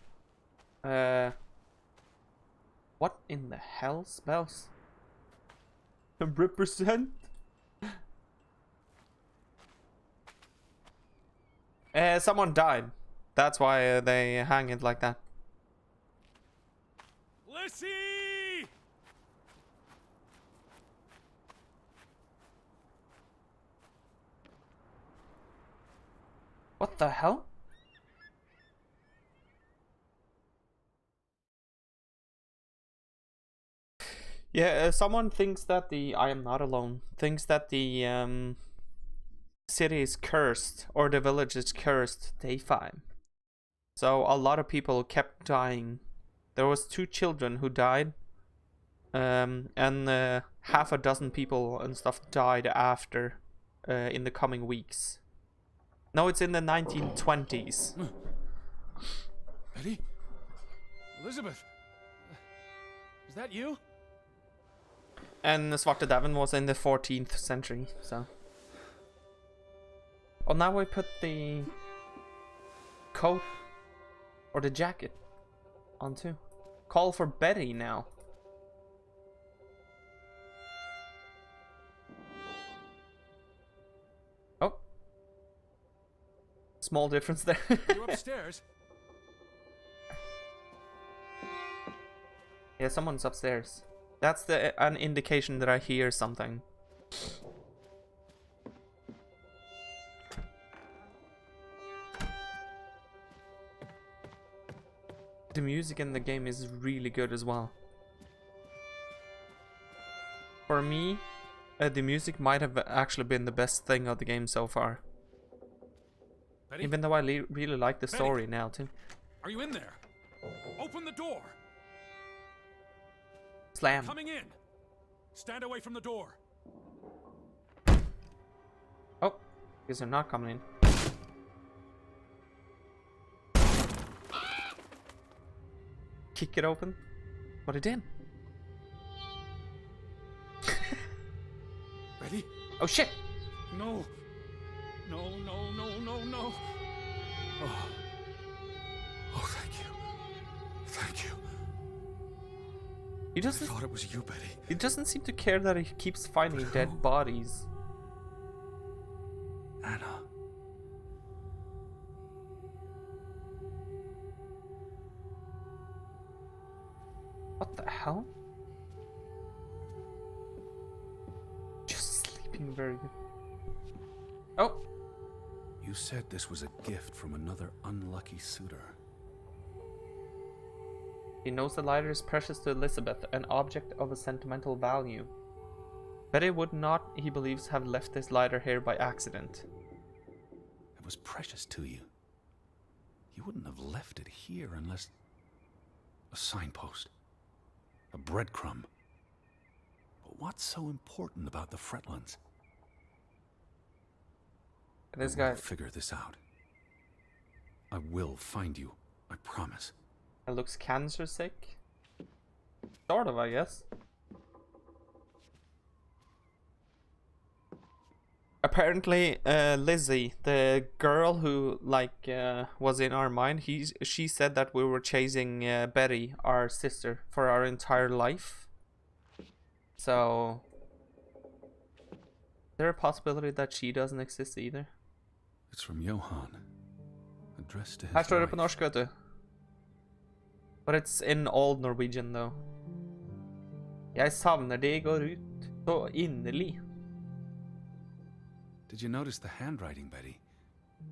what in the hell spells? Represent? Someone died. That's why they hang it like that. Lissy! What the hell? Yeah, someone thinks that I am not alone. Thinks that the city is cursed, or the village is cursed day 5. So a lot of people kept dying. There was 2 children who died, and half a dozen people and stuff died after in the coming weeks. No, it's in the 1920s. Betty? Elizabeth? Is that you? And Svarte Dæven was in the 14th century, so. Oh, now we put the coat or the jacket on too. Call for Betty now. Oh. Small difference there. You upstairs? Yeah, someone's upstairs. That's an indication that I hear something. The music in the game is really good as well. For me, the music might have actually been the best thing of the game so far. Betty? Even though I really like the story now too. Are you in there? Open the door. Slam. Coming in. Stand away from the door. Oh, guess they're not coming in. Kick it open. But it did. Oh shit! No. No, no, no, no, no. Oh. Oh, thank you. Thank you. He I doesn't. thought it was you, Betty. He doesn't seem to care that he keeps finding dead bodies. Anna. What the hell? Just sleeping very good. Oh! You said this was a gift from another unlucky suitor. He knows the lighter is precious to Elizabeth, an object of a sentimental value. Betty would not, he believes, have left this lighter here by accident. It was precious to you. You wouldn't have left it here unless... a signpost. A breadcrumb. But what's so important about the Fretlands? This I guy will figure this out. I will find you. I promise. looks cancer sick. Sort of, I guess. Apparently, Lizzie, the girl who was in our mind, she said that we were chasing Betty, our sister, for our entire life. So, is there a possibility that she doesn't exist either? It's from Johan. Addressed to his Her står det på wife. norsk, vet du. But it's in old Norwegian, though. Jeg savner deg og Ruth så inderlig. Did you notice the handwriting, Betty?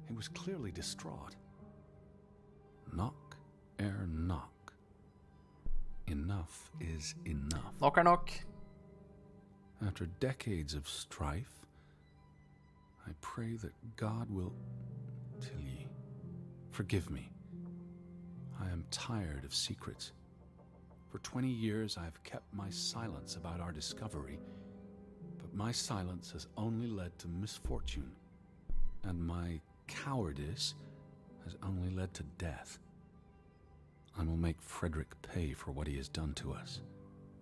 He was clearly distraught. Knock, ere knock. Enough is enough. Nok er nok. After decades of strife, I pray that God will... Tilly, forgive me. I am tired of secrets. For 20 years I have kept my silence about our discovery, but my silence has only led to misfortune, and my cowardice has only led to death. I will make Frederick pay for what he has done to us,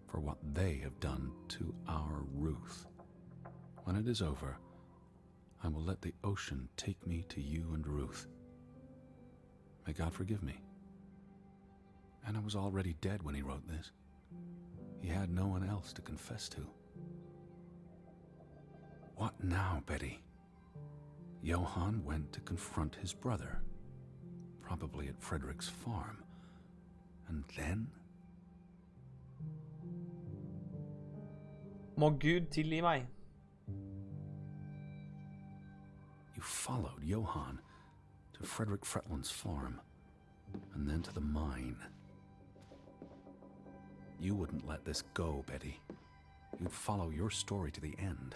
for what they have done to our Ruth. When it is over, I will let the ocean take me to you and Ruth. May God forgive me. Anna was already dead when he wrote this. He had no one else to confess to. What now, Betty? Johan went to confront his brother, probably at Frederick's farm. And then? Må Gud tilgi meg. You followed Johan to Frederick Fretland's farm, and then to the mine. You wouldn't let this go, Betty. You'd follow your story to the end.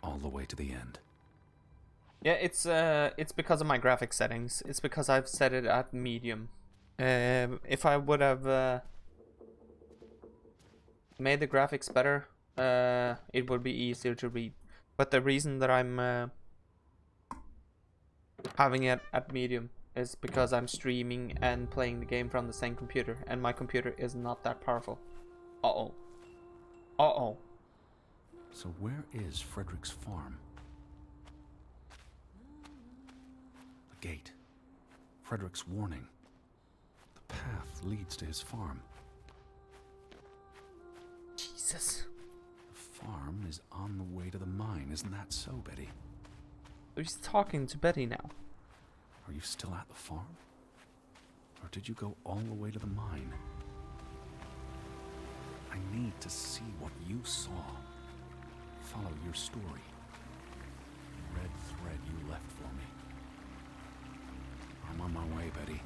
All the way to the end. Yeah, it's because of my graphic settings. It's because I've set it at medium. If I would have made the graphics better, it would be easier to read. But the reason that I'm having it at medium is because I'm streaming and playing the game from the same computer, and my computer is not that powerful. Uh-oh. Uh-oh. So where is Frederick's farm? The gate. Frederick's warning. The path leads to his farm. Jesus. The farm is on the way to the mine, isn't that so, Betty? So he's talking to Betty now. Are you still at the farm? Or did you go all the way to the mine? I need to see what you saw. Follow your story. The red thread you left for me. I'm on my way, Betty.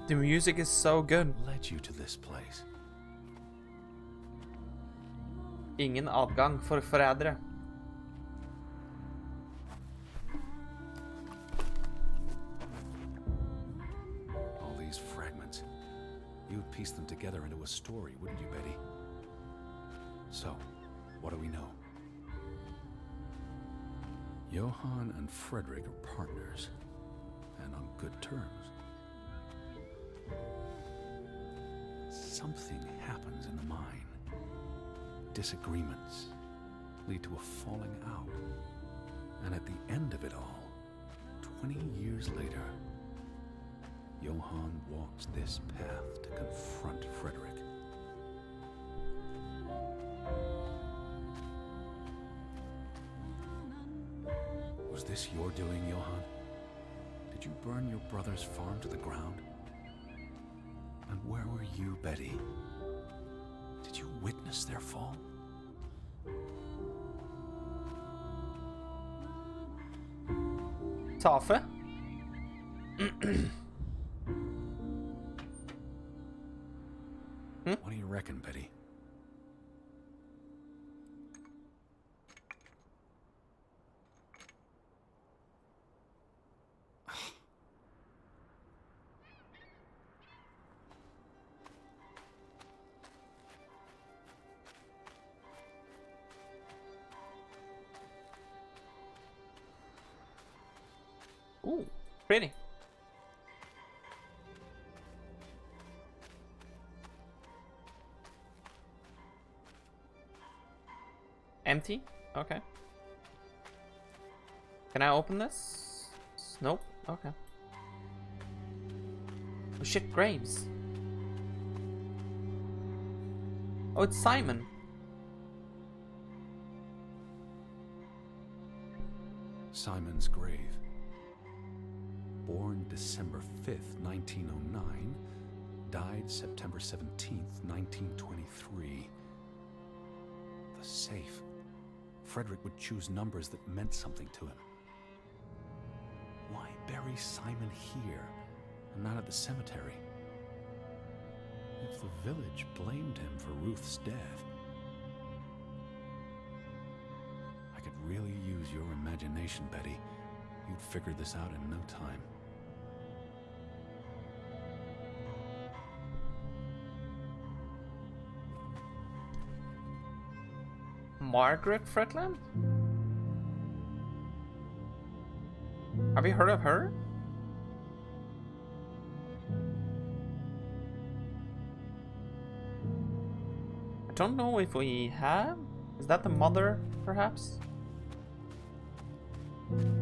The music is so good. What led you to this place? Ingen adgang for forrædere. All these fragments. You would piece them together into a story, wouldn't you, Betty? So, what do we know? Johan and Frederick are partners, and on good terms. something happens in the mine. Disagreements lead to a falling out. And at the end of it all, 20 years later, Johann walks this path to confront Frederick. Was this your doing, Johann? Did you burn your brother's farm to the ground? And where were you, Betty? Did you witness their fall? Taffe. What do you reckon, Betty? Ooh, pretty. Empty? Okay. Can I open this? Nope. Okay. Oh shit, graves. Oh, it's Simon. Simon's grave. Born December 5th, 1909, died September 17th, 1923. The safe. Frederick would choose numbers that meant something to him. Why bury Simon here and not at the cemetery? If the village blamed him for Ruth's death, I could really use your imagination, Betty. You'd figure this out in no time. Margaret Fretland? Have you heard of her? I don't know if we have. Is that the mother, perhaps?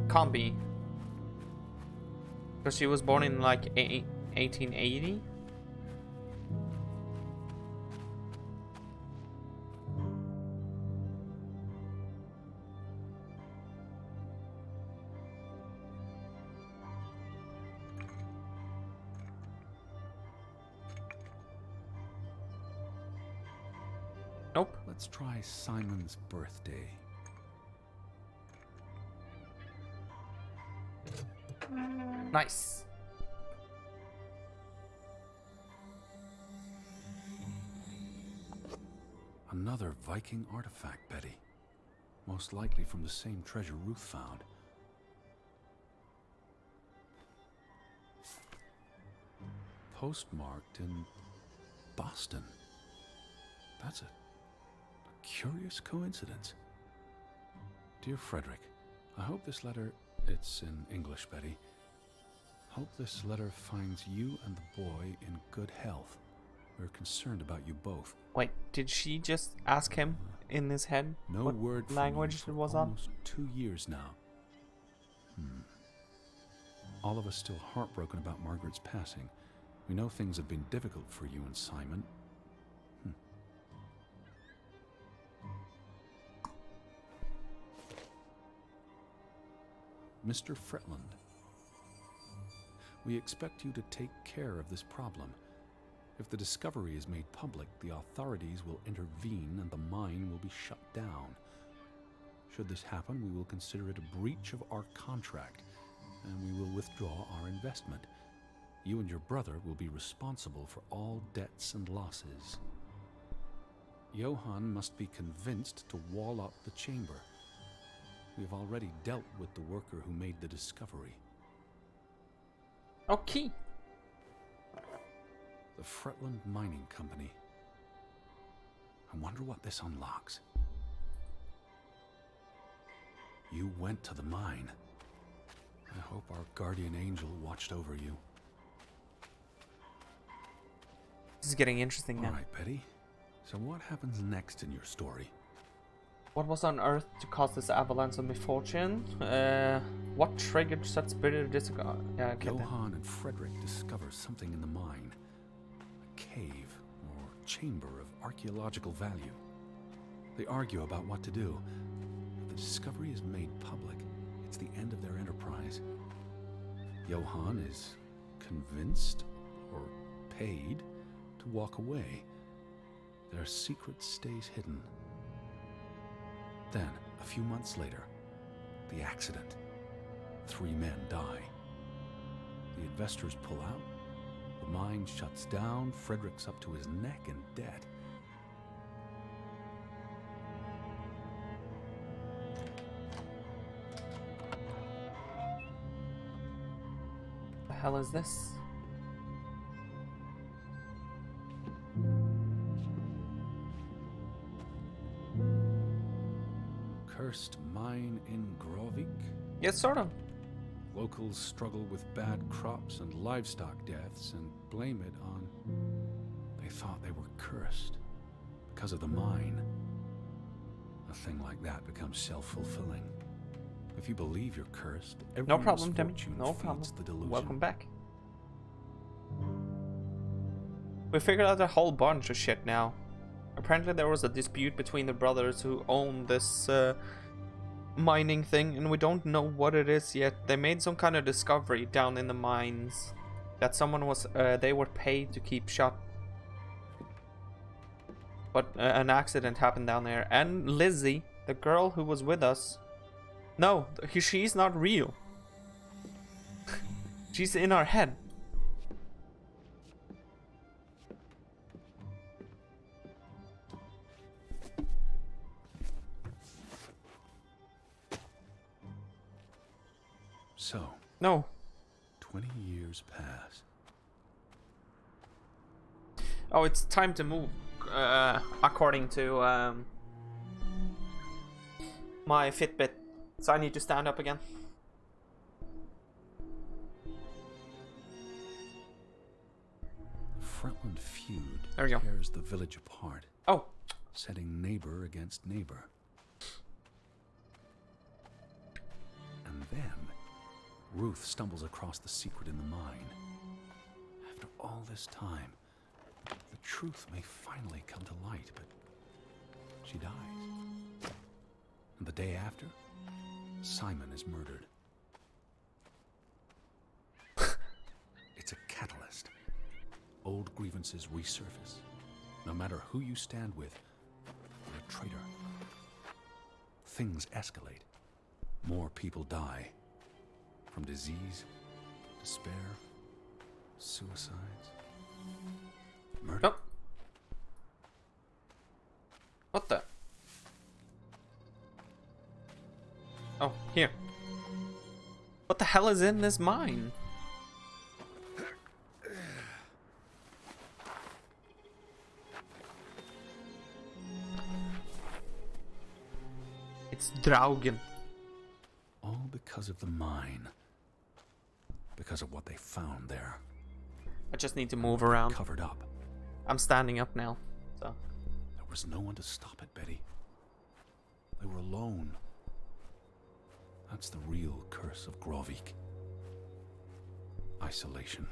Can't be. Because she was born in like 1880? Nope. Let's try Simon's birthday. Nice. Another Viking artifact, Betty. Most likely from the same treasure Ruth found. Postmarked in Boston. That's a curious coincidence. Dear Frederick, I hope this letter, it's in English, Betty. Hope this letter finds you and the boy in good health. We're concerned about you both. Wait, did she just ask him in his head No what word from language you it for was on? almost 2 years now. All of us still heartbroken about Margaret's passing. We know things have been difficult for you and Simon. Mr. Fretland, we expect you to take care of this problem. If the discovery is made public, the authorities will intervene and the mine will be shut down. Should this happen, we will consider it a breach of our contract, and we will withdraw our investment. You and your brother will be responsible for all debts and losses. Johann must be convinced to wall up the chamber. We have already dealt with the worker who made the discovery. Okay. The Fretland Mining Company. I wonder what this unlocks. You went to the mine. I hope our guardian angel watched over you. This is getting interesting now. All right, Betty. So what happens next in your story? What was on Earth to cause this avalanche of misfortune? What triggered such bitter discord? Yeah, okay. Johann and Frederick discover something in the mine. A cave or chamber of archaeological value. They argue about what to do. If the discovery is made public, it's the end of their enterprise. Johann is convinced or paid to walk away. Their secret stays hidden. Then, a few months later, the accident. 3 men die. The investors pull out. The mine shuts down. Frederick's up to his neck in debt. The hell is this? Cursed mine in Grovik. Yes, sort of. Locals struggle with bad crops and livestock deaths and blame it on... They thought they were cursed because of the mine. A thing like that becomes self-fulfilling. If you believe you're cursed, every No problem, Timmy. misfortune No feeds problem. the delusion. Welcome back. We figured out a whole bunch of shit now. Apparently there was a dispute between the brothers who own this mining thing, and we don't know what it is yet. They made some kind of discovery down in the mines that someone was they were paid to keep shut, but an accident happened down there, and Lizzie, the girl who was with us, no, she's not real. She's in our head. So, No. 20 years pass. Oh, it's time to move, according to my Fitbit. So I need to stand up again. The Fretland feud There we go. tears the village apart, Oh, setting neighbor against neighbor. And then, Ruth stumbles across the secret in the mine. After all this time, the truth may finally come to light, but she dies. And the day after, Simon is murdered. It's a catalyst. Old grievances resurface. No matter who you stand with, you're a traitor. Things escalate. More people die. From disease, despair, suicides, murder. no. What the? Oh, here. What the hell is in this mine? It's Draugen. All because of the mine. Because of what they found there. I just need to move around. Covered up. I'm standing up now, so. There was no one to stop it, Betty. They were alone. That's the real curse of Grovik. Isolation.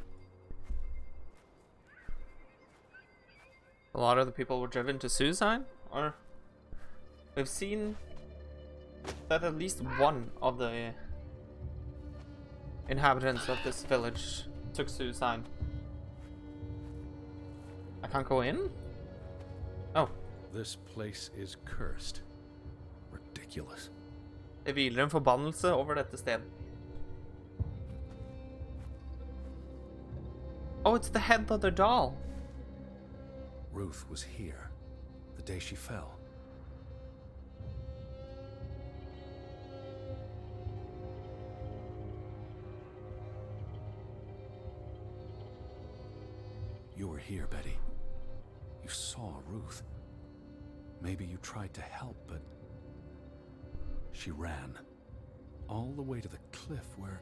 A lot of the people were driven to suicide? Or we've seen that at least one of the inhabitants of this village took suicide. I can't go in? Oh. This place is cursed. Ridiculous. Det hviler en forbannelse over dette stedet. Oh, it's the head of the doll. Ruth was here the day she fell. You were here, Betty. You saw Ruth. Maybe you tried to help, but she ran all the way to the cliff where...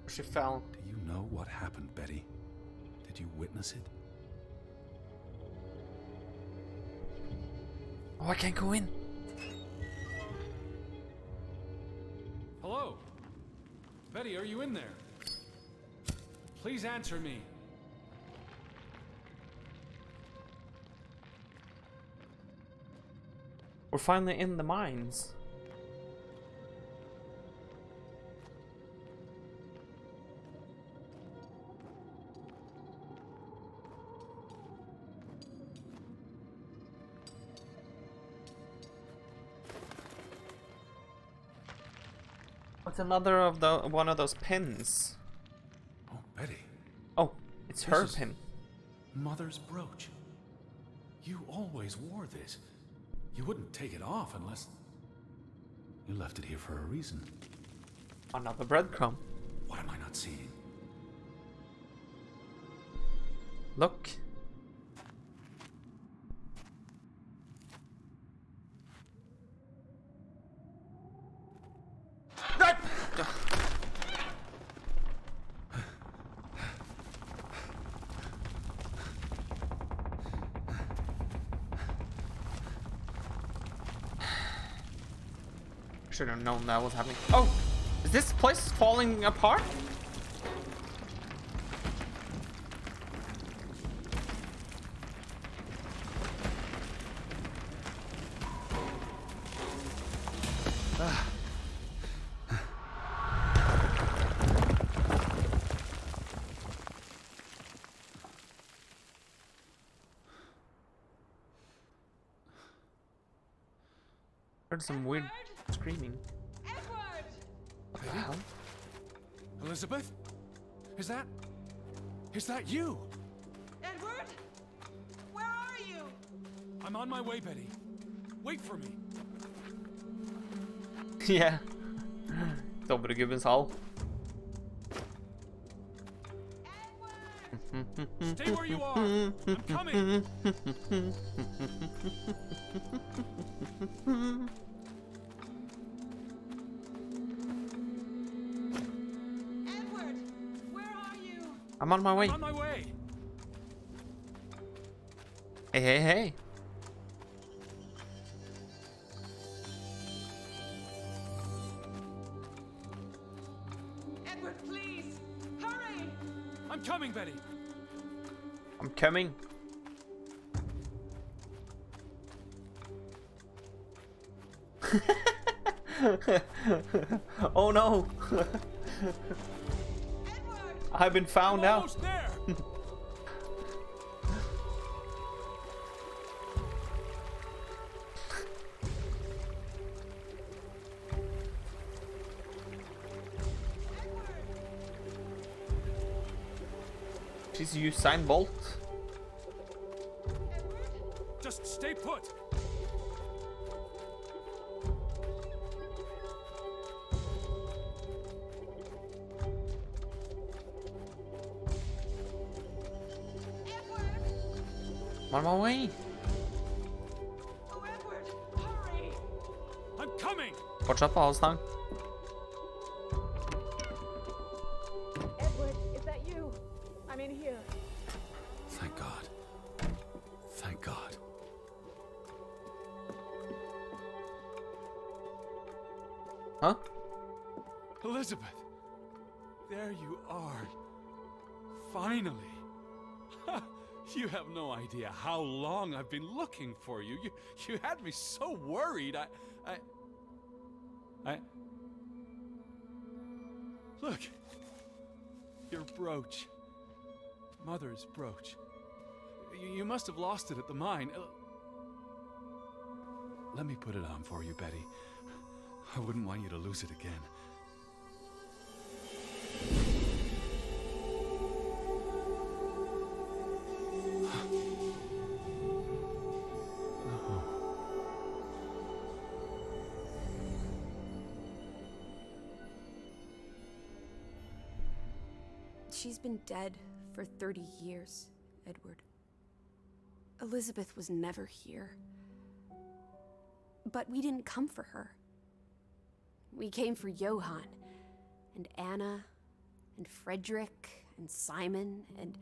She fell. Do you know what happened, Betty? Did you witness it? Oh, I can't go in. Hello? Betty, are you in there? Please answer me. We're finally in the mines. What's another of the one of those pins? Oh, Betty. Oh, it's This her is- pin. Mother's brooch. You always wore this. You wouldn't take it off unless... You left it here for a reason. Another breadcrumb. What am I not seeing? Look. Should have known that was happening. Oh, is this place falling apart? Heard some weird screaming. What the hell? Elizabeth? Is that you? Edward? Where are you? I'm on my way, Betty. Wait for me. Yeah. Dobregubbens hall. Stay where you are. I'm coming. Edward, where are you? I'm on my way. I'm on my way. Hey, hey, hey. Edward, please, hurry! I'm coming, Betty. I'm coming. Oh no. Edward! I've been found I'm out. almost there. She's Usain Bolt. Just stay put. I'm on my way. Oh, Edward, hurry! I'm coming. Fortsatt på avstand. Edward, is that you? I'm in here. Thank God. Thank God. Huh? Elizabeth, there you are. Finally. You have no idea how long I've been looking for you. You had me so worried. I Look. Your brooch. Mother's brooch. You must have lost it at the mine. Let me put it on for you, Betty. I wouldn't want you to lose it again. She's been dead for 30 years, Edward. Elizabeth was never here. But we didn't come for her. We came for Johann, and Anna, and Frederick, and Simon, and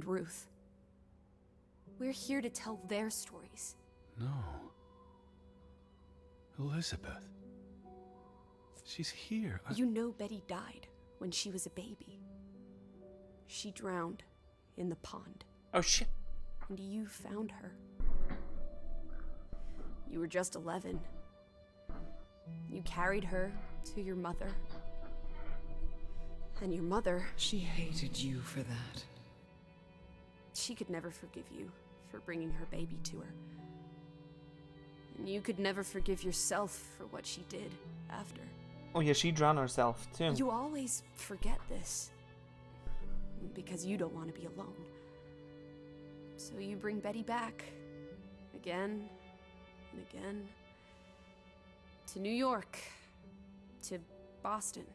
Ruth. We're here to tell their stories. No. Elizabeth. She's here. You know Betty died when she was a baby. She drowned in the pond. Oh shit. And you found her. You were just 11. You carried her to your mother. And your mother... She hated you for that. She could never forgive you for bringing her baby to her. And you could never forgive yourself for what she did after. Oh yeah, she drowned herself too. You always forget this. Because you don't want to be alone. So you bring Betty back. Again and again. To New York. To Boston.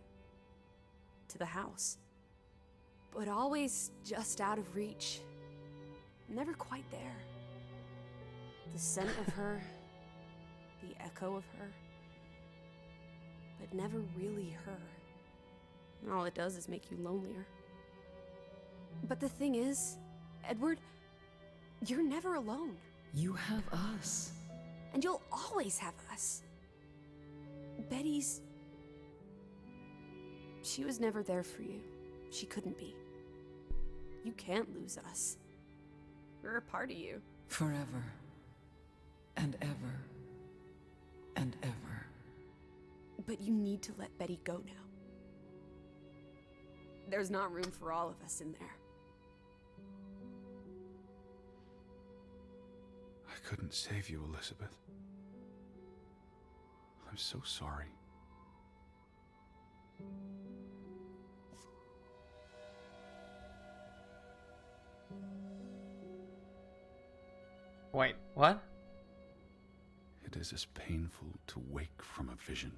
To the house. But always just out of reach. Never quite there. The scent of her. The echo of her. But never really her. All it does is make you lonelier. But the thing is, Edward, you're never alone. You have us. And you'll always have us. Betty's... She was never there for you. She couldn't be. You can't lose us. We're a part of you. Forever. And ever. And ever. But you need to let Betty go now. There's not room for all of us in there. I couldn't save you, Elizabeth. I'm so sorry. Wait, what? It is as painful to wake from a vision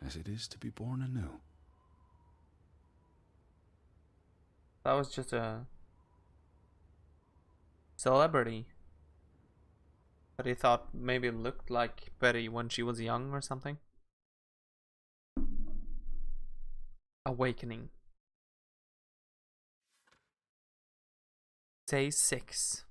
as it is to be born anew. That was just a celebrity. But he thought maybe it looked like Betty when she was young or something. Awakening. Day 6.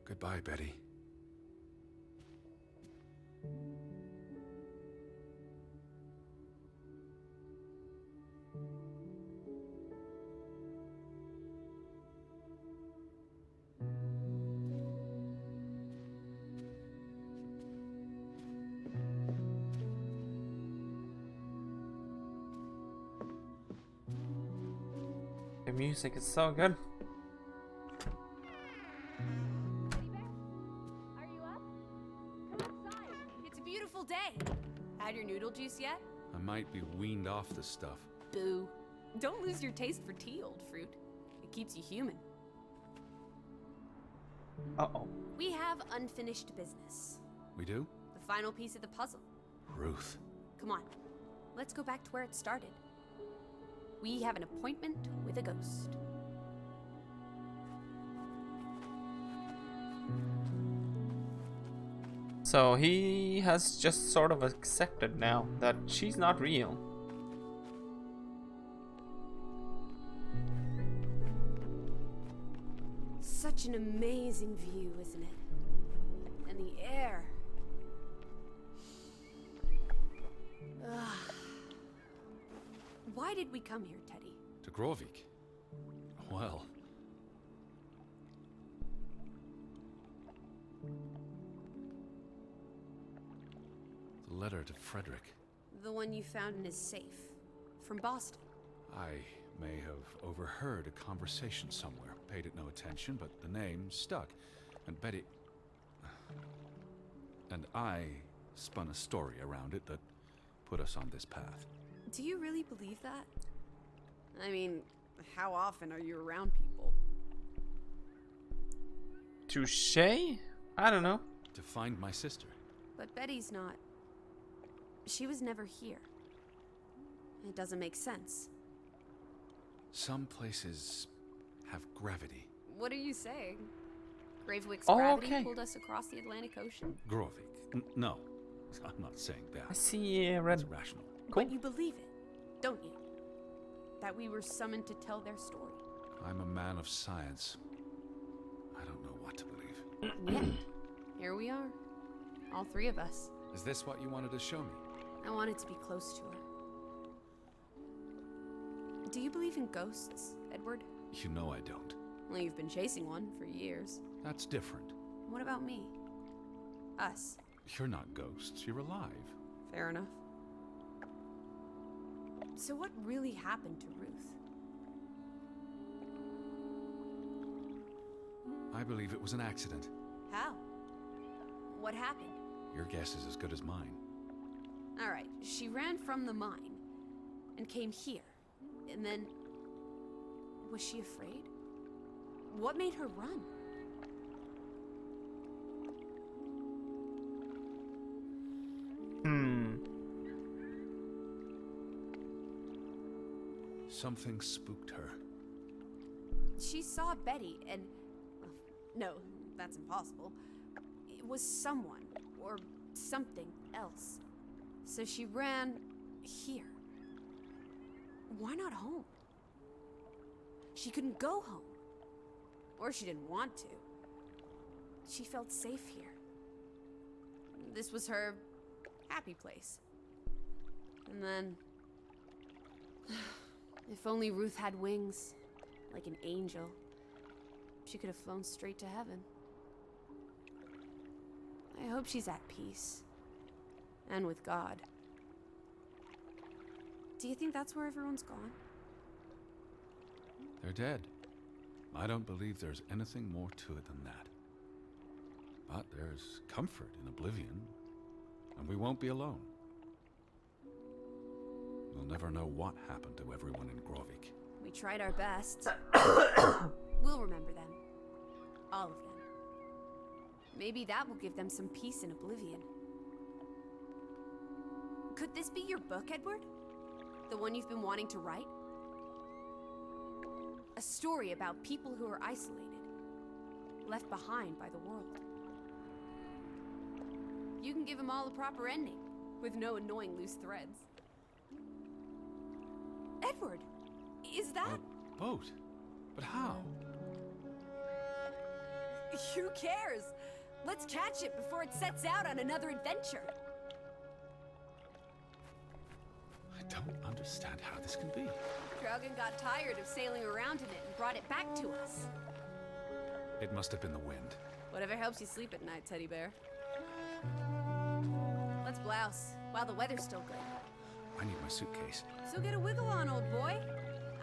Goodbye, Betty. The music is so good. Are you up? Come outside. It's a beautiful day. Had your noodle juice yet? I might be weaned off this stuff. Boo. Don't lose your taste for tea, old fruit. It keeps you human. Uh-oh. We have unfinished business. We do? The final piece of the puzzle. Ruth. Come on. Let's go back to where it started. We have an appointment with a ghost. So he has just sort of accepted now that she's not real. Such an amazing view, isn't it? And the air. Ugh. Why did we come here, Teddy? To Grovik. Well. The letter to Frederick. The one you found in his safe. From Boston. I may have overheard a conversation somewhere. Paid it no attention, but the name stuck. And Betty... And I spun a story around it that put us on this path. Do you really believe that? I mean, how often are you around people? Touché? I don't know. To find my sister. But Betty's not. She was never here. It doesn't make sense. Some places have gravity. What are you saying? Gravewick's Oh, gravity okay. pulled us across the Atlantic Ocean? Grovik. No, I'm not saying that. I see red. It's rational. Cool. But you believe it, don't you? That we were summoned to tell their story. I'm a man of science. I don't know what to believe. Yet, here we are. All three of us. Is this what you wanted to show me? I wanted to be close to her. Do you believe in ghosts, Edward? You know I don't. Well, you've been chasing one for years. That's different. What about me? Us. You're not ghosts, you're alive. Fair enough. So what really happened to Ruth? I believe it was an accident. How? What happened? Your guess is as good as mine. All right, she ran from the mine and came here. And then... was she afraid? What made her run? Something spooked her. She saw Betty and... no, that's impossible. It was someone, or something else. So she ran here. Why not home? She couldn't go home. Or she didn't want to. She felt safe here. This was her happy place. And then... if only Ruth had wings, like an angel, she could have flown straight to heaven. I hope she's at peace. And with God. Do you think that's where everyone's gone? They're dead. I don't believe there's anything more to it than that. But there's comfort in oblivion, and we won't be alone. We'll never know what happened to everyone in Grovik. We tried our best. We'll remember them. All of them. Maybe that will give them some peace in oblivion. Could this be your book, Edward? The one you've been wanting to write? A story about people who are isolated, left behind by the world. You can give them all a proper ending, with no annoying loose threads. Edward, is that... A boat? But how? Who cares? Let's catch it before it sets out on another adventure. I don't understand how this can be. Draugen got tired of sailing around in it and brought it back to us. It must have been the wind. Whatever helps you sleep at night, teddy bear. Let's blouse, while the weather's still good. I need my suitcase. So get a wiggle on, old boy.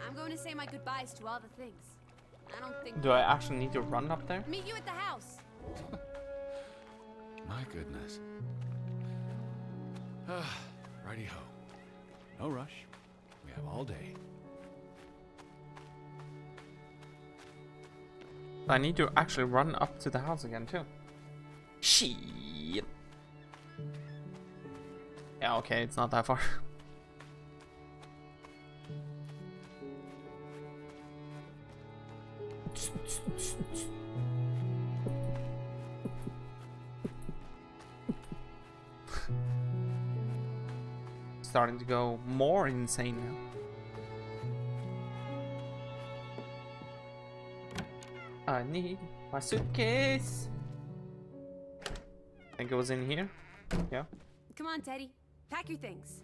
I'm going to say my goodbyes to all the things. I don't think... Do I actually need to run up there? Meet you at the house. My goodness. Righty-ho. No rush. We have all day. I need to actually run up to the house again too. Shit. Yeah, okay, it's not that far. Starting to go more insane now. I need my suitcase. Think it was in here? Yeah. Come on, Teddy. Pack your things.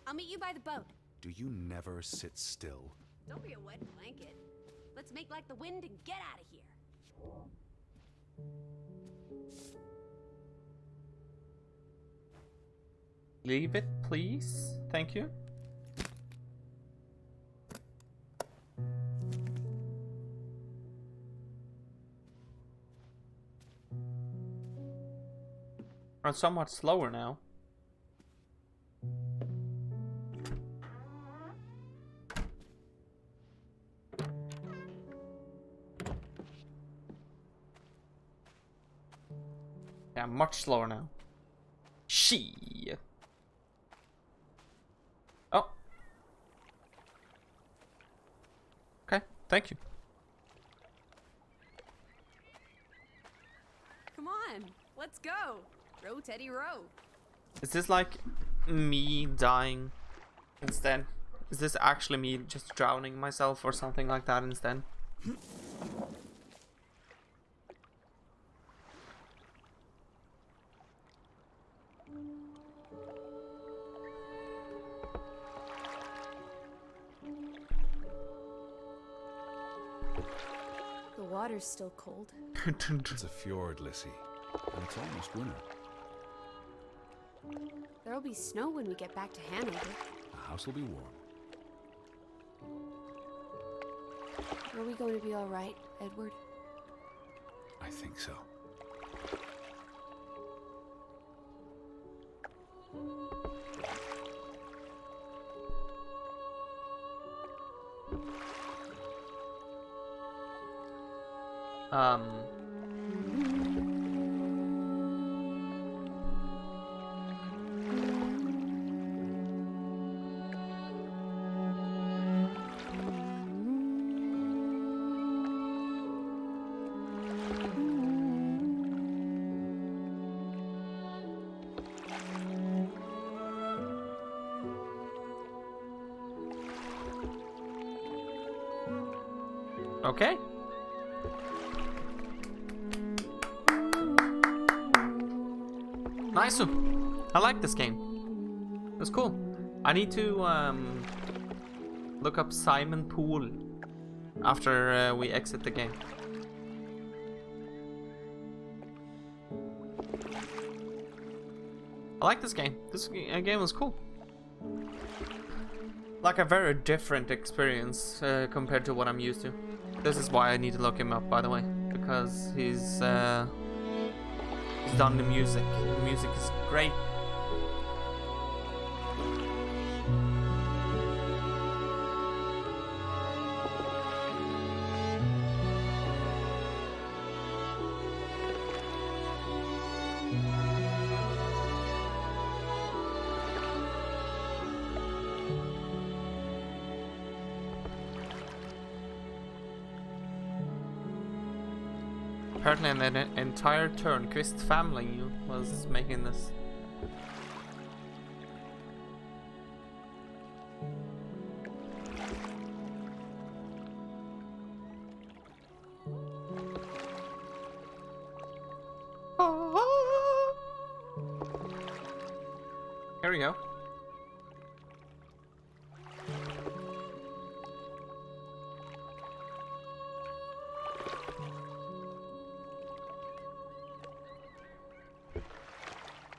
I'll meet you by the boat. Do you never sit still? Don't be a wet blanket. Let's make like the wind and get out of here. Leave it, please. Thank you. I'm somewhat slower now. Yeah, much slower now. She. Oh. Okay, thank you. Come on, let's go. Row, Teddy, row. Is this like me dying instead? Is this actually me just drowning myself or something like that instead? The water's still cold. It's a fjord, Lissy, and it's almost winter. There'll be snow when we get back to Hanover. The house will be warm. Are we going to be all right, Edward? I think so. Okay. Nice. I like this game. It's cool. I need to look up Simon Poole after we exit the game. I like this game. This game was cool. Like a very different experience compared to what I'm used to. This is why I need to look him up, by the way, because he's done the music. The music is great. Apparently an entire Turnquist family was making this. Here we go.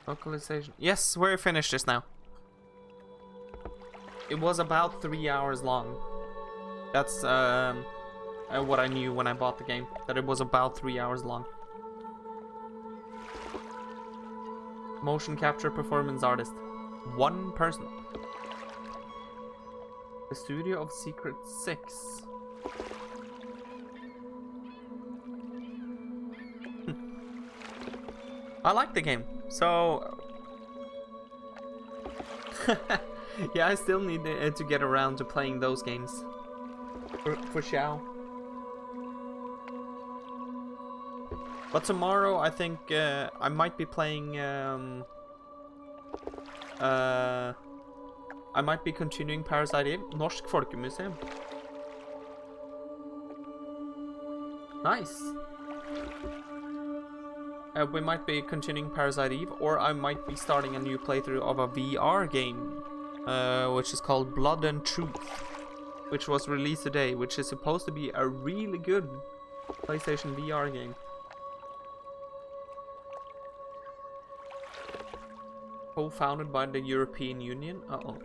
Localization. Yes, we're finished this now. It was about 3 hours long. That's what I knew when I bought the game. That it was about 3 hours long. Motion capture performance artist. One person. The Studio of Secret 6. I like the game. So, yeah, I still need to get around to playing those games. For sure. But tomorrow, I think I might be playing. I might be continuing Parasite Eve. Norsk Folkemuseum. Nice. We might be continuing Parasite Eve, or I might be starting a new playthrough of a VR game, which is called Blood and Truth, which was released today, which is supposed to be a really good PlayStation VR game. Co-founded by the European Union. Uh-oh.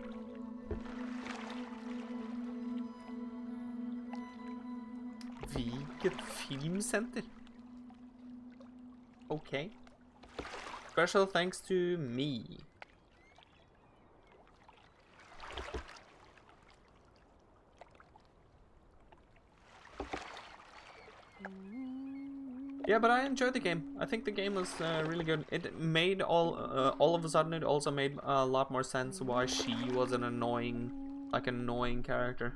Viget Film Center. Okay. Special thanks to me. Yeah, but I enjoyed the game. I think the game was really good. It made all of a sudden it also made a lot more sense why she was an annoying character.